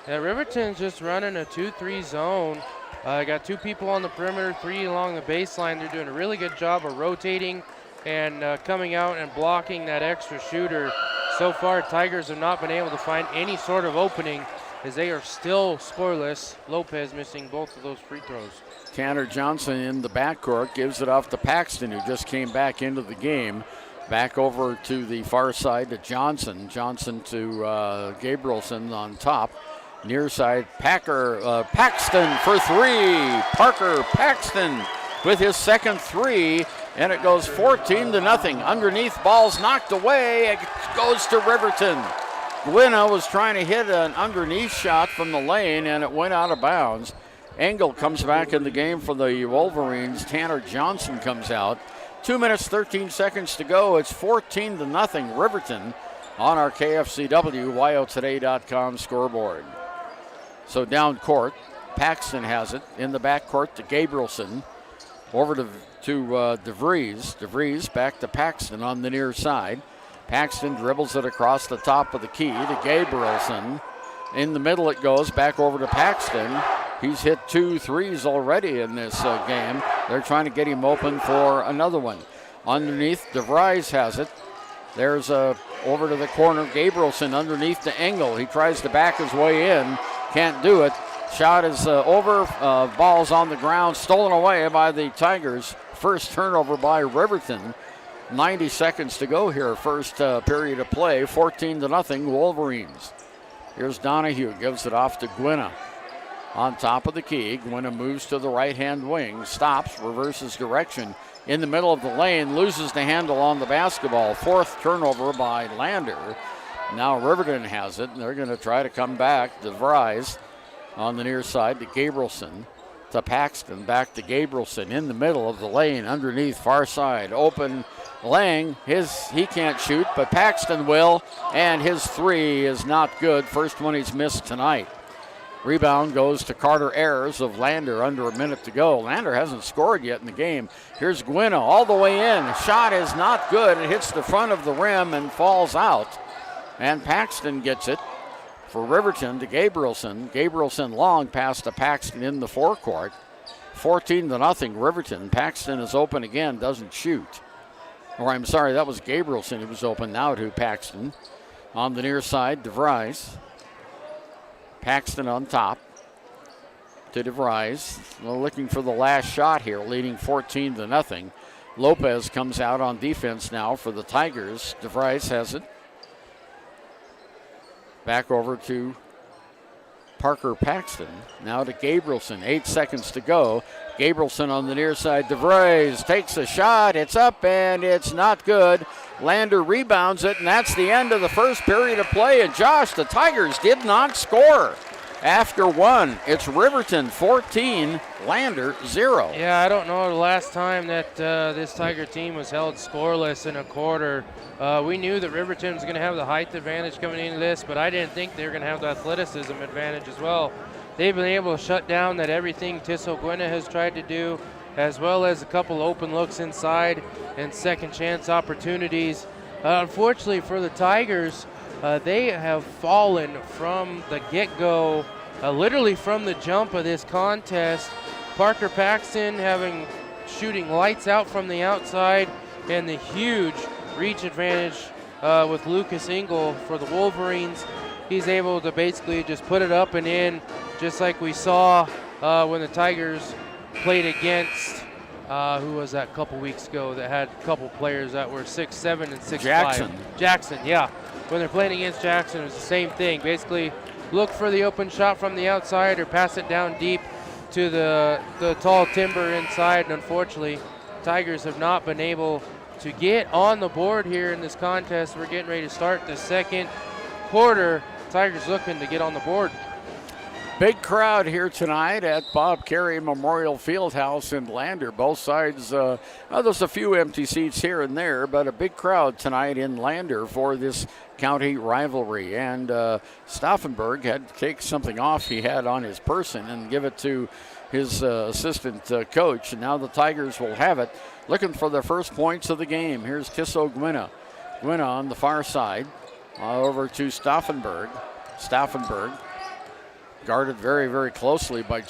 Yeah, Riverton's just running a 2-3 zone. Got two people on the perimeter, three along the baseline. They're doing a really good job of rotating and coming out and blocking that extra shooter. So far, Tigers have not been able to find any sort of opening as they are still scoreless. Lopez missing both of those free throws. Tanner Johnson in the backcourt gives it off to Paxton, who just came back into the game. Back over to the far side to Johnson. Johnson to Gabrielson on top. Near side, Paxton for three. Parker Paxton with his second three, and it goes 14-0. Underneath, ball's knocked away. It goes to Riverton. Gwynna was trying to hit an underneath shot from the lane, and it went out of bounds. Engel comes back in the game for the Wolverines. Tanner Johnson comes out. 2 minutes, 13 seconds to go. It's 14-0 Riverton on our KFCW WyoToday.com scoreboard. So down court, Paxton has it in the backcourt to Gabrielson. Over to DeVries. DeVries back to Paxton on the near side. Paxton dribbles it across the top of the key to Gabrielson. In the middle it goes, back over to Paxton. He's hit 2 threes already in this game. They're trying to get him open for another one. Underneath, DeVries has it. There's over to the corner, Gabrielson underneath to Engel. He tries to back his way in, can't do it. Shot is over, ball's on the ground, stolen away by the Tigers. First turnover by Riverton. 90 seconds to go here, first period of play. 14-0 Wolverines. Here's Donahue, gives it off to Gwynna. On top of the key, Gwynna moves to the right-hand wing, stops, reverses direction. In the middle of the lane, loses the handle on the basketball. Fourth turnover by Lander. Now Riverton has it, and they're going to try to come back. DeVries on the near side to Gabrielson, to Paxton, back to Gabrielson in the middle of the lane, underneath, far side, open. Lang, he can't shoot, but Paxton will, and his three is not good. First one he's missed tonight. Rebound goes to Carter Ayers of Lander, under a minute to go. Lander hasn't scored yet in the game. Here's Gwynna all the way in. Shot is not good. It hits the front of the rim and falls out. And Paxton gets it for Riverton to Gabrielson. Gabrielson long pass to Paxton in the forecourt. 14-0 Riverton. Paxton is open again, doesn't shoot. Or I'm sorry, that was Gabrielson who was open. Now to Paxton. On the near side, DeVries. Paxton on top to DeVries. Looking for the last shot here, leading 14-0. Lopez comes out on defense now for the Tigers. DeVries has it. Back over to Parker Paxton. Now to Gabrielson. 8 seconds to go. Gabrielson on the near side. DeVries takes a shot. It's up and it's not good. Lander rebounds it, and that's the end of the first period of play. And Josh, the Tigers did not score after one. It's Riverton 14, Lander 0. Yeah, I don't know the last time that this Tiger team was held scoreless in a quarter. We knew that Riverton was going to have the height advantage coming into this, but I didn't think they were going to have the athleticism advantage as well. They've been able to shut down that everything Tissot Gwynna has tried to do, as well as a couple open looks inside and second chance opportunities. Unfortunately for the Tigers, they have fallen from the get-go, literally from the jump of this contest. Parker Paxton shooting lights out from the outside, and the huge reach advantage with Lucas Engel for the Wolverines. He's able to basically just put it up and in, just like we saw when the Tigers played against, who was that a couple weeks ago that had a couple players that were 6'7" and 6'5". Jackson, yeah. When they're playing against Jackson, it's the same thing. Basically, look for the open shot from the outside or pass it down deep to the tall timber inside. And unfortunately, Tigers have not been able to get on the board here in this contest. We're getting ready to start the second quarter. Tigers looking to get on the board. Big crowd here tonight at Bob Carey Memorial Fieldhouse in Lander. Both sides, there's a few empty seats here and there, but a big crowd tonight in Lander for this county rivalry. And Stauffenberg had to take something off he had on his person and give it to his assistant coach. And now the Tigers will have it, looking for their first points of the game. Here's Tissot Gwynna. Gwynna on the far side, over to Stauffenberg. Stauffenberg guarded very, very closely by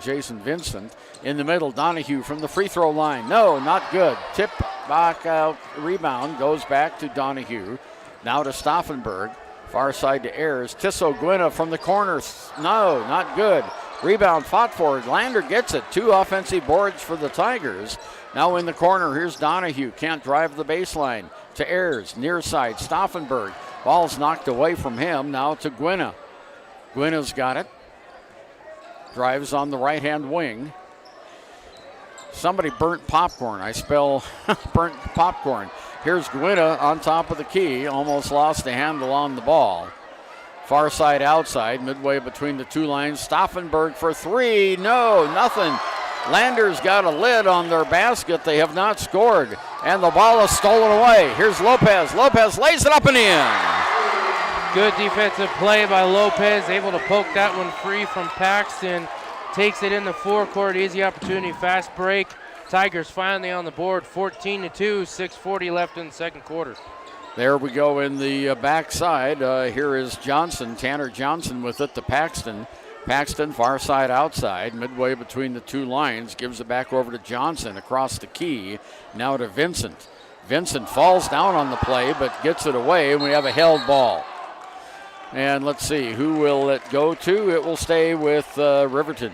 Jason Vincent. In the middle, Donahue from the free throw line. No, not good. Tip back out, rebound goes back to Donahue. Now to Stauffenberg. Far side to Ayers. Tissot Gwynna from the corner. No, not good. Rebound fought for it. Lander gets it. 2 offensive boards for the Tigers. Now in the corner, here's Donahue. Can't drive the baseline. To Ayers, near side. Stauffenberg. Ball's knocked away from him. Now to Gwynna. Gwynna's got it. Drives on the right-hand wing. Somebody burnt popcorn. I spell burnt popcorn. Here's Gwynna on top of the key. Almost lost the handle on the ball. Far side outside, midway between the two lines. Stauffenberg for 3. No, nothing. Lander's got a lid on their basket. They have not scored. And the ball is stolen away. Here's Lopez. Lopez lays it up and in. Good defensive play by Lopez, able to poke that one free from Paxton. Takes it in the forecourt, easy opportunity, fast break. Tigers finally on the board, 14-2, 6:40 left in the second quarter. There we go in the backside. Here is Johnson, Tanner Johnson with it to Paxton. Paxton, far side outside, midway between the two lines, gives it back over to Johnson across the key. Now to Vincent. Vincent falls down on the play, but gets it away, and we have a held ball. And let's see, who will it go to? It will stay with Riverton.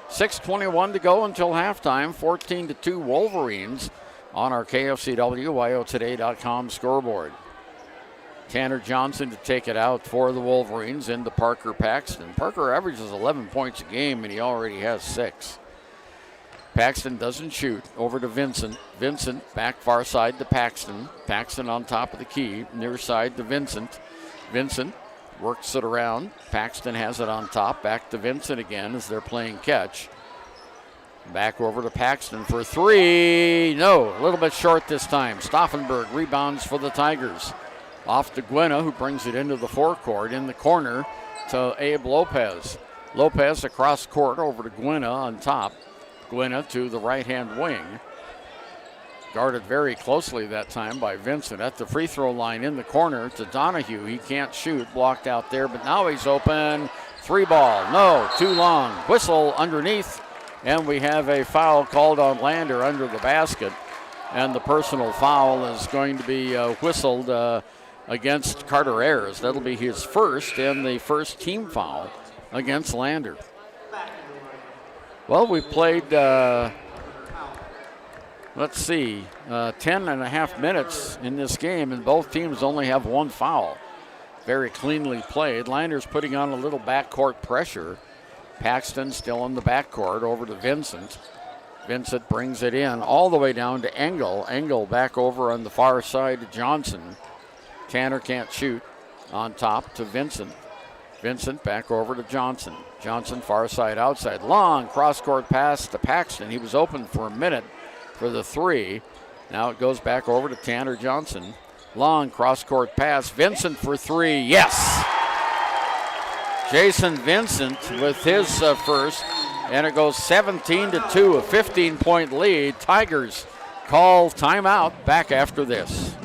6:21 to go until halftime, 14-2 Wolverines on our KFCW, scoreboard. Tanner Johnson to take it out for the Wolverines into Parker Paxton. Parker averages 11 points a game, and he already has 6. Paxton doesn't shoot. Over to Vincent. Vincent back far side to Paxton. Paxton on top of the key. Near side to Vincent. Vincent works it around. Paxton has it on top. Back to Vincent again as they're playing catch. Back over to Paxton for three. No, a little bit short this time. Stauffenberg rebounds for the Tigers. Off to Gwynna, who brings it into the forecourt. In the corner to Abe Lopez. Lopez across court over to Gwynna on top. Gwynna to the right-hand wing. Guarded very closely that time by Vincent at the free throw line in the corner to Donahue. He can't shoot, blocked out there, but now he's open. 3-ball, no, too long. Whistle underneath, and we have a foul called on Lander under the basket. And the personal foul is going to be whistled against Carter Ayers. That'll be his first and the first team foul against Lander. Well, we played, 10 and a half minutes in this game, and both teams only have one foul. Very cleanly played. Lander's putting on a little backcourt pressure. Paxton still in the backcourt over to Vincent. Vincent brings it in all the way down to Engel. Engel back over on the far side to Johnson. Tanner can't shoot. On top to Vincent. Vincent back over to Johnson. Johnson far side outside. Long cross-court pass to Paxton. He was open for a minute for the three. Now it goes back over to Tanner Johnson. Long cross-court pass. Vincent for three. Yes! Jason Vincent with his first. And it goes 17-2, a 15-point lead. Tigers call timeout. Back after this.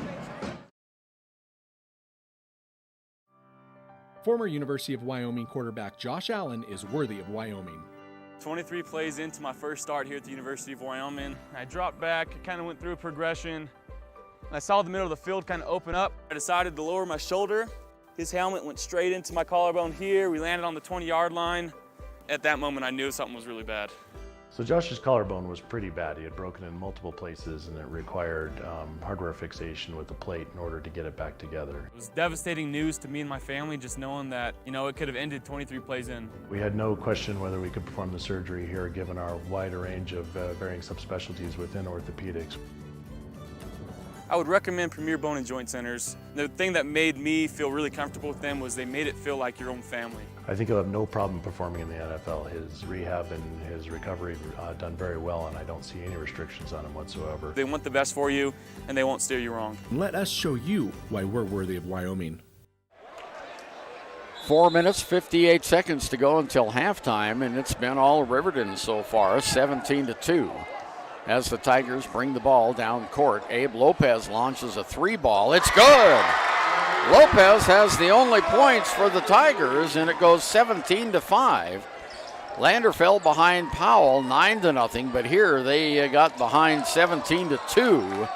Former University of Wyoming quarterback Josh Allen is worthy of Wyoming. 23 plays into my first start here at the University of Wyoming. I dropped back, kind of went through a progression. I saw the middle of the field kind of open up. I decided to lower my shoulder. His helmet went straight into my collarbone here. We landed on the 20-yard line. At that moment, I knew something was really bad. So Josh's collarbone was pretty bad. He had broken in multiple places, and it required hardware fixation with the plate in order to get it back together. It was devastating news to me and my family, just knowing that, it could have ended 23 plays in. We had no question whether we could perform the surgery here, given our wide range of varying subspecialties within orthopedics. I would recommend Premier Bone and Joint Centers. The thing that made me feel really comfortable with them was they made it feel like your own family. I think he'll have no problem performing in the NFL. His rehab and his recovery done very well, and I don't see any restrictions on him whatsoever. They want the best for you, and they won't steer you wrong. Let us show you why we're worthy of Wyoming. 4 minutes, 58 seconds to go until halftime, and it's been all Riverton so far, 17-2. As the Tigers bring the ball down court, Abe Lopez launches a 3-ball. It's good! Lopez has the only points for the Tigers, and it goes 17-5. Lander fell behind Powell 9-0, but here they got behind 17-2,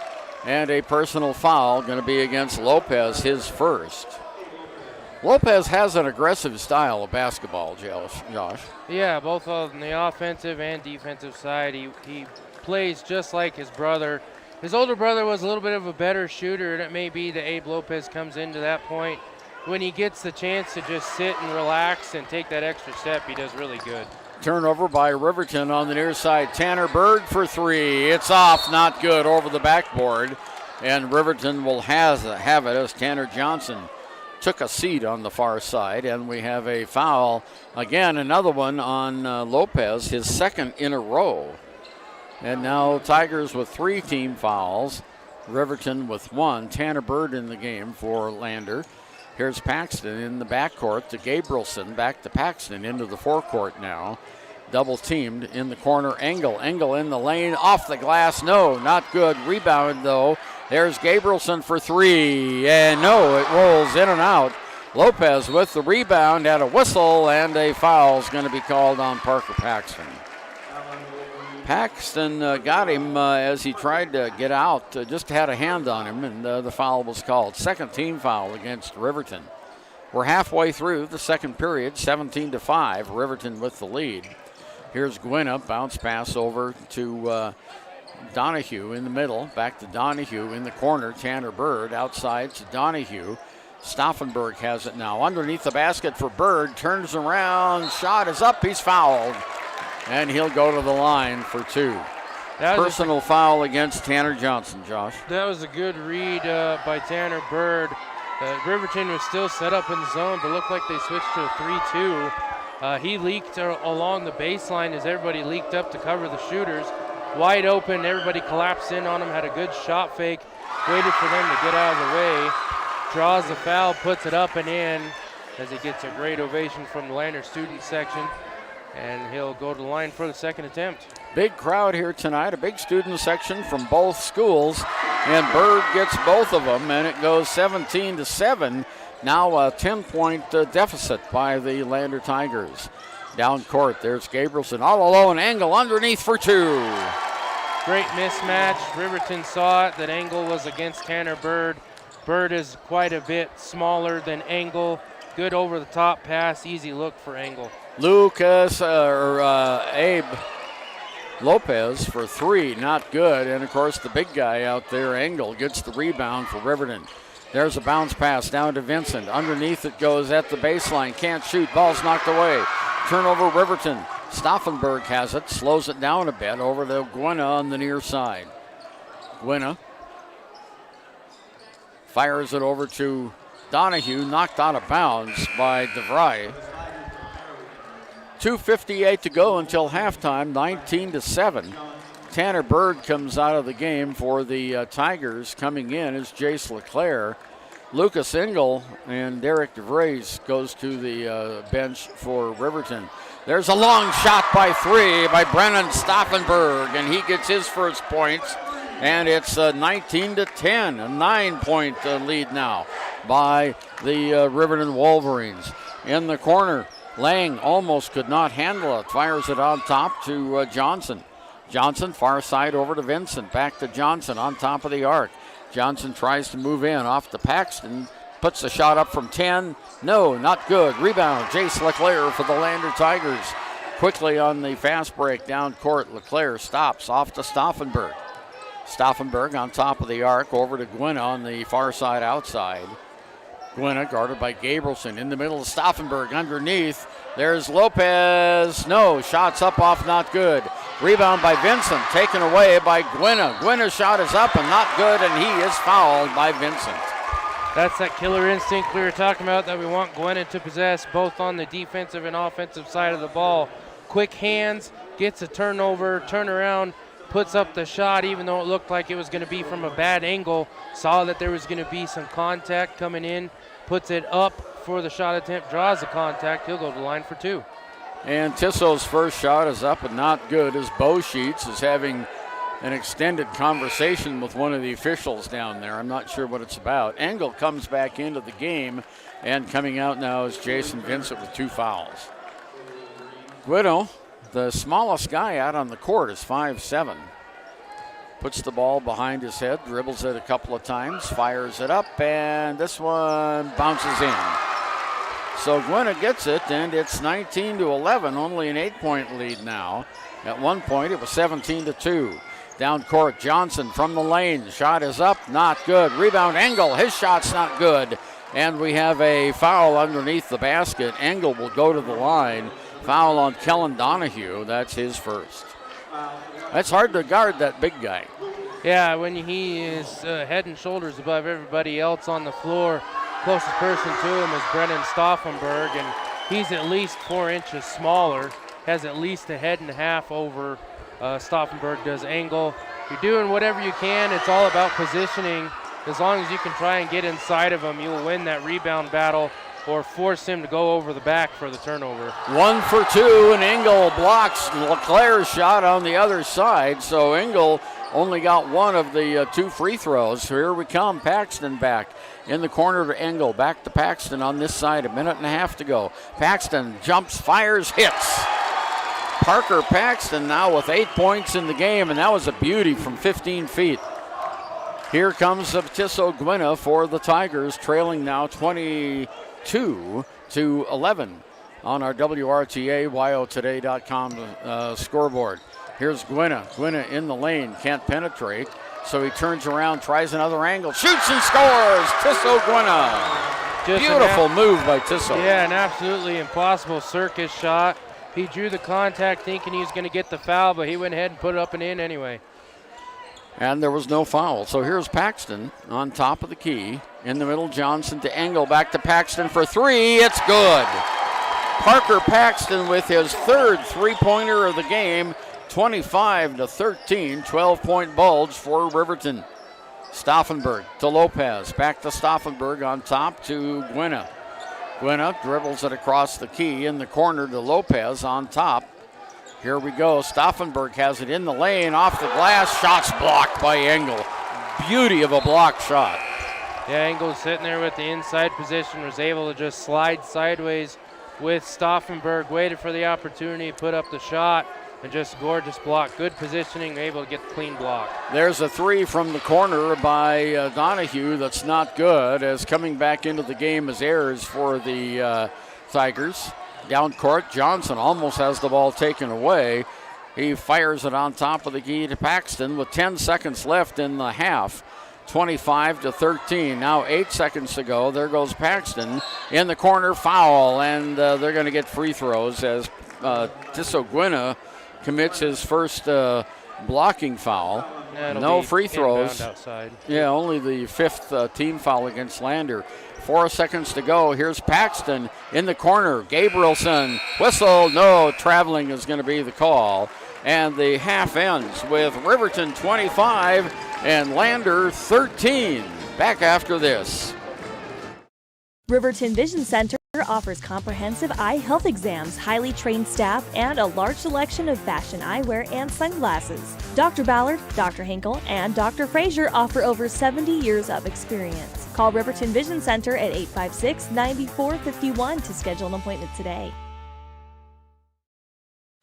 and a personal foul going to be against Lopez, his first. Lopez has an aggressive style of basketball, Josh. Yeah, both on the offensive and defensive side. He plays just like his brother. His older brother was a little bit of a better shooter, and it may be that Abe Lopez comes into that point. When he gets the chance to just sit and relax and take that extra step, he does really good. Turnover by Riverton on the near side. Tanner Bird for three. It's off, not good, over the backboard. And Riverton will have it as Tanner Johnson took a seat on the far side. And we have a foul, again, another one on Lopez, his second in a row. And now Tigers with 3 team fouls. Riverton with 1. Tanner Bird in the game for Lander. Here's Paxton in the backcourt to Gabrielson. Back to Paxton into the forecourt now. Double teamed in the corner. Engel in the lane. Off the glass. No, not good. Rebound though. There's Gabrielson for 3. And no, it rolls in and out. Lopez with the rebound at a whistle, and a foul is going to be called on Parker Paxton. Paxton got him as he tried to get out, just had a hand on him, and the foul was called. Second team foul against Riverton. We're halfway through the second period, 17-5, Riverton with the lead. Here's Gwynna, bounce pass over to Donahue in the middle, back to Donahue in the corner, Tanner Bird outside to Donahue. Stauffenberg has it now, underneath the basket for Bird, turns around, shot is up, he's fouled. and he'll go to the line for 2. Personal foul against Tanner Johnson, Josh. That was a good read by Tanner Bird. Riverton was still set up in the zone, but looked like they switched to a 3-2. He leaked along the baseline as everybody leaked up to cover the shooters. Wide open, everybody collapsed in on him, had a good shot fake, waited for them to get out of the way. Draws the foul, puts it up and in as he gets a great ovation from the Lander student section. And he'll go to the line for the second attempt. Big crowd here tonight, a big student section from both schools, and Bird gets both of them, and it goes 17-7. Now a 10-point deficit by the Lander Tigers. Down court, there's Gabrielson all alone, Engel underneath for 2. Great mismatch. Riverton saw it, that Engel was against Tanner Bird. Bird is quite a bit smaller than Engel. Good over-the-top pass, easy look for Engel. Abe Lopez for 3, not good. And, of course, the big guy out there, Engel, gets the rebound for Riverton. There's a bounce pass down to Vincent. Underneath it goes at the baseline. Can't shoot. Ball's knocked away. Turnover Riverton. Stauffenberg has it. Slows it down a bit over to Gwynna on the near side. Gwynna fires it over to Donahue. Knocked out of bounds by DeVry. 2:58 to go until halftime, 19-7. Tanner Bird comes out of the game for the Tigers. Coming in is Jace LeClaire. Lucas Engel and Derek DeVries goes to the bench for Riverton. There's a long shot by 3 by Brennan Stauffenberg, and he gets his first points. And it's 19-10, a 9-point lead now by the Riverton Wolverines. In the corner, Lang almost could not handle it. Fires it on top to Johnson. Johnson, far side over to Vincent. Back to Johnson on top of the arc. Johnson tries to move in off to Paxton. Puts the shot up from 10. No, not good. Rebound, Jace LeClaire for the Lander Tigers. Quickly on the fast break down court. LeClaire stops off to Stauffenberg. Stauffenberg on top of the arc over to Gwynna on the far side outside. Gwynna guarded by Gabrielson in the middle of Stauffenberg underneath. There's Lopez. No, shots up off, not good. Rebound by Vincent, taken away by Gwynna. Gwynna's shot is up and not good, and he is fouled by Vincent. That's that killer instinct we were talking about that we want Gwynna to possess both on the defensive and offensive side of the ball. Quick hands, gets a turnover, turnaround, puts up the shot even though it looked like it was going to be from a bad angle. Saw that there was going to be some contact coming in, puts it up for the shot attempt, draws the contact. He'll go to the line for 2. And Tisso's first shot is up and not good as Bo Sheets is having an extended conversation with one of the officials down there. I'm not sure what it's about. Engel comes back into the game, and coming out now is Jason Vincent with 2 fouls. Guido, the smallest guy out on the court, is 5'7". Puts the ball behind his head, dribbles it a couple of times, fires it up, and this one bounces in. So Gwynna gets it, and it's 19-11, only an 8-point lead now. At one point, it was 17-2. Down court, Johnson from the lane. Shot is up, not good. Rebound, Engel. His shot's not good. And we have a foul underneath the basket. Engel will go to the line. Foul on Kellen Donahue. That's his first. That's hard to guard, that big guy. Yeah, when he is head and shoulders above everybody else on the floor. Closest person to him is Brennan Stauffenberg, and he's at least 4 inches smaller. Has at least a head and a half over Stauffenberg does. Engel. You're doing whatever you can. It's all about positioning. As long as you can try and get inside of him, you'll win that rebound battle or force him to go over the back for the turnover. 1 for 2, and Engel blocks LeClaire's shot on the other side. So Engel only got one of the 2 free throws. Here we come. Paxton back in the corner to Engel. Back to Paxton on this side. 1.5 minutes to go. Paxton jumps, fires, hits. Parker Paxton now with 8 points in the game, and that was a beauty from 15 feet. Here comes Tisso Gwynna for the Tigers, trailing now 22-11 on our WRTA WyoToday.com scoreboard. Here's Gwynna. Gwynna in the lane, can't penetrate, so he turns around, tries another angle, shoots and scores! Tisso Gwynna. Beautiful move by Tisso. Yeah, an absolutely impossible circus shot. He drew the contact thinking he was going to get the foul, but he went ahead and put it up and in anyway. And there was no foul. So here's Paxton on top of the key. In the middle, Johnson to Engel. Back to Paxton for three. It's good. Parker Paxton with his third three-pointer of the game. 25-13, 12-point bulge for Riverton. Stauffenberg to Lopez. Back to Stauffenberg on top to Gwynna. Gwynna dribbles it across the key in the corner to Lopez on top. Here we go. Stauffenberg has it in the lane, off the glass. Shots blocked by Engel. Beauty of a block shot. Yeah, Engel's sitting there with the inside position, was able to just slide sideways with Stauffenberg, waited for the opportunity, put up the shot, and just gorgeous block. Good positioning, able to get the clean block. There's a three from the corner by Donahue that's not good, as coming back into the game as errors for the Tigers. Down court, Johnson almost has the ball taken away. He fires it on top of the key to Paxton with 10 seconds left in the half. 25-13. Now 8 seconds to go. There goes Paxton in the corner, foul, and they're going to get free throws as Tisso Gwynna commits his first blocking foul. Yeah, no free throws. Outside. Yeah, only the fifth team foul against Lander. 4 seconds to go. Here's Paxton in the corner. Gabrielson, whistle, no, traveling is going to be the call. And the half ends with Riverton 25 and Lander 13. Back after this. Riverton Vision Center offers comprehensive eye health exams, highly trained staff, and a large selection of fashion eyewear and sunglasses. Dr. Ballard, Dr. Hinkle, and Dr. Frazier offer over 70 years of experience. Call Riverton Vision Center at 856-9451 to schedule an appointment today.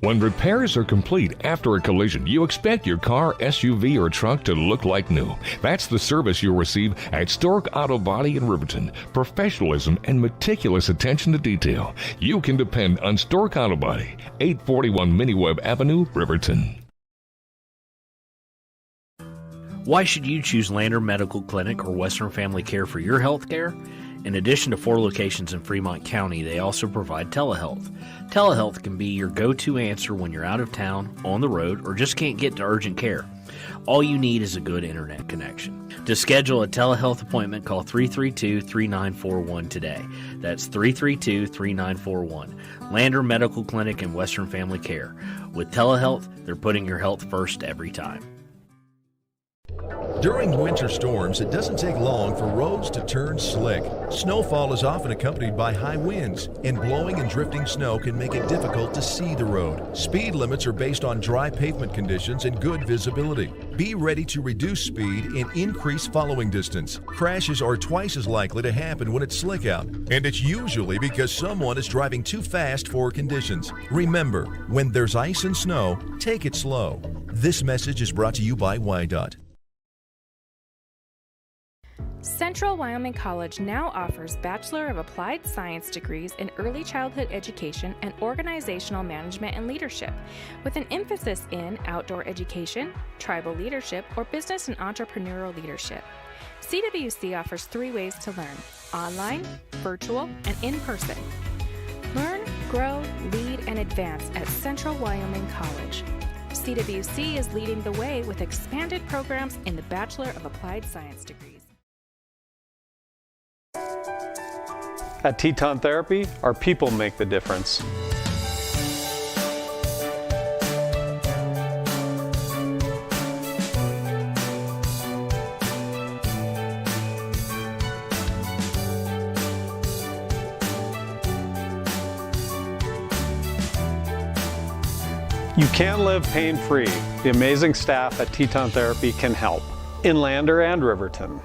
When repairs are complete after a collision, you expect your car, SUV, or truck to look like new. That's the service you'll receive at Stork Auto Body in Riverton. Professionalism and meticulous attention to detail. You can depend on Stork Auto Body, 841 Miniweb Avenue, Riverton. Why should you choose Lander Medical Clinic or Western Family Care for your health care? In addition to 4 locations in Fremont County, they also provide telehealth. Telehealth can be your go-to answer when you're out of town, on the road, or just can't get to urgent care. All you need is a good internet connection. To schedule a telehealth appointment, call 332-3941 today. That's 332-3941. Lander Medical Clinic and Western Family Care. With telehealth, they're putting your health first every time. During winter storms, it doesn't take long for roads to turn slick. Snowfall is often accompanied by high winds, and blowing and drifting snow can make it difficult to see the road. Speed limits are based on dry pavement conditions and good visibility. Be ready to reduce speed and increase following distance. Crashes are twice as likely to happen when it's slick out, and it's usually because someone is driving too fast for conditions. Remember, when there's ice and snow, take it slow. This message is brought to you by WYDOT. Central Wyoming College now offers Bachelor of Applied Science degrees in Early Childhood Education and Organizational Management and Leadership, with an emphasis in outdoor education, tribal leadership, or business and entrepreneurial leadership. CWC offers 3 ways to learn: online, virtual, and in person. Learn, grow, lead, and advance at Central Wyoming College. CWC is leading the way with expanded programs in the Bachelor of Applied Science degrees. At Teton Therapy, our people make the difference. You can live pain-free. The amazing staff at Teton Therapy can help in Lander and Riverton.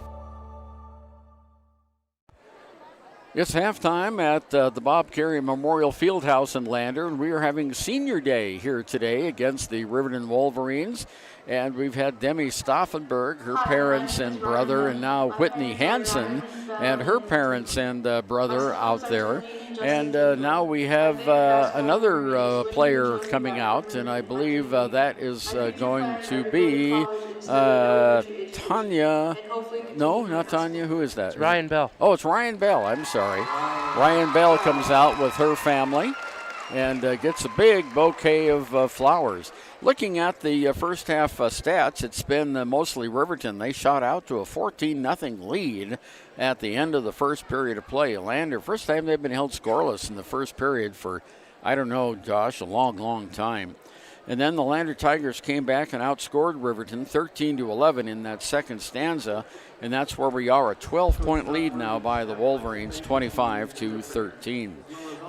It's halftime at the Bob Carey Memorial Fieldhouse in Lander, and we are having Senior Day here today against the Riverton Wolverines. And we've had Demi Stauffenberg, her parents and brother, and now Whitney Hansen and her parents and brother out there. And now we have another player coming out, and I believe that is going to be Tanya. No, not Tanya. Who is that? It's Ryan Bell. Oh, it's Ryan Bell. I'm sorry. Ryan Bell comes out with her family. and gets a big bouquet of flowers. Looking at the first half stats, it's been mostly Riverton. They shot out to a 14-0 lead at the end of the first period of play. Lander, first time they've been held scoreless in the first period for, I don't know, Josh, a long, long time. And then the Lander Tigers came back and outscored Riverton 13-11 in that second stanza, and that's where we are, a 12-point lead now by the Wolverines, 25-13.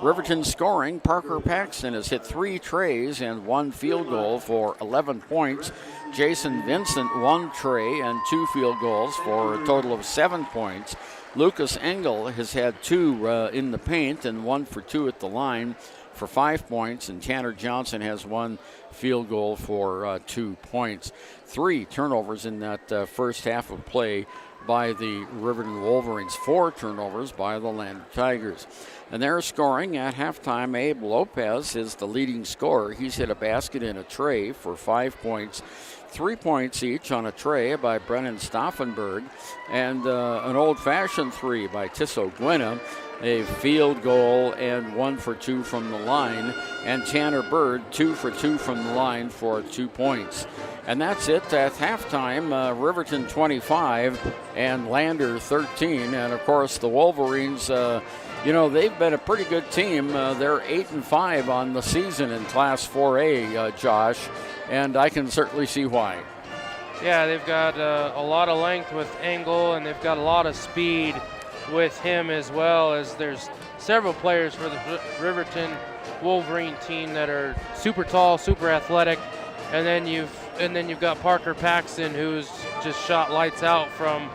Riverton scoring, Parker Paxton has hit 3 trays and 1 field goal for 11 points. Jason Vincent 1 tray and 2 field goals for a total of 7 points. Lucas Engel has had 2 in the paint and 1 for 2 at the line for 5 points, and Tanner Johnson has 1 field goal for 2 points. 3 turnovers in that first half of play by the Riverton Wolverines, 4 turnovers by the Lander Tigers. And they're scoring at halftime. Abe Lopez is the leading scorer. He's hit a basket and a tray for 5 points. 3 points each on a tray by Brennan Stauffenberg, and an old-fashioned 3 by Tisso Gwynna. A field goal and 1 for 2 from the line. And Tanner Bird, 2 for 2 from the line for 2 points. And that's it at halftime. Riverton 25 and Lander 13. And, of course, the Wolverines, they've been a pretty good team. They're 8-5 on the season in Class 4A, Josh, and I can certainly see why. Yeah, they've got a lot of length with Engel, and they've got a lot of speed with him, as well as there's several players for the Riverton Wolverine team that are super tall, super athletic, and then you've got Parker Paxton, who's just shot lights out from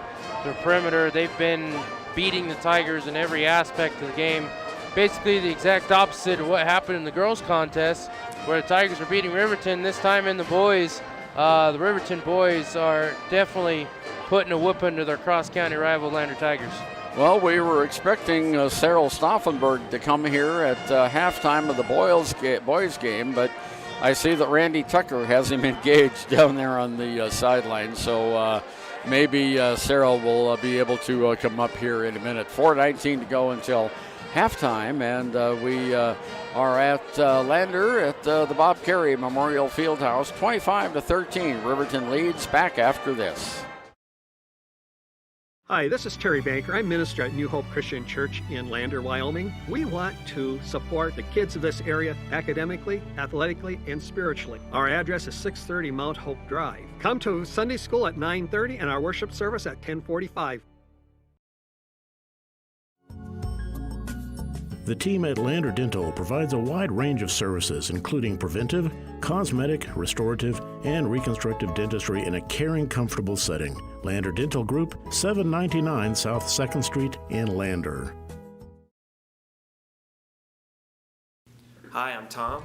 the perimeter. They've been beating the Tigers in every aspect of the game. Basically the exact opposite of what happened in the girls contest, where the Tigers were beating Riverton. This time in the boys, the Riverton boys are definitely putting a whooping to their cross-county rival Lander Tigers. Well, we were expecting Cyril Stauffenberg to come here at halftime of the boys game, but I see that Randy Tucker has him engaged down there on the sideline, so maybe Cyril will be able to come up here in a minute. 4:19 to go until halftime, and we are at Lander at the Bob Carey Memorial Fieldhouse, 25-13. Riverton leads. Back after this. Hi, this is Terry Banker. I'm minister at New Hope Christian Church in Lander, Wyoming. We want to support the kids of this area academically, athletically, and spiritually. Our address is 630 Mount Hope Drive. Come to Sunday school at 9:30 and our worship service at 10:45. The team at Lander Dental provides a wide range of services, including preventive, cosmetic, restorative, and reconstructive dentistry in a caring, comfortable setting. Lander Dental Group, 799 South 2nd Street in Lander. Hi, I'm Tom.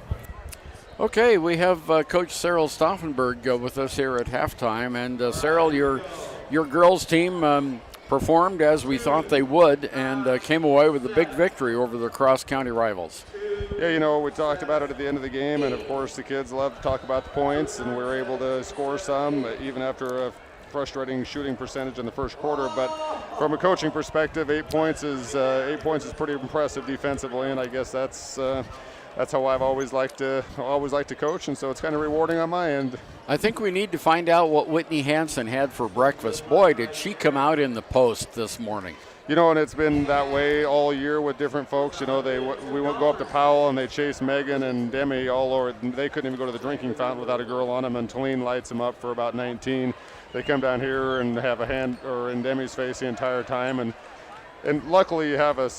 Okay, we have Coach Cyril Stauffenberg with us here at halftime. And Cyril, your girls team performed as we thought they would and came away with a big victory over their cross-county rivals. Yeah, we talked about it at the end of the game, and of course the kids love to talk about the points, and we were able to score some even after a frustrating shooting percentage in the first quarter. But from a coaching perspective, 8 points is pretty impressive defensively, and I guess that's how I've always liked to coach, and so it's kind of rewarding on my end. I think we need to find out what Whitney Hansen had for breakfast. Boy, did she come out in the post this morning. And it's been that way all year with different folks. We won't go up to Powell and they chase Megan and Demi all over. They couldn't even go to the drinking fountain without a girl on them, and Talene lights them up for about 19. They come down here and have a hand or in Demi's face the entire time, and luckily you have a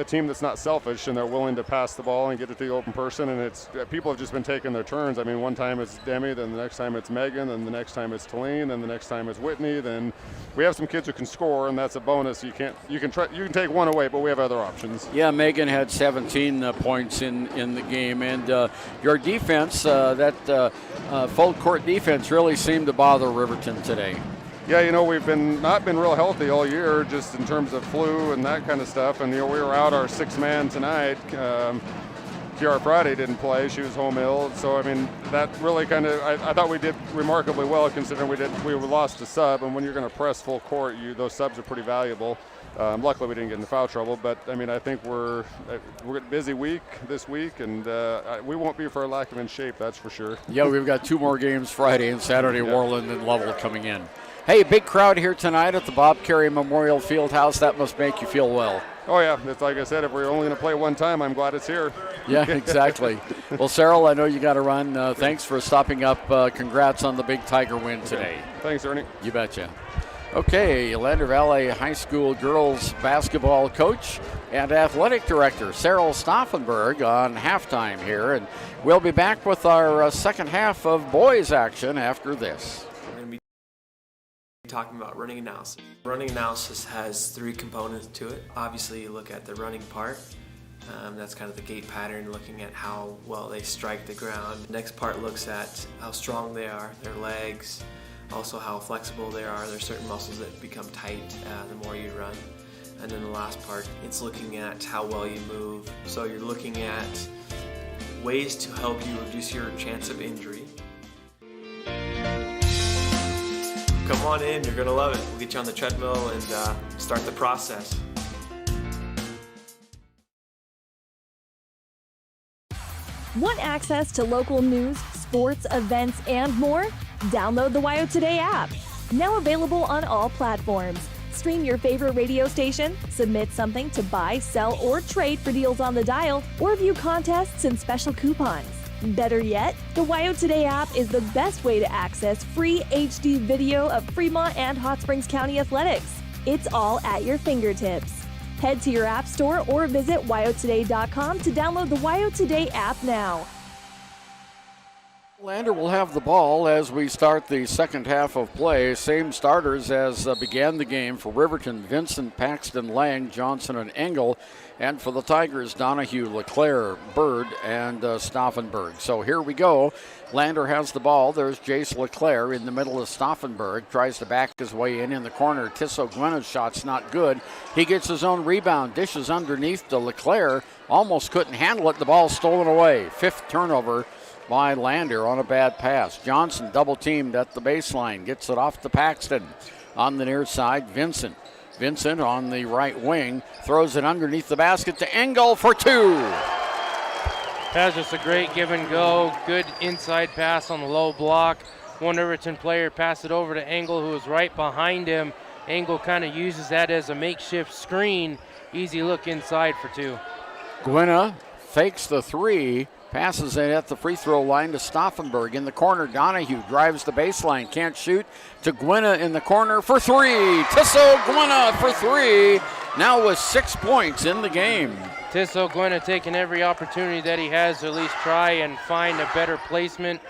team that's not selfish and they're willing to pass the ball and get it to the open person, and it's people have just been taking their turns. I mean, one time it's Demi, then the next time it's Megan, then the next time it's Talene, then the next time it's Whitney. Then we have some kids who can score, and that's a bonus. You can take one away, but we have other options. Yeah, Megan had 17 points in the game, and your defense, that full court defense, really seemed to bother Riverton today. Yeah, we've not been real healthy all year, just in terms of flu and that kind of stuff. And we were out our 6-man tonight. Kiara Friday didn't play; she was home ill. So I mean, that really kind of I thought we did remarkably well, considering we lost a sub. And when you're going to press full court, those subs are pretty valuable. Luckily, we didn't get into foul trouble, but I mean, I think we're a busy week this week, and we won't be for a lack of in shape, that's for sure. Yeah, we've got 2 more games Friday and Saturday, Warland and Lovell coming in. Hey, big crowd here tonight at the Bob Carey Memorial Fieldhouse. That must make you feel well. Oh, yeah. It's like I said, if we're only going to play one time, I'm glad it's here. Yeah, exactly. Well, Cyril, I know you got to run. Thanks for stopping up. Congrats on the big Tiger win today. Thanks, Ernie. You betcha. Okay, Lander Valley High School girls basketball coach and athletic director Cyril Stauffenberg on halftime here. And we'll be back with our second half of boys action after this. Talking about running analysis. Running analysis has 3 components to it. Obviously, you look at the running part. That's kind of the gait pattern, looking at how well they strike the ground. The next part looks at how strong they are, their legs, also how flexible they are. There's certain muscles that become tight the more you run. And then the last part, it's looking at how well you move. So you're looking at ways to help you reduce your chance of injury. Come on in, you're gonna love it. We'll get you on the treadmill and start the process. Want access to local news, sports, events, and more? Download the WYO Today app. Now available on all platforms. Stream your favorite radio station, submit something to buy, sell, or trade for deals on the dial, or view contests and special coupons. Better yet, the WYO Today app is the best way to access free HD video of Fremont and Hot Springs County athletics. It's all at your fingertips. Head to your app store or visit wyotoday.com to download the WYO Today app now. Lander will have the ball as we start the second half of play. Same starters as began the game for Riverton: Vincent, Paxton, Lang, Johnson, and Engel. And for the Tigers, Donahue, LeClaire, Bird, and Stauffenberg. So here we go. Lander has the ball. There's Jace LeClaire in the middle of Stauffenberg. Tries to back his way in the corner. Tisso Gwenna's shot's not good. He gets his own rebound. Dishes underneath to LeClaire. Almost couldn't handle it. The ball stolen away. 5th turnover by Lander on a bad pass. Johnson double teamed at the baseline. Gets it off to Paxton. On the near side, Vincent. Vincent on the right wing throws it underneath the basket to Engel for 2. That's just a great give and go. Good inside pass on the low block. One Riverton player passed it over to Engel, who was right behind him. Engel kind of uses that as a makeshift screen. Easy look inside for 2. Gwenna fakes the 3. Passes it at the free throw line to Stauffenberg. In the corner, Donahue drives the baseline. Can't shoot. To Gwenna in the corner for 3. Tisso Gwenna for 3. Now with 6 points in the game. Tisso Gwenna taking every opportunity that he has to at least try and find a better placement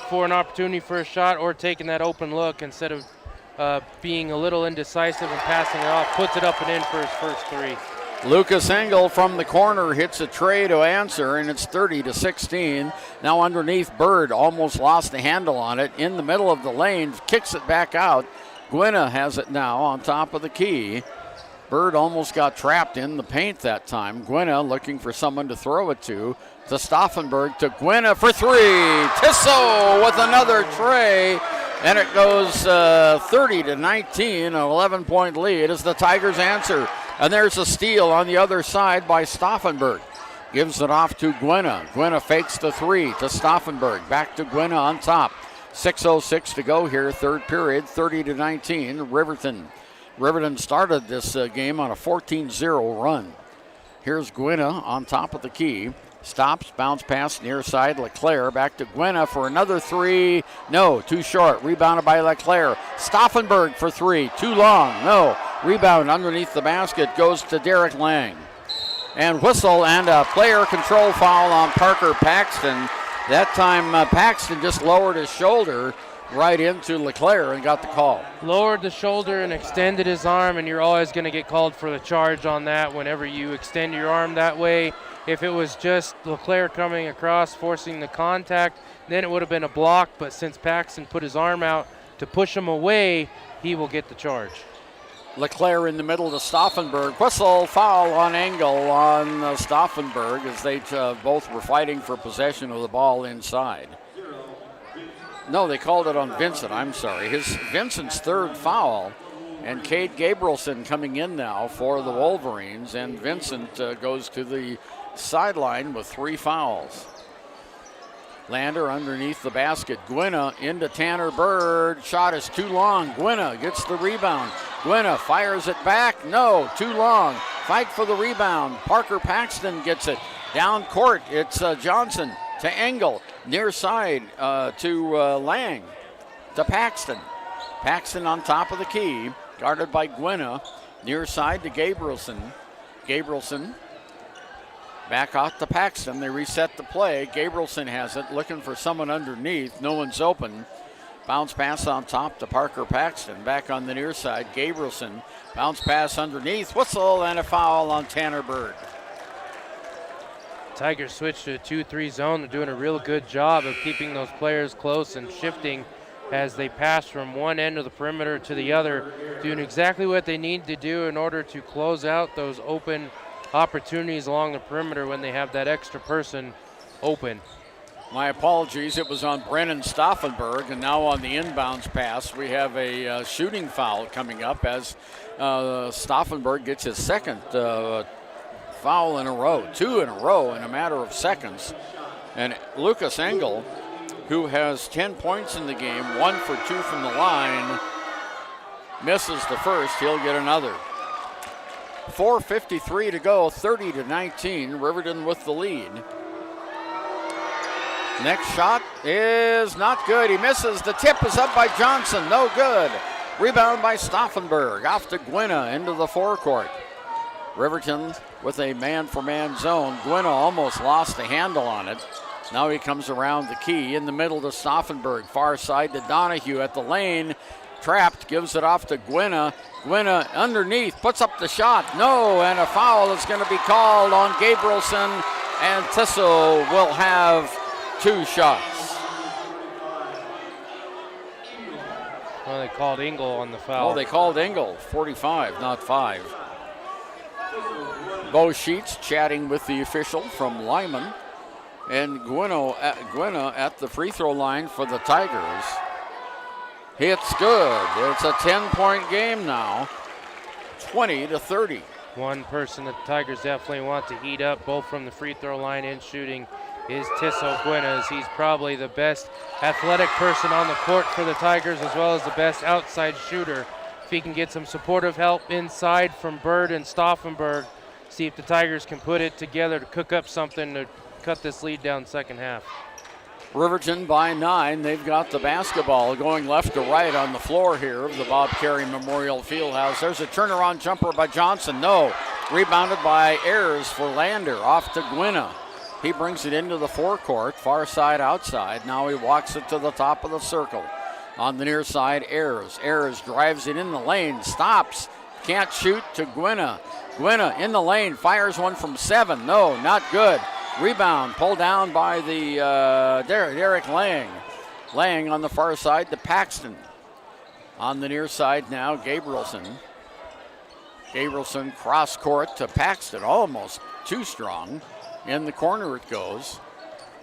for an opportunity for a shot, or taking that open look instead of being a little indecisive and passing it off. Puts it up and in for his first 3. Lucas Engel from the corner hits a tray to answer, and it's 30-16. Now underneath, Bird almost lost the handle on it. In the middle of the lane, kicks it back out. Gwenna has it now on top of the key. Bird almost got trapped in the paint that time. Gwenna looking for someone to throw it to Stauffenberg to Gwenna for 3. Tisso with another tray, and it goes 30-19, an 11-point lead as the Tigers answer. And there's a steal on the other side by Stauffenberg. Gives it off to Gwenna. Gwenna fakes the 3 to Stauffenberg. Back to Gwenna on top. 6:06 to go here, third period, 30-19. Riverton started this game on a 14-0 run. Here's Gwenna on top of the key. Stops, bounce pass near side, LeClaire. Back to Gwenna for another 3. No, too short. Rebounded by LeClaire. Stauffenberg for 3. Too long. No. Rebound underneath the basket goes to Derek Lang. And whistle and a player control foul on Parker Paxton. That time Paxton just lowered his shoulder right into LeClaire and got the call. Lowered the shoulder and extended his arm, and you're always going to get called for the charge on that whenever you extend your arm that way. If it was just LeClaire coming across, forcing the contact, then it would have been a block. But since Paxton put his arm out to push him away, he will get the charge. LeClaire in the middle to Stauffenberg. Whistle, foul on Engel on Stauffenberg as they both were fighting for possession of the ball inside. No, they called it on Vincent. I'm sorry. Vincent's third foul. And Cade Gabrielson coming in now for the Wolverines, and Vincent goes to the sideline with 3 fouls. Lander underneath the basket. Gwynna into Tanner Bird. Shot is too long. Gwynna gets the rebound. Gwynna fires it back. No, too long. Fight for the rebound. Parker Paxton gets it. Down court, it's Johnson to Engel. Near side to Lang. To Paxton. Paxton on top of the key. Guarded by Gwynna. Near side to Gabrielson. Gabrielson back out to Paxton. They reset the play. Gabrielson has it, looking for someone underneath. No one's open. Bounce pass on top to Parker Paxton. Back on the near side, Gabrielson. Bounce pass underneath. Whistle and a foul on Tanner Bird. Tigers switch to a 2-3 zone. They're doing a real good job of keeping those players close and shifting as they pass from one end of the perimeter to the other, doing exactly what they need to do in order to close out those open opportunities along the perimeter when they have that extra person open. My apologies, it was on Brennan Stauffenberg, and now on the inbounds pass, we have a shooting foul coming up as Stauffenberg gets his second foul in a row, 2 in a row in a matter of seconds. And Lucas Engel, who has 10 points in the game, 1 for 2 from the line, misses the first. He'll get another. 4:53 to go, 30-19. Riverton with the lead. Next shot is not good. He misses. The tip is up by Johnson. No good. Rebound by Stauffenberg. Off to Gwynna into the forecourt. Riverton with a man-for-man zone. Gwynna almost lost the handle on it. Now he comes around the key in the middle to Stauffenberg. Far side to Donahue at the lane. Trapped, gives it off to Gwynna. Gwynna underneath, puts up the shot. No, and a foul is going to be called on Gabrielson, and Tissot will have 2 shots. Well, they called Engel on the foul. Oh, they called Engel, 45, not 5. Bo Sheets chatting with the official from Lyman. And Gwynna at the free throw line for the Tigers. Hits good. It's a 10-point game now, 20-30. One person that the Tigers definitely want to heat up, both from the free throw line and shooting, is Tissot Gwynna. He's probably the best athletic person on the court for the Tigers, as well as the best outside shooter. If he can get some supportive help inside from Bird and Stauffenberg, see if the Tigers can put it together to cook up something to cut this lead down second half. Riverton by 9. They've got the basketball going left to right on the floor here of the Bob Carey Memorial Fieldhouse. There's a turnaround jumper by Johnson. No. Rebounded by Ayers for Lander. Off to Gwynna. He brings it into the forecourt, far side outside. Now he walks it to the top of the circle. On the near side, Ayers. Ayers drives it in the lane. Stops. Can't shoot to Gwynna. Gwynna in the lane. Fires one from 7. No, not good. Rebound pulled down by the Derek Lang. Lang on the far side to Paxton. On the near side now, Gabrielson. Gabrielson cross court to Paxton, almost too strong. In the corner it goes.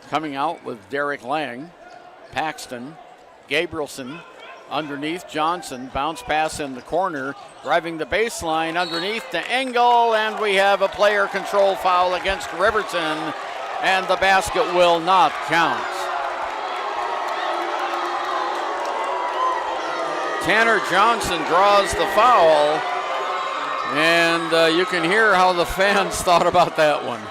Coming out with Derek Lang. Paxton, Gabrielson underneath Johnson. Bounce pass in the corner. Driving the baseline underneath to Engel. And we have a player control foul against Riverton. And the basket will not count. Tanner Johnson draws the foul. And you can hear how the fans thought about that one.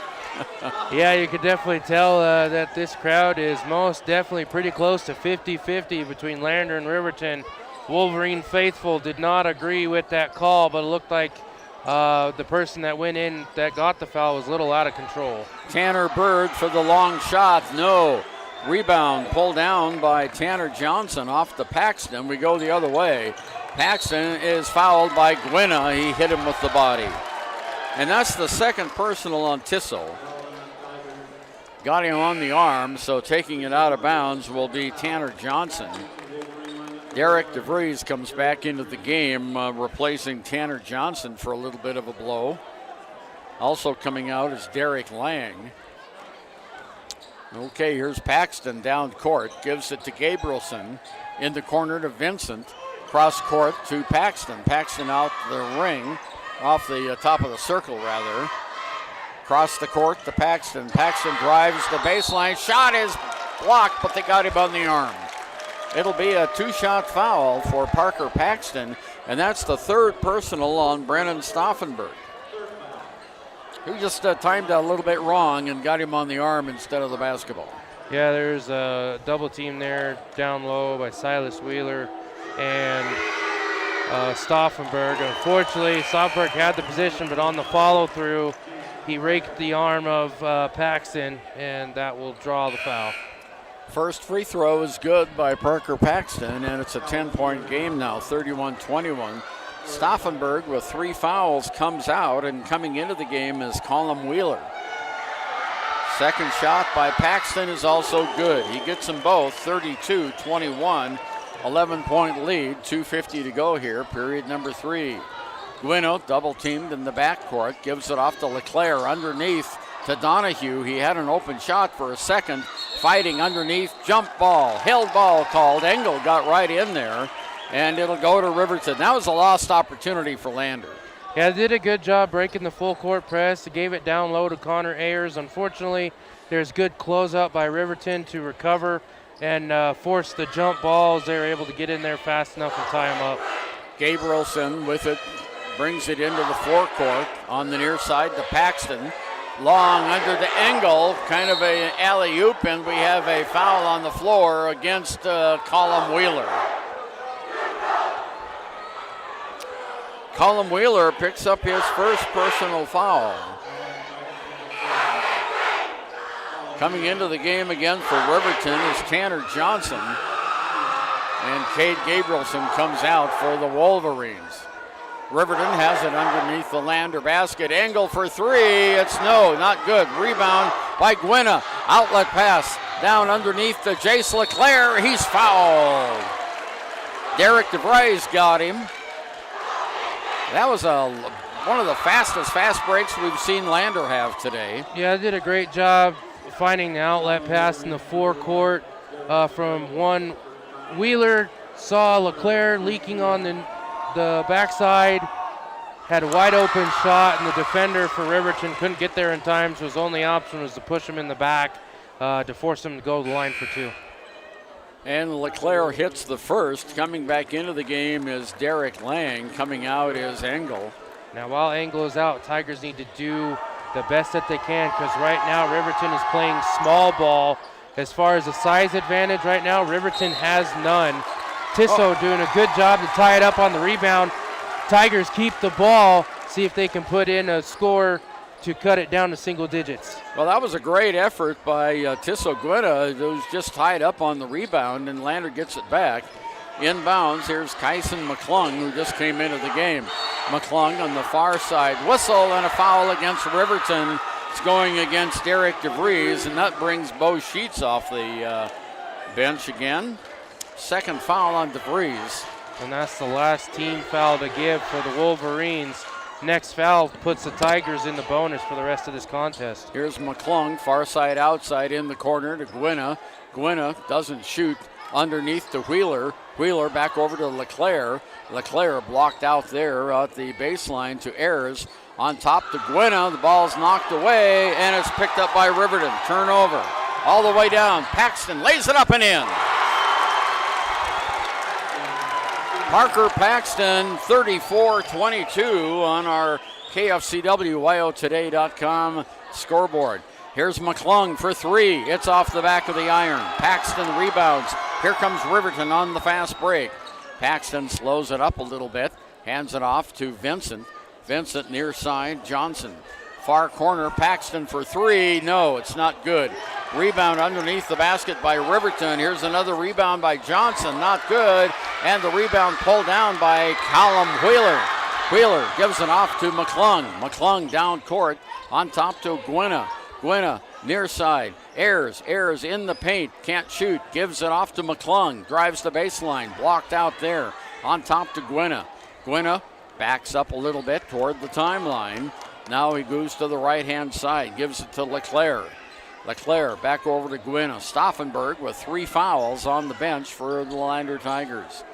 Yeah, you could definitely tell that this crowd is most definitely pretty close to 50-50 between Lander and Riverton. Wolverine faithful did not agree with that call, but it looked like the person that went in that got the foul was a little out of control. Tanner Bird for the long shot. No. Rebound pulled down by Tanner Johnson off the Paxton. We go the other way. Paxton is fouled by Gwynna. He hit him with the body. And that's the second personal on Tissot. Got him on the arm, so taking it out of bounds will be Tanner Johnson. Derek DeVries comes back into the game, replacing Tanner Johnson for a little bit of a blow. Also coming out is Derek Lang. Okay, here's Paxton down court, gives it to Gabrielson. In the corner to Vincent. Cross court to Paxton. Paxton out the ring, off the top of the circle, rather. Across the court to Paxton. Paxton drives the baseline. Shot is blocked, but they got him on the arm. It'll be a 2-shot foul for Parker Paxton, and that's the 3rd personal on Brennan Stauffenberg, who just timed a little bit wrong and got him on the arm instead of the basketball. Yeah, there's a double team there down low by Silas Wheeler and Stauffenberg. Unfortunately, Stauffenberg had the position, but on the follow-through, he raked the arm of Paxton, and that will draw the foul. First free throw is good by Parker Paxton, and it's a 10-point game now, 31-21. Stauffenberg with 3 fouls comes out, and coming into the game is Colin Wheeler. Second shot by Paxton is also good. He gets them both, 32-21, 11-point lead, 2:50 to go here, period number 3. Gwino double teamed in the backcourt, gives it off to LeClaire underneath to Donahue. He had an open shot for a second, fighting underneath, jump ball, held ball called. Engel got right in there, and it'll go to Riverton. That was a lost opportunity for Lander. Yeah, they did a good job breaking the full court press. They gave it down low to Connor Ayers. Unfortunately, there's good closeout by Riverton to recover and force the jump balls. They were able to get in there fast enough and tie them up. Gabrielson with it, brings it into the forecourt on the near side to Paxton. Long under to Engel, kind of an alley-oop, and we have a foul on the floor against Colin Wheeler. Colin Wheeler picks up his first personal foul. Coming into the game again for Riverton is Tanner Johnson, and Cade Gabrielson comes out for the Wolverines. Riverton has it underneath the Lander basket. Engel for 3. It's not good. Rebound by Gwina. Outlet pass down underneath to Jace LeClaire. He's fouled. Derek DeVries got him. That was one of the fastest fast breaks we've seen Lander have today. Yeah, they did a great job finding the outlet pass in the forecourt from one. Wheeler saw LeClaire leaking on the backside, had a wide open shot, and the defender for Riverton couldn't get there in time, so his only option was to push him in the back to force him to go to the line for 2. And LeClaire hits the first. Coming back into the game is Derek Lang. Coming out is Engel. Now while Engel is out, Tigers need to do the best that they can, because right now Riverton is playing small ball. As far as the size advantage right now, Riverton has none. Tissot doing a good job to tie it up on the rebound. Tigers keep the ball, see if they can put in a score to cut it down to single digits. Well, that was a great effort by Tissot Gwina, who's just tied up on the rebound, and Lander gets it back. Inbounds, here's Kyson McClung, who just came into the game. McClung on the far side. Whistle and a foul against Riverton. It's going against Derek DeVries, and that brings Bo Sheets off the bench again. Second foul on DeVries. And that's the last team foul to give for the Wolverines. Next foul puts the Tigers in the bonus for the rest of this contest. Here's McClung, far side outside in the corner to Gwina. Gwina doesn't shoot, underneath to Wheeler. Wheeler back over to LeClaire. LeClaire blocked out there at the baseline to Ayers. On top to Gwina, the ball's knocked away, and it's picked up by Riverton. Turnover all the way down. Paxton lays it up and in. Parker Paxton, 34-22 on our KFCWYOtoday.com scoreboard. Here's McClung for 3. It's off the back of the iron. Paxton rebounds. Here comes Riverton on the fast break. Paxton slows it up a little bit, hands it off to Vincent. Vincent near side, Johnson. Far corner, Paxton for 3. No, it's not good. Rebound underneath the basket by Riverton. Here's another rebound by Johnson, not good. And the rebound pulled down by Callum Wheeler. Wheeler gives it off to McClung. McClung down court, on top to Gwina. Gwina near side. Ayers in the paint, can't shoot. Gives it off to McClung. Drives the baseline, blocked out there. On top to Gwina. Gwina backs up a little bit toward the timeline. Now he goes to the right-hand side, gives it to LeClaire. LeClaire back over to Gwina. Stauffenberg with 3 fouls on the bench for the Lander Tigers.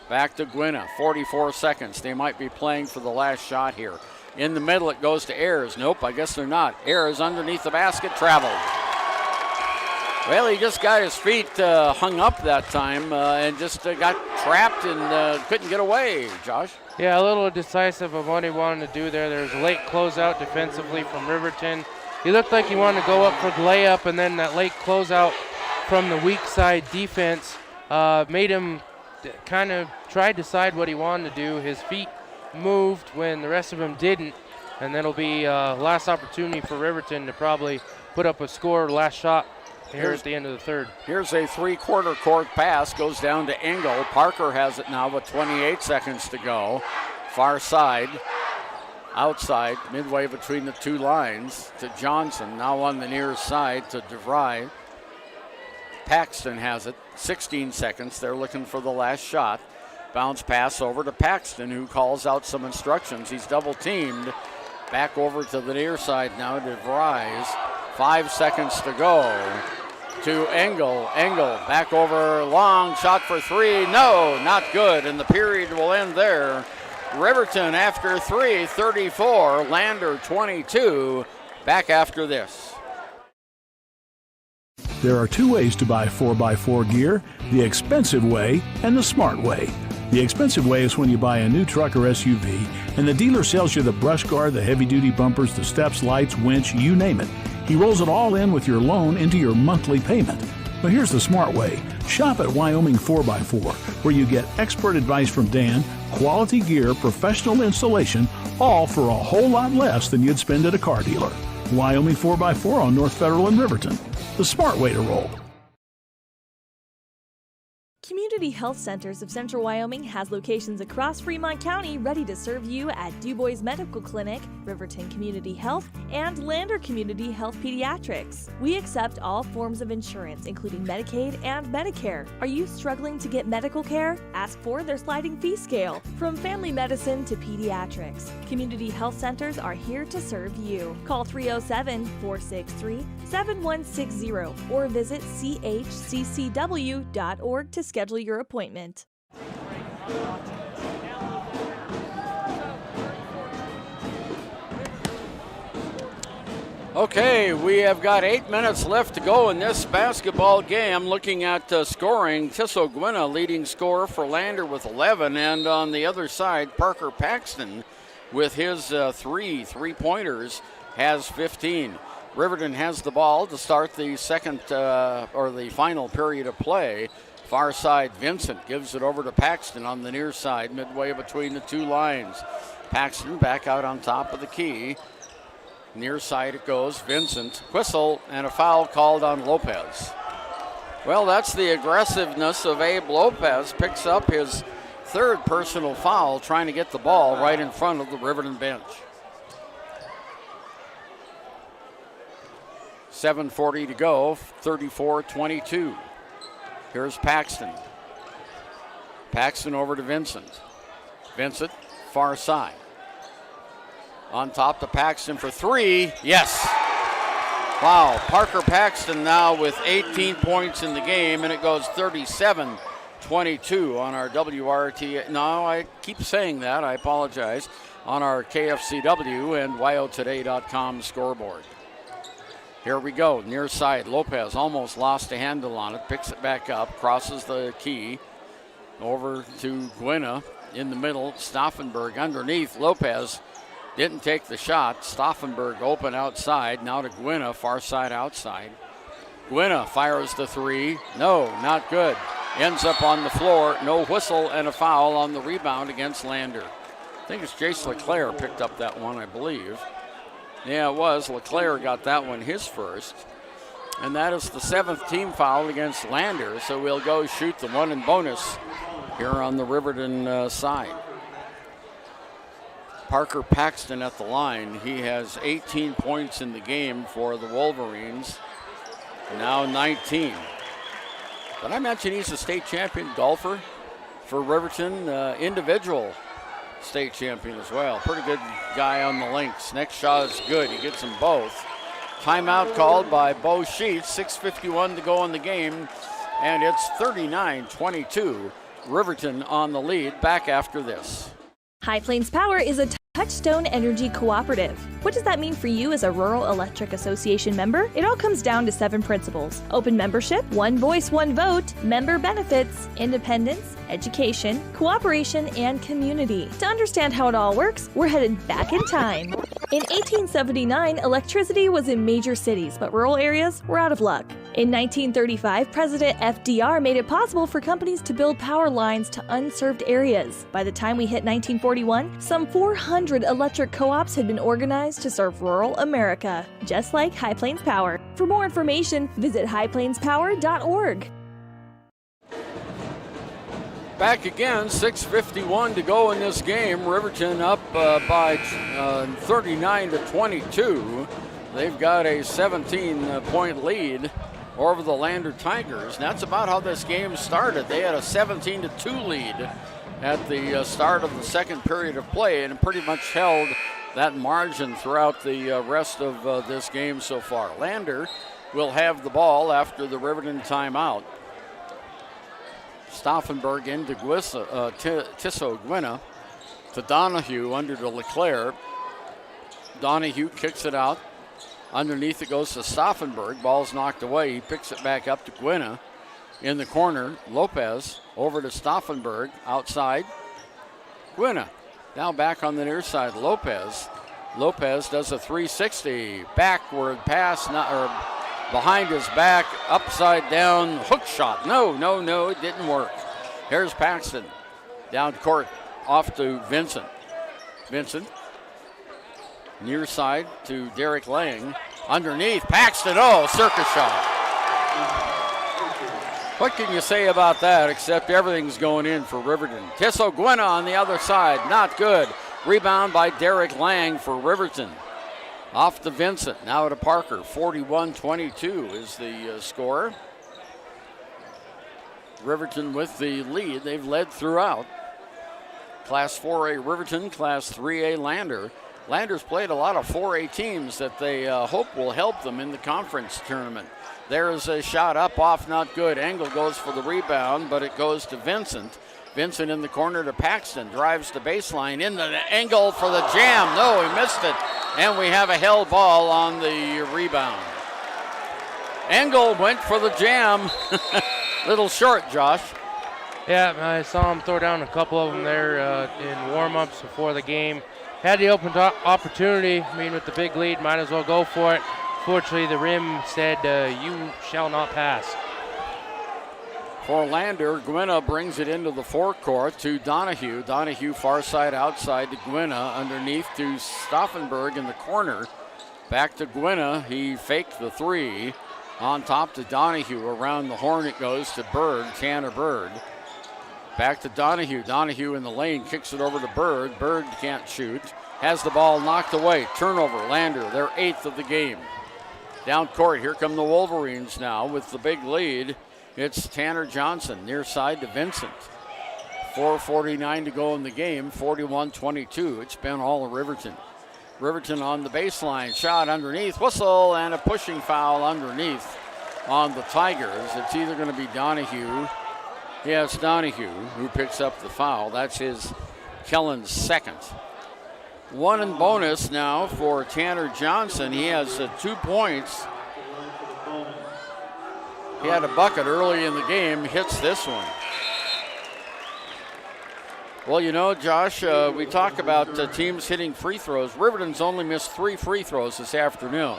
Back to Gwynna, 44 seconds. They might be playing for the last shot here. In the middle, it goes to Ayers. Nope, I guess they're not. Ayers underneath the basket, traveled. Well, he just got his feet hung up that time and just got trapped and couldn't get away, Josh. Yeah, a little decisive of what he wanted to do there. There was a late closeout defensively from Riverton. He looked like he wanted to go up for the layup, and then that late closeout from the weak side defense made him kind of try to decide what he wanted to do. His feet moved when the rest of them didn't, and that'll be last opportunity for Riverton to probably put up a score, last shot here at the end of the third. Here's a three-quarter court pass, goes down to Engel. Parker has it now with 28 seconds to go. Far side, outside, midway between the two lines to Johnson. Now on the near side to DeVry. Paxton has it, 16 seconds. They're looking for the last shot. Bounce pass over to Paxton, who calls out some instructions. He's double teamed. Back over to the near side now to DeVries. 5 seconds to go to Engel. Engel back over, long shot for three. No, not good, and the period will end there. Riverton after three, 34. Lander 22. Back after this. There are two ways to buy 4x4 gear, the expensive way and the smart way. The expensive way is when you buy a new truck or SUV and the dealer sells you the brush guard, the heavy-duty bumpers, the steps, lights, winch, you name it. He rolls it all in with your loan into your monthly payment. But here's the smart way. Shop at Wyoming 4x4, where you get expert advice from Dan, quality gear, professional installation, all for a whole lot less than you'd spend at a car dealer. Wyoming 4x4 on North Federal in Riverton. The smart way to roll. Community Health Centers of Central Wyoming has locations across Fremont County ready to serve you at DuBois Medical Clinic, Riverton Community Health, and Lander Community Health Pediatrics. We accept all forms of insurance, including Medicaid and Medicare. Are you struggling to get medical care? Ask for their sliding fee scale. From family medicine to pediatrics, Community Health Centers are here to serve you. Call 307-463-7160 or visit chccw.org to schedule your appointment. Okay, we have got 8 minutes left to go in this basketball game. Looking at scoring, Tissot Gwynna leading scorer for Lander with 11, and on the other side, Parker Paxton with his three-pointers has 15. Riverton has the ball to start the second or the final period of play. Far side, Vincent gives it over to Paxton on the near side, midway between the two lines. Paxton back out on top of the key. Near side it goes, Vincent. Whistle and a foul called on Lopez. Well, that's the aggressiveness of Abe Lopez. Picks up his third personal foul, trying to get the ball right in front of the Riverton bench. 7:40 to go, 34-22. Here's Paxton. Paxton over to Vincent. Vincent, far side. On top to Paxton for three. Yes. Wow, Parker Paxton now with 18 points in the game, and it goes 37-22 on our WRT. No, I keep saying that. I apologize. On our KFCW and WyoToday.com scoreboard. Here we go, near side. Lopez almost lost a handle on it, picks it back up, crosses the key over to Gwynna in the middle. Stauffenberg underneath. Lopez didn't take the shot. Stauffenberg open outside. Now to Gwynna, far side outside. Gwynna fires the three. No, not good. Ends up on the floor. No whistle and a foul on the rebound against Lander. I think it's Jace LeClaire picked up that one, I believe. Yeah, it was. LeClaire got that one his first. And that is the 7th team foul against Lander. So we'll go shoot the one in bonus here on the Riverton side. Parker Paxton at the line. He has 18 points in the game for the Wolverines. Now 19. Did I mention he's a state champion golfer for Riverton? Individual state champion as well. Pretty good guy on the links. Next shot is good. He gets them both. Timeout called by Bo Sheets. 6:51 to go in the game, and it's 39-22. Riverton on the lead. Back after this. High Plains Power is a Touchstone Energy Cooperative. What does that mean for you as a Rural Electric Association member? It all comes down to 7 principles: open membership, one voice, one vote, member benefits, independence, education, cooperation, and community. To understand how it all works, we're headed back in time. In 1879, electricity was in major cities, but rural areas were out of luck. In 1935, President FDR made it possible for companies to build power lines to unserved areas. By the time we hit 1941, some 400 electric co-ops had been organized to serve rural America, just like High Plains Power. For more information, visit highplainspower.org. Back again, 6:51 to go in this game. Riverton up by 39 to 22. They've got a 17-point lead over the Lander Tigers. And that's about how this game started. They had a 17-2 lead at the start of the second period of play and pretty much held that margin throughout the rest of this game so far. Lander will have the ball after the Riverton timeout. Stauffenberg into Tisso Gwynna to Donahue under to LeClaire. Donahue kicks it out. Underneath it goes to Stauffenberg. Ball's knocked away. He picks it back up to Gwynna. In the corner, Lopez over to Stauffenberg. Outside, Gwynna. Now back on the near side, Lopez. Lopez does a 360. Backward pass, behind his back, upside down, hook shot. No, it didn't work. Here's Paxton. Down court, off to Vincent. Vincent. Near side to Derek Lang. Underneath, Paxton, circus shot. What can you say about that except everything's going in for Riverton? Tisso Gwynna on the other side, not good. Rebound by Derek Lang for Riverton. Off to Vincent, now to Parker. 41-22 is the score. Riverton with the lead. They've led throughout. Class 4A Riverton, Class 3A Lander. Lander's played a lot of 4A teams that they hope will help them in the conference tournament. There's a shot up, off, not good. Engel goes for the rebound, but it goes to Vincent. Vincent in the corner to Paxton, drives the baseline, into the Engel for the jam. No, he missed it. And we have a held ball on the rebound. Engel went for the jam. Little short, Josh. Yeah, I saw him throw down a couple of them there in warm-ups before the game. Had the open opportunity. I mean, with the big lead, might as well go for it. Fortunately, the rim said, you shall not pass. For Lander, Gwynna brings it into the forecourt to Donahue. Donahue far side outside to Gwynna. Underneath to Stauffenberg in the corner. Back to Gwynna. He faked the three. On top to Donahue. Around the horn it goes to Bird, Tanner Bird. Back to Donahue. Donahue in the lane kicks it over to Bird. Bird can't shoot. Has the ball knocked away. Turnover. Lander, their 8th of the game. Down court, here come the Wolverines now with the big lead. It's Tanner Johnson, near side to Vincent. 4:49 to go in the game, 41-22. It's been all of Riverton. Riverton on the baseline, shot underneath, whistle, and a pushing foul underneath on the Tigers. It's either going to be Donahue. Yeah, it's Donahue who picks up the foul. That's his Kellen's second. One in bonus now for Tanner Johnson. He has 2 points. He had a bucket early in the game, hits this one. Well, you know, Josh, we talk about teams hitting free throws. Riverton's only missed 3 free throws this afternoon.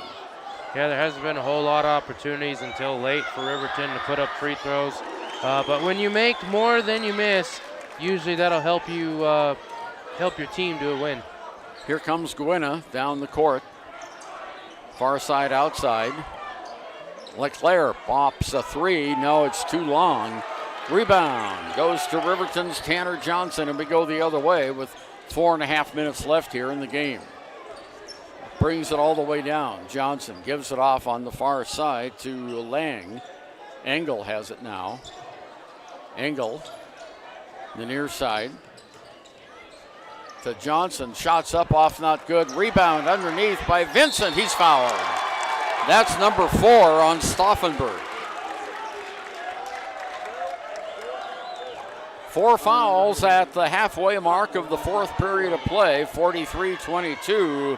Yeah, there hasn't been a whole lot of opportunities until late for Riverton to put up free throws. But when you make more than you miss, usually that'll help you help your team to a win. Here comes Gwynna down the court. Far side outside. LeClaire pops a 3. No, it's too long. Rebound goes to Riverton's Tanner Johnson, and we go the other way with 4.5 minutes left here in the game. Brings it all the way down. Johnson gives it off on the far side to Lang. Engel has it now. Engel, the near side. To Johnson, shots up, off, not good. Rebound underneath by Vincent. He's fouled. That's number 4 on Stauffenberg. 4 fouls at the halfway mark of the fourth period of play, 43-22.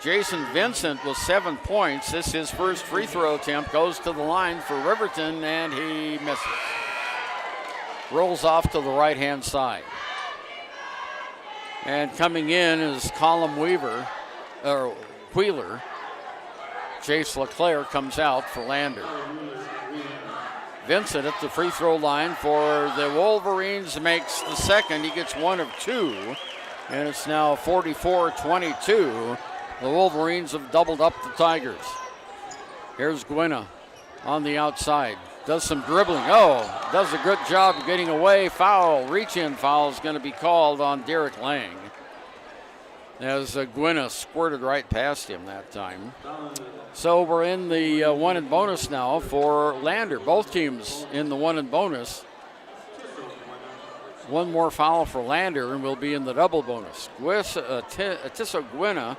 Jason Vincent with 7 points. This is his first free throw attempt. Goes to the line for Riverton, and he misses. Rolls off to the right-hand side. And coming in is Colin Wheeler. Jace LeClaire comes out for Lander. Vincent at the free throw line for the Wolverines makes the second. He gets 1 of 2, and it's now 44-22. The Wolverines have doubled up the Tigers. Here's Gwynna on the outside. Does some dribbling. Oh, does a good job of getting away. Foul, reach-in foul is going to be called on Derek Lang, as Gwynna squirted right past him that time. So we're in the 1 and bonus now for Lander. Both teams in the 1 and bonus. One more foul for Lander, and we'll be in the double bonus. Tisso Gwynna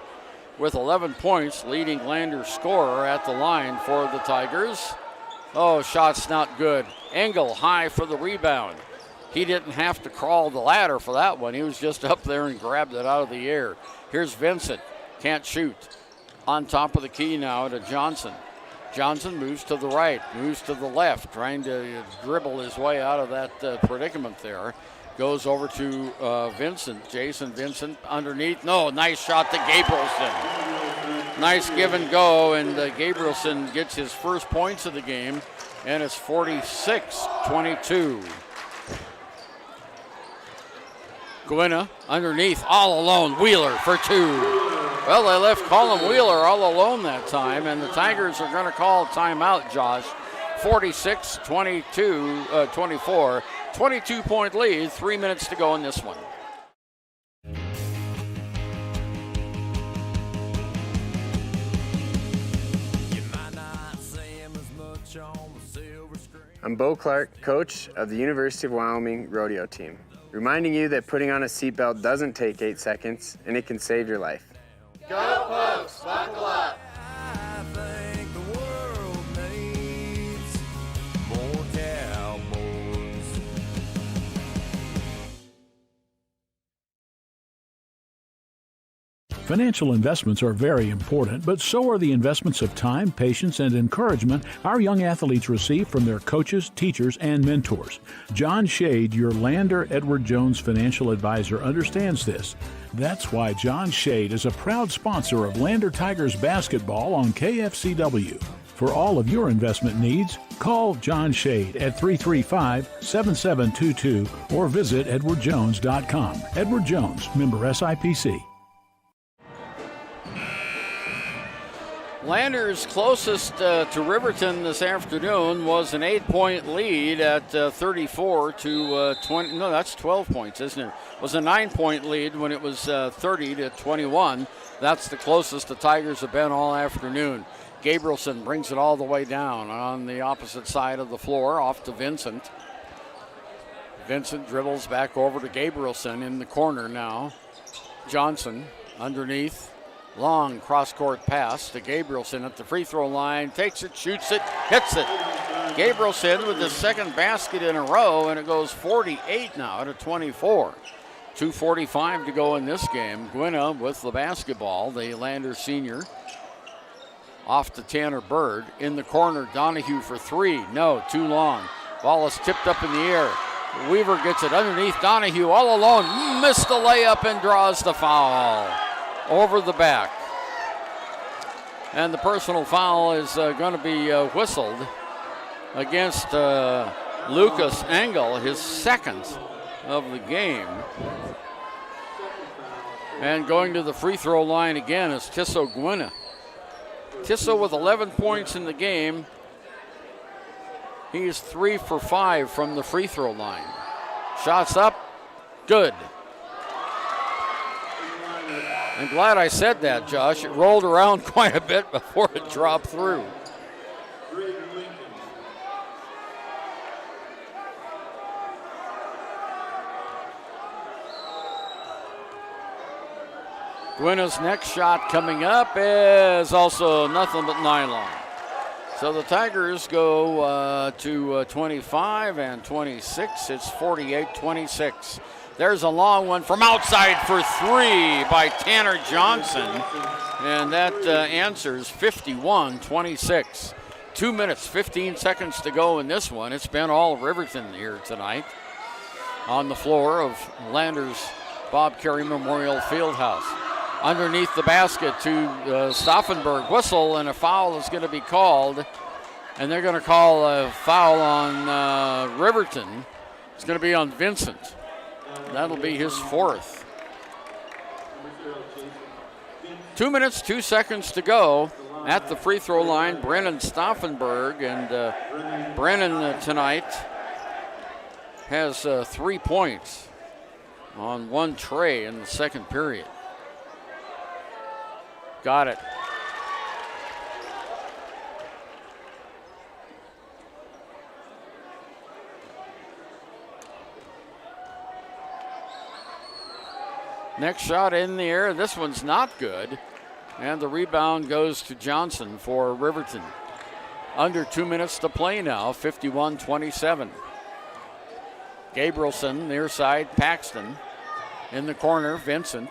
with 11 points, leading Lander's scorer at the line for the Tigers. Oh, shot's not good. Engel high for the rebound. He didn't have to crawl the ladder for that one. He was just up there and grabbed it out of the air. Here's Vincent. Can't shoot. On top of the key now to Johnson. Johnson moves to the right, moves to the left, trying to dribble his way out of that predicament there. Goes over to Vincent. Jason Vincent underneath. No, nice shot to Gabrielson. Nice give and go, and Gabrielson gets his first points of the game, and it's 46-22. Gwynna underneath, all alone. Wheeler for 2. Well, they left Colin Wheeler all alone that time, and the Tigers are going to call timeout, Josh. 46-24. 22-point lead, 3 minutes to go in this one. I'm Bo Clark, coach of the University of Wyoming rodeo team, reminding you that putting on a seatbelt doesn't take 8 seconds, and it can save your life. Go Pokes, buckle up. I think the world needs more cowboys. Financial investments are very important, but so are the investments of time, patience, and encouragement our young athletes receive from their coaches, teachers, and mentors. John Shade, your Lander Edward Jones financial advisor, understands this. That's why John Shade is a proud sponsor of Lander Tigers basketball on KFCW. For all of your investment needs, call John Shade at 335-7722 or visit edwardjones.com. Edward Jones, member SIPC. Lander's closest to Riverton this afternoon was an 8-point lead at 34-20. No, that's 12 points, isn't it? It was a 9-point lead when it was 30-21. That's the closest the Tigers have been all afternoon. Gabrielson brings it all the way down on the opposite side of the floor, off to Vincent. Vincent dribbles back over to Gabrielson in the corner now. Johnson underneath. Long cross-court pass to Gabrielson at the free throw line. Takes it, shoots it, hits it. Gabrielson with his second basket in a row, and it goes 48 now to 24. 2:45 to go in this game. Gwynna with the basketball, the Lander senior. Off to Tanner Bird. In the corner, Donahue for 3. No, too long. Ball is tipped up in the air. Weaver gets it underneath. Donahue all alone. Missed the layup and draws the foul. Over the back. And the personal foul is going to be whistled against Lucas Engel, his second of the game. And going to the free throw line again is Tisso Gwynna. Tisso with 11 points in the game. He's 3 for 5 from the free throw line. Shots up, good. I'm glad I said that, Josh. It rolled around quite a bit before it dropped through. Gwynna's next shot coming up is also nothing but nylon. So the Tigers go to 25 and 26. It's 48-26. There's a long one from outside for three by Tanner Johnson. And that answers 51-26. 2 minutes, 15 seconds to go in this one. It's been all Riverton here tonight on the floor of Landers Bob Carey Memorial Fieldhouse. Underneath the basket to Stauffenberg. Whistle and a foul is going to be called. And they're going to call a foul on Riverton. It's going to be on Vincent. That'll be his fourth. 2 minutes, 2 seconds to go at the free throw line. Brennan Stauffenberg, and Brennan tonight has 3 points on one tray in the second period. Got it. Next shot in the air. This one's not good. And the rebound goes to Johnson for Riverton. Under 2 minutes to play now, 51-27. Gabrielson, near side, Paxton. In the corner, Vincent.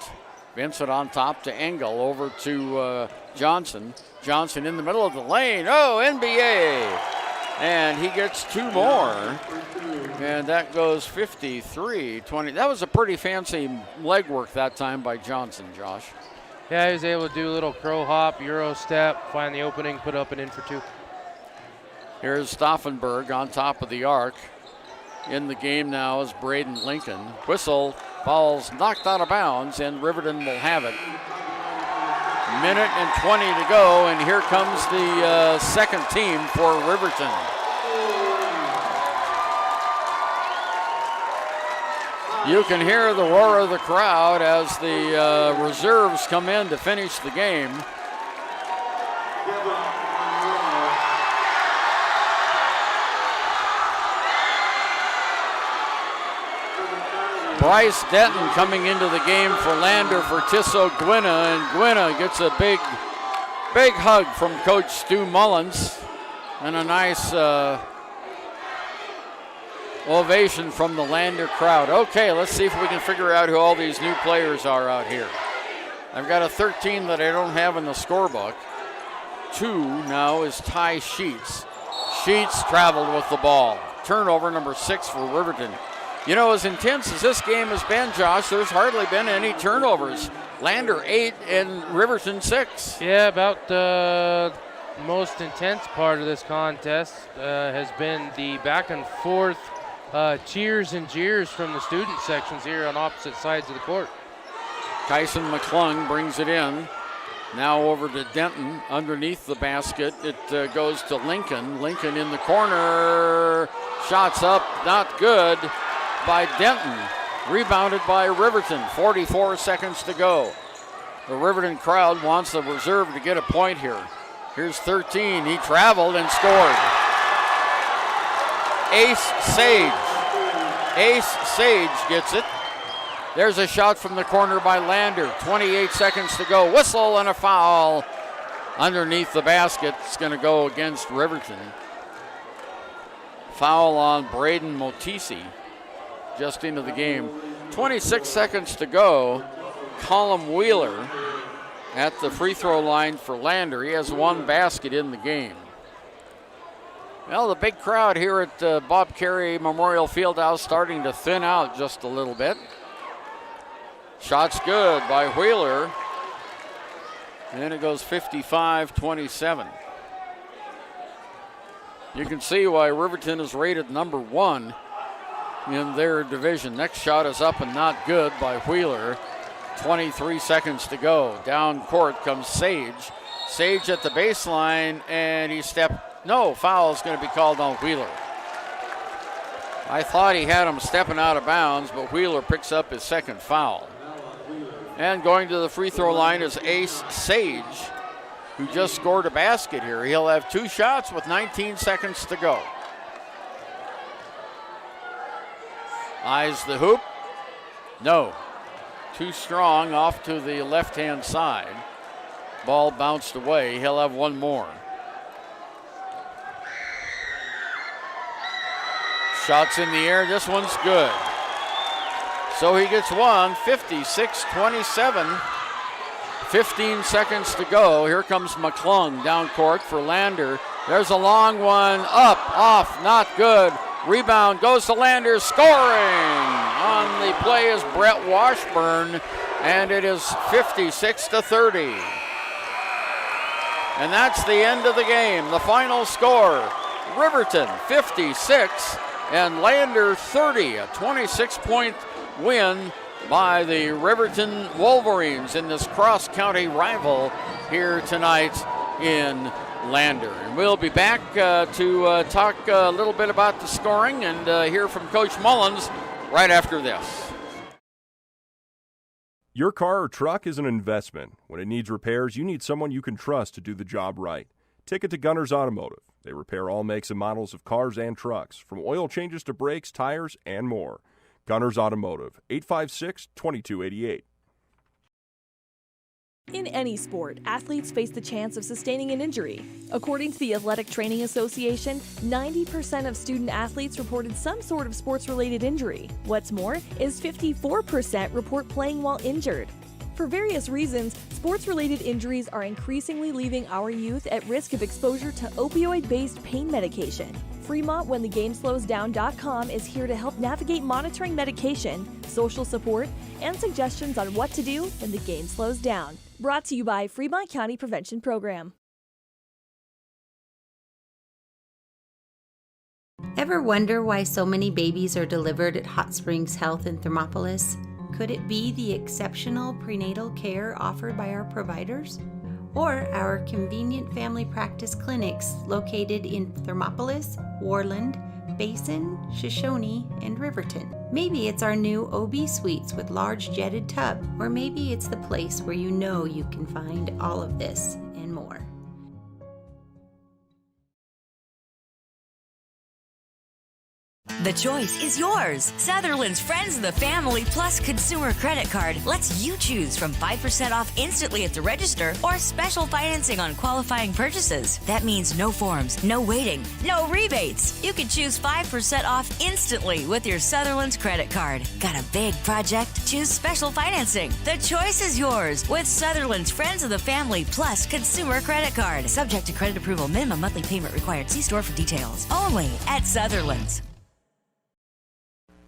Vincent on top to Engel, over to Johnson. Johnson in the middle of the lane. Oh, NBA! And he gets two more. And that goes 53-20. That was a pretty fancy leg work that time by Johnson, Josh. Yeah, he was able to do a little crow hop, Euro step, find the opening, put up and in for two. Here's Stauffenberg on top of the arc. In the game now is Braden Lincoln. Whistle, ball's knocked out of bounds, and Riverton will have it. Minute and 20 to go, and here comes the second team for Riverton. You can hear the roar of the crowd as the reserves come in to finish the game. Bryce Denton coming into the game for Lander for Tissot Gwinna, and Gwinna gets a big hug from Coach Stu Mullins and a nice ovation from the Lander crowd. Okay, let's see if we can figure out who all these new players are out here. I've got a 13 that I don't have in the scorebook. 2 now is Ty Sheets. Sheets traveled with the ball. Turnover number 6 for Riverton. You know, as intense as this game has been, Josh, there's hardly been any turnovers. Lander 8 and Riverton 6. Yeah, about the most intense part of this contest has been the back and forth cheers and jeers from the student sections here on opposite sides of the court. Kyson McClung brings it in. Now over to Denton underneath the basket. It goes to Lincoln. Lincoln in the corner. Shots up, not good by Denton. Rebounded by Riverton. 44 seconds to go. The Riverton crowd wants the reserve to get a point here. Here's 13. He traveled and scored. Ace Sage. Ace Sage gets it. There's a shot from the corner by Lander. 28 seconds to go. Whistle and a foul underneath the basket. It's going to go against Riverton. Foul on Braden Motisi just into the game. 26 seconds to go. Colum Wheeler at the free throw line for Lander. He has one basket in the game. Well, the big crowd here at Bob Carey Memorial Fieldhouse starting to thin out just a little bit. Shot's good by Wheeler. And then it goes 55-27. You can see why Riverton is rated number 1 in their division. Next shot is up and not good by Wheeler. 23 seconds to go. Down court comes Sage. Sage at the baseline, and he foul is going to be called on Wheeler. I thought he had him stepping out of bounds, but Wheeler picks up his second foul. And going to the free throw line is Ace Sage, who just scored a basket here. He'll have 2 shots with 19 seconds to go. Eyes the hoop. No. Too strong off to the left-hand side. Ball bounced away. He'll have one more. Shots in the air. This one's good. So he gets one, 56-27. 15 seconds to go. Here comes McClung down court for Lander. There's a long one, up, off, not good. Rebound goes to Lander, scoring. On the play is Brett Washburn, and it is 56-30. And that's the end of the game. The final score, Riverton 56 and Lander 30, a 26-point win by the Riverton Wolverines in this cross-county rival here tonight in Lander. And we'll be back to talk a little bit about the scoring and hear from Coach Mullins right after this. Your car or truck is an investment. When it needs repairs, you need someone you can trust to do the job right. Take it to Gunners Automotive. They repair all makes and models of cars and trucks, from oil changes to brakes, tires, and more. Gunners Automotive, 856-2288. In any sport, athletes face the chance of sustaining an injury. According to the Athletic Training Association, 90% of student athletes reported some sort of sports-related injury. What's more, is 54% report playing while injured. For various reasons, sports-related injuries are increasingly leaving our youth at risk of exposure to opioid-based pain medication. Fremont WhenTheGameSlowsDown.com is here to help navigate monitoring medication, social support, and suggestions on what to do when the game slows down. Brought to you by Fremont County Prevention Program. Ever wonder why so many babies are delivered at Hot Springs Health in Thermopolis? Could it be the exceptional prenatal care offered by our providers? Or our convenient family practice clinics located in Thermopolis, Warland, Basin, Shoshone, and Riverton? Maybe it's our new OB suites with large jetted tub, or maybe it's the place where you know you can find all of this and more. The choice is yours. Sutherland's Friends of the Family Plus Consumer Credit Card lets you choose from 5% off instantly at the register or special financing on qualifying purchases. That means no forms, no waiting, no rebates. You can choose 5% off instantly with your Sutherland's credit card. Got a big project? Choose special financing. The choice is yours with Sutherland's Friends of the Family Plus Consumer Credit Card. Subject to credit approval. Minimum monthly payment required. See store for details. Only at Sutherland's.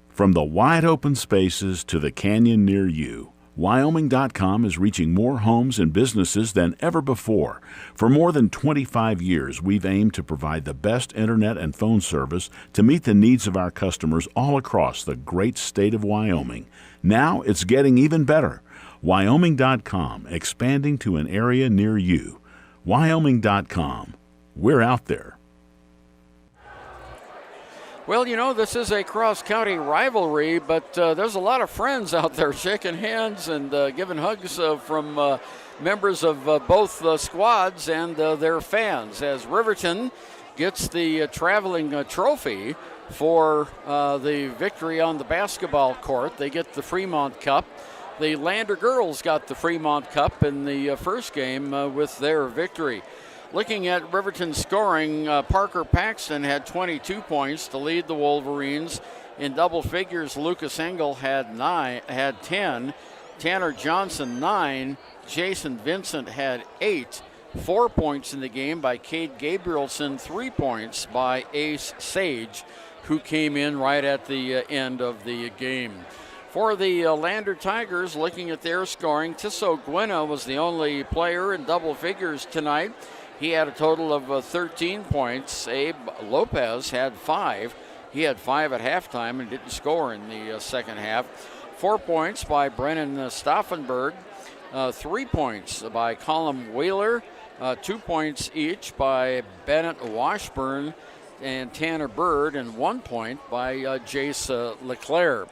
From the wide open spaces to the canyon near you, Wyoming.com is reaching more homes and businesses than ever before. For more than 25 years, we've aimed to provide the best internet and phone service to meet the needs of our customers all across the great state of Wyoming. Now it's getting even better. Wyoming.com, expanding to an area near you. Wyoming.com. We're out there. Well, you know, this is a cross-county rivalry, but there's a lot of friends out there shaking hands and giving hugs from members of both squads and their fans, as Riverton gets the traveling trophy for the victory on the basketball court. They get the Fremont Cup. The Lander girls got the Fremont Cup in the first game with their victory. Looking at Riverton scoring, Parker Paxton had 22 points to lead the Wolverines. In double figures, Lucas Engel had 10. Tanner Johnson, 9. Jason Vincent had 8. 4 points in the game by Cade Gabrielson, 3 points by Ace Sage, who came in right at the end of the game. For the Lander Tigers, looking at their scoring, Tisso Gwena was the only player in double figures tonight. He had a total of 13 points. Abe Lopez had 5. He had 5 at halftime and didn't score in the second half. 4 points by Brennan Stauffenberg. 3 points by Colin Wheeler. 2 points each by Bennett Washburn and Tanner Bird, and 1 point by Jace Leclerc.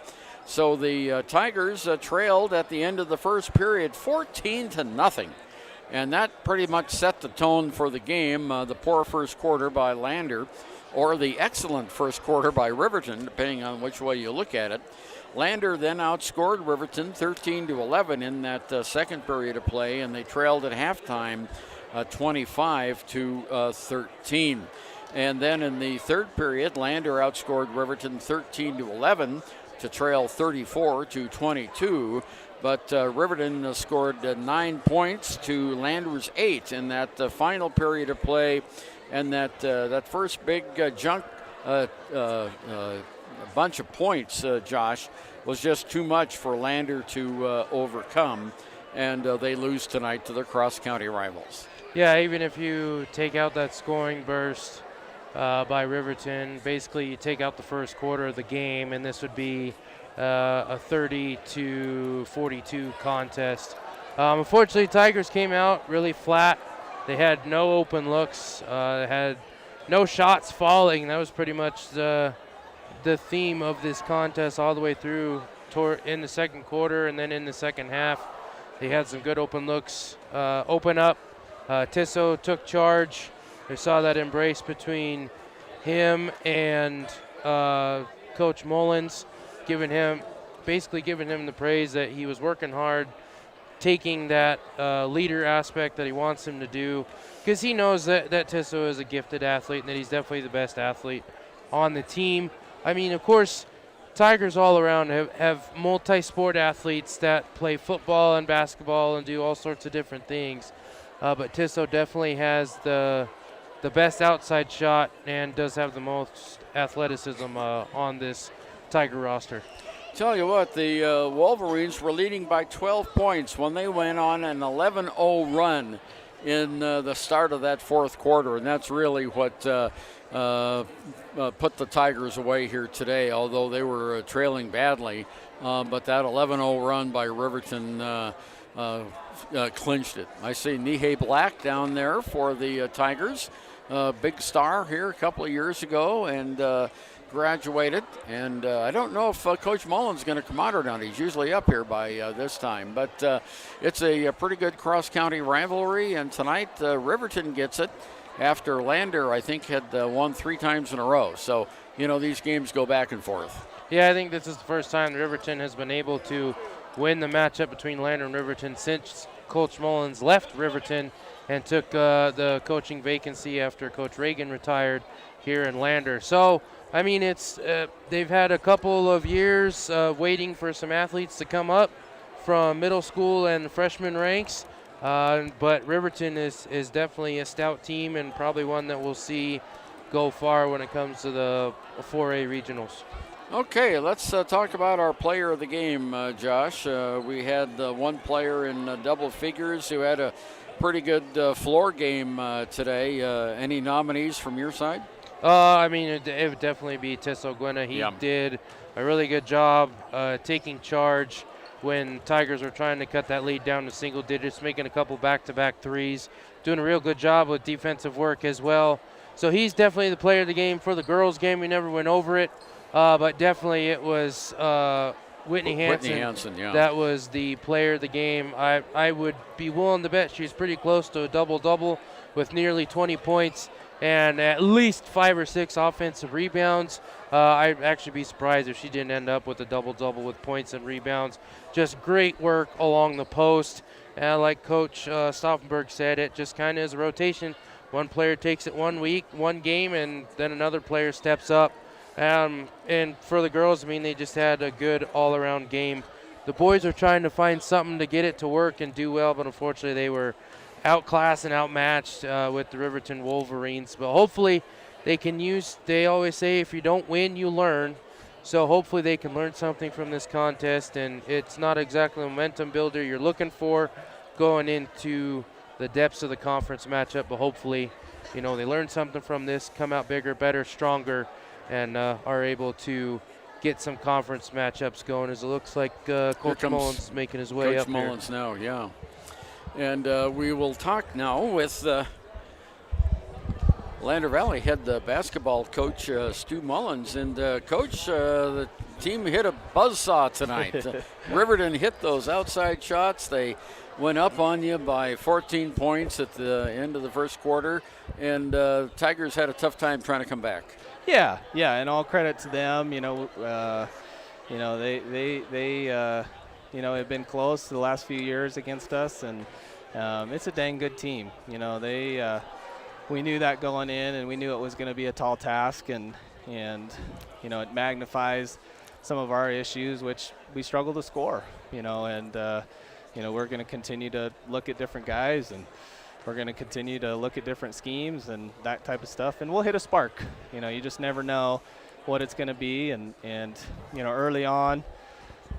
So the Tigers trailed at the end of the first period 14-0. And that pretty much set the tone for the game. The poor first quarter by Lander, or the excellent first quarter by Riverton, depending on which way you look at it. Lander then outscored Riverton 13-11 in that second period of play, and they trailed at halftime 25-13. And then in the third period, Lander outscored Riverton 13-11 to trail 34-22. But Riverton scored 9 points to Lander's 8 in that final period of play. And that first big bunch of points, Josh, was just too much for Lander to overcome. And they lose tonight to their cross-county rivals. Yeah, even if you take out that scoring burst by Riverton, basically you take out the first quarter of the game, and this would be a 30-42 contest. Unfortunately, Tigers came out really flat. They had no open looks. They had no shots falling. That was pretty much the theme of this contest all the way through in the second quarter, and then in the second half. They had some good open looks open up. Tissot took charge. We saw that embrace between him and Coach Mullins, giving him the praise that he was working hard, taking that leader aspect that he wants him to do, because he knows that Tissot is a gifted athlete and that he's definitely the best athlete on the team. I mean, of course, Tigers all around have multi-sport athletes that play football and basketball and do all sorts of different things. But Tissot definitely has the best outside shot and does have the most athleticism on this Tiger roster. Tell you what, the Wolverines were leading by 12 points when they went on an 11-0 run in the start of that fourth quarter, and that's really what put the Tigers away here today, although they were trailing badly. But that 11-0 run by Riverton clinched it. I see Nihei Black down there for the Tigers. Big star here a couple of years ago and graduated. And I don't know if Coach Mullins is going to come out or not. He's usually up here by this time. But it's a pretty good cross-county rivalry. And tonight, Riverton gets it after Lander, I think, had won 3 times in a row. So, these games go back and forth. Yeah, I think this is the first time Riverton has been able to win the matchup between Lander and Riverton since Coach Mullins left Riverton and took the coaching vacancy after Coach Reagan retired here in Lander. So, I mean, it's they've had a couple of years waiting for some athletes to come up from middle school and freshman ranks. But Riverton is definitely a stout team and probably one that we'll see go far when it comes to the 4A regionals. Okay, let's talk about our player of the game, Josh. We had one player in double figures who had a pretty good floor game today. Any nominees from your side? I mean, it would definitely be Tissot Gwena. He did a really good job taking charge when Tigers were trying to cut that lead down to single digits, making a couple back-to-back threes, doing a real good job with defensive work as well. So he's definitely the player of the game. For the girls' game, we never went over it, but definitely it was Whitney Hansen that was the player of the game. I would be willing to bet she's pretty close to a double-double with nearly 20 points and at least 5 or 6 offensive rebounds. I'd actually be surprised if she didn't end up with a double-double with points and rebounds. Just great work along the post. And like Coach Stauffenberg said, it just kind of is a rotation. One player takes it one week, one game, and then another player steps up. And for the girls, I mean, they just had a good all-around game. The boys are trying to find something to get it to work and do well, but unfortunately they were outclassed and outmatched with the Riverton Wolverines. But hopefully they always say if you don't win, you learn. So hopefully they can learn something from this contest, and it's not exactly a momentum builder you're looking for going into the depths of the conference matchup, but hopefully, they learn something from this, come out bigger, better, stronger, and are able to get some conference matchups going, as it looks like Coach Mullins is making his way up Coach Mullins now, yeah. And we will talk now with Lander Valley head basketball coach Stu Mullins. And Coach, the team hit a buzzsaw tonight. Riverton hit those outside shots. They went up on you by 14 points at the end of the first quarter, and Tigers had a tough time trying to come back. Yeah, and all credit to them. They have been close the last few years against us, and it's a dang good team. we knew that going in, and we knew it was going to be a tall task, and it magnifies some of our issues, which we struggle to score, and we're going to continue to look at different guys, and we're going to continue to look at different schemes and that type of stuff, and we'll hit a spark. You just never know what it's going to be, and early on,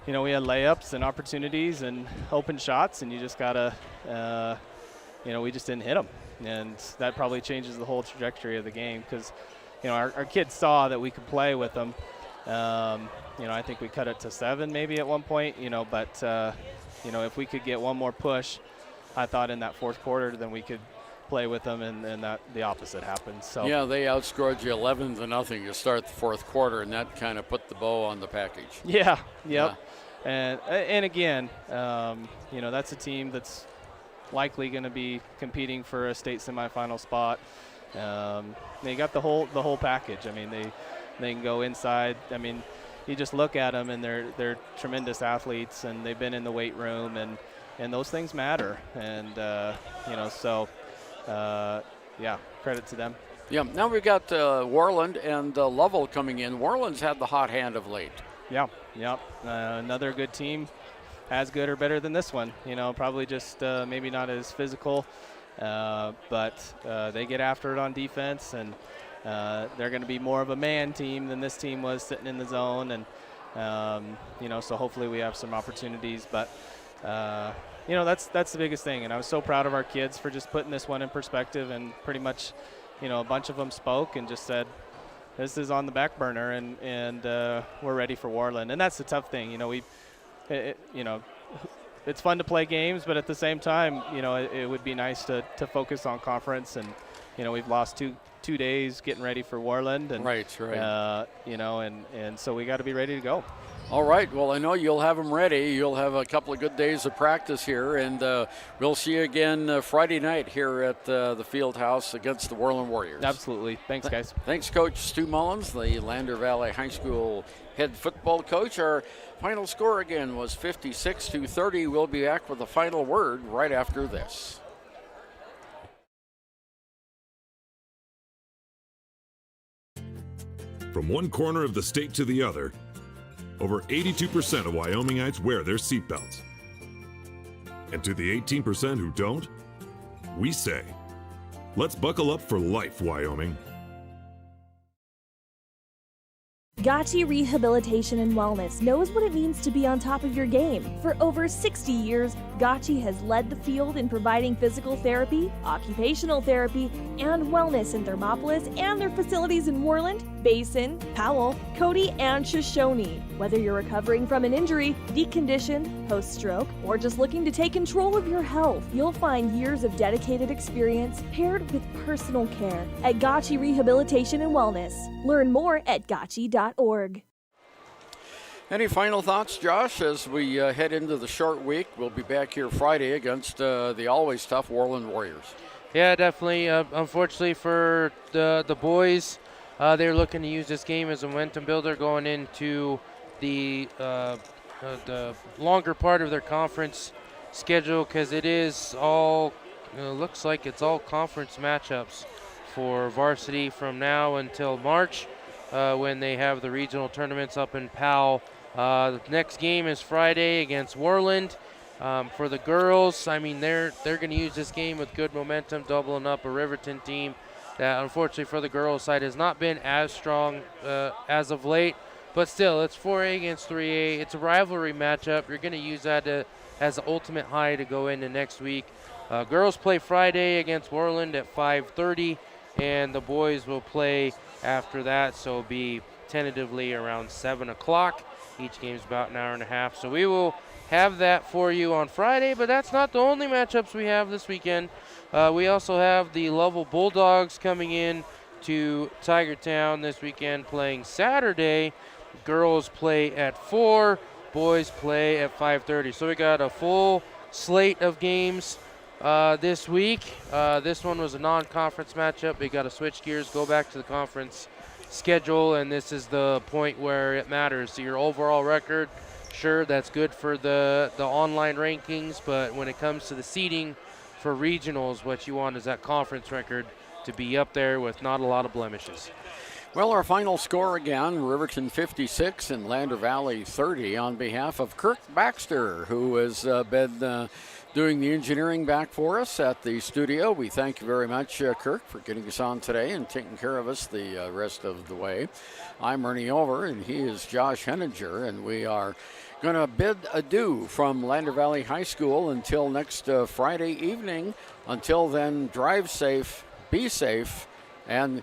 we had layups and opportunities and open shots, and you just got to, we just didn't hit them. And that probably changes the whole trajectory of the game because, our kids saw that we could play with them. I think we cut it to 7 maybe at one point, but, if we could get one more push, I thought in that fourth quarter, then we could play with them, and that the opposite happened. So yeah, they outscored you 11-0 to start the fourth quarter, and that kind of put the bow on the package. Yeah, yep. Yeah. And again, that's a team that's likely going to be competing for a state semifinal spot. They got the whole package. I mean, they can go inside. I mean, you just look at them, and they're tremendous athletes, and they've been in the weight room, and those things matter. And credit to them. Yeah. Now we've got Warland and Lovell coming in. Warland's had the hot hand of late. Yeah. Yep. Another good team. As good or better than this one, probably just maybe not as physical, but they get after it on defense, and they're going to be more of a man team than this team was sitting in the zone, and so hopefully we have some opportunities, but that's the biggest thing, and I was so proud of our kids for just putting this one in perspective, and pretty much, a bunch of them spoke and just said, this is on the back burner, and we're ready for Warland, and that's the tough thing, it's fun to play games, but at the same time, it would be nice to focus on conference, and we've lost two days getting ready for Warland, and right. And so we got to be ready to go. All right. Well, I know you'll have them ready. You'll have a couple of good days of practice here, and we'll see you again Friday night here at the field house against the Warland Warriors. Absolutely. Thanks, guys. Thanks, Coach Stu Mullins, the Lander Valley High School head football coach. Our final score again was 56-30. We'll be back with the final word right after this. From one corner of the state to the other, over 82% of Wyomingites wear their seatbelts. And to the 18% who don't, we say, let's buckle up for life, Wyoming. Gotchi Rehabilitation and Wellness knows what it means to be on top of your game. For over 60 years, Gotchi has led the field in providing physical therapy, occupational therapy, and wellness in Thermopolis and their facilities in Worland, Basin, Powell, Cody, and Shoshone. Whether you're recovering from an injury, deconditioned, post-stroke, or just looking to take control of your health, you'll find years of dedicated experience paired with personal care at Gotchi Rehabilitation and Wellness. Learn more at gotchi.org. Any final thoughts, Josh, as we head into the short week? We'll be back here Friday against the always tough Warland Warriors. Yeah, definitely. Unfortunately for the boys, they're looking to use this game as a momentum builder going into the longer part of their conference schedule, because it is all looks like it's all conference matchups for varsity from now until March, when they have the regional tournaments up in Powell. The next game is Friday against Warland. For the girls, I mean, they're going to use this game with good momentum, doubling up a Riverton team that, unfortunately for the girls' side, has not been as strong as of late. But still, it's 4A against 3A. It's a rivalry matchup. You're going to use that as the ultimate high to go into next week. Girls play Friday against Warland at 5:30, and the boys will play after that, so it'll be tentatively around 7 o'clock. Each game's about an hour and a half. So we will have that for you on Friday, but that's not the only matchups we have this weekend. We also have the Lovell Bulldogs coming in to Tigertown this weekend, playing Saturday. Girls play at 4, boys play at 5:30. So we got a full slate of games this week. This one was a non-conference matchup. We got to switch gears, go back to the conference schedule, and this is the point where it matters. So your overall record, sure, that's good for the online rankings, but when it comes to the seeding for regionals, what you want is that conference record to be up there with not a lot of blemishes. Well, our final score again, Riverton 56 and Lander Valley 30 on behalf of Kirk Baxter, who has been doing the engineering back for us at the studio. We thank you very much, Kirk, for getting us on today and taking care of us the rest of the way. I'm Ernie Over, and he is Josh Henninger, and we are going to bid adieu from Lander Valley High School until next Friday evening. Until then, drive safe, be safe, and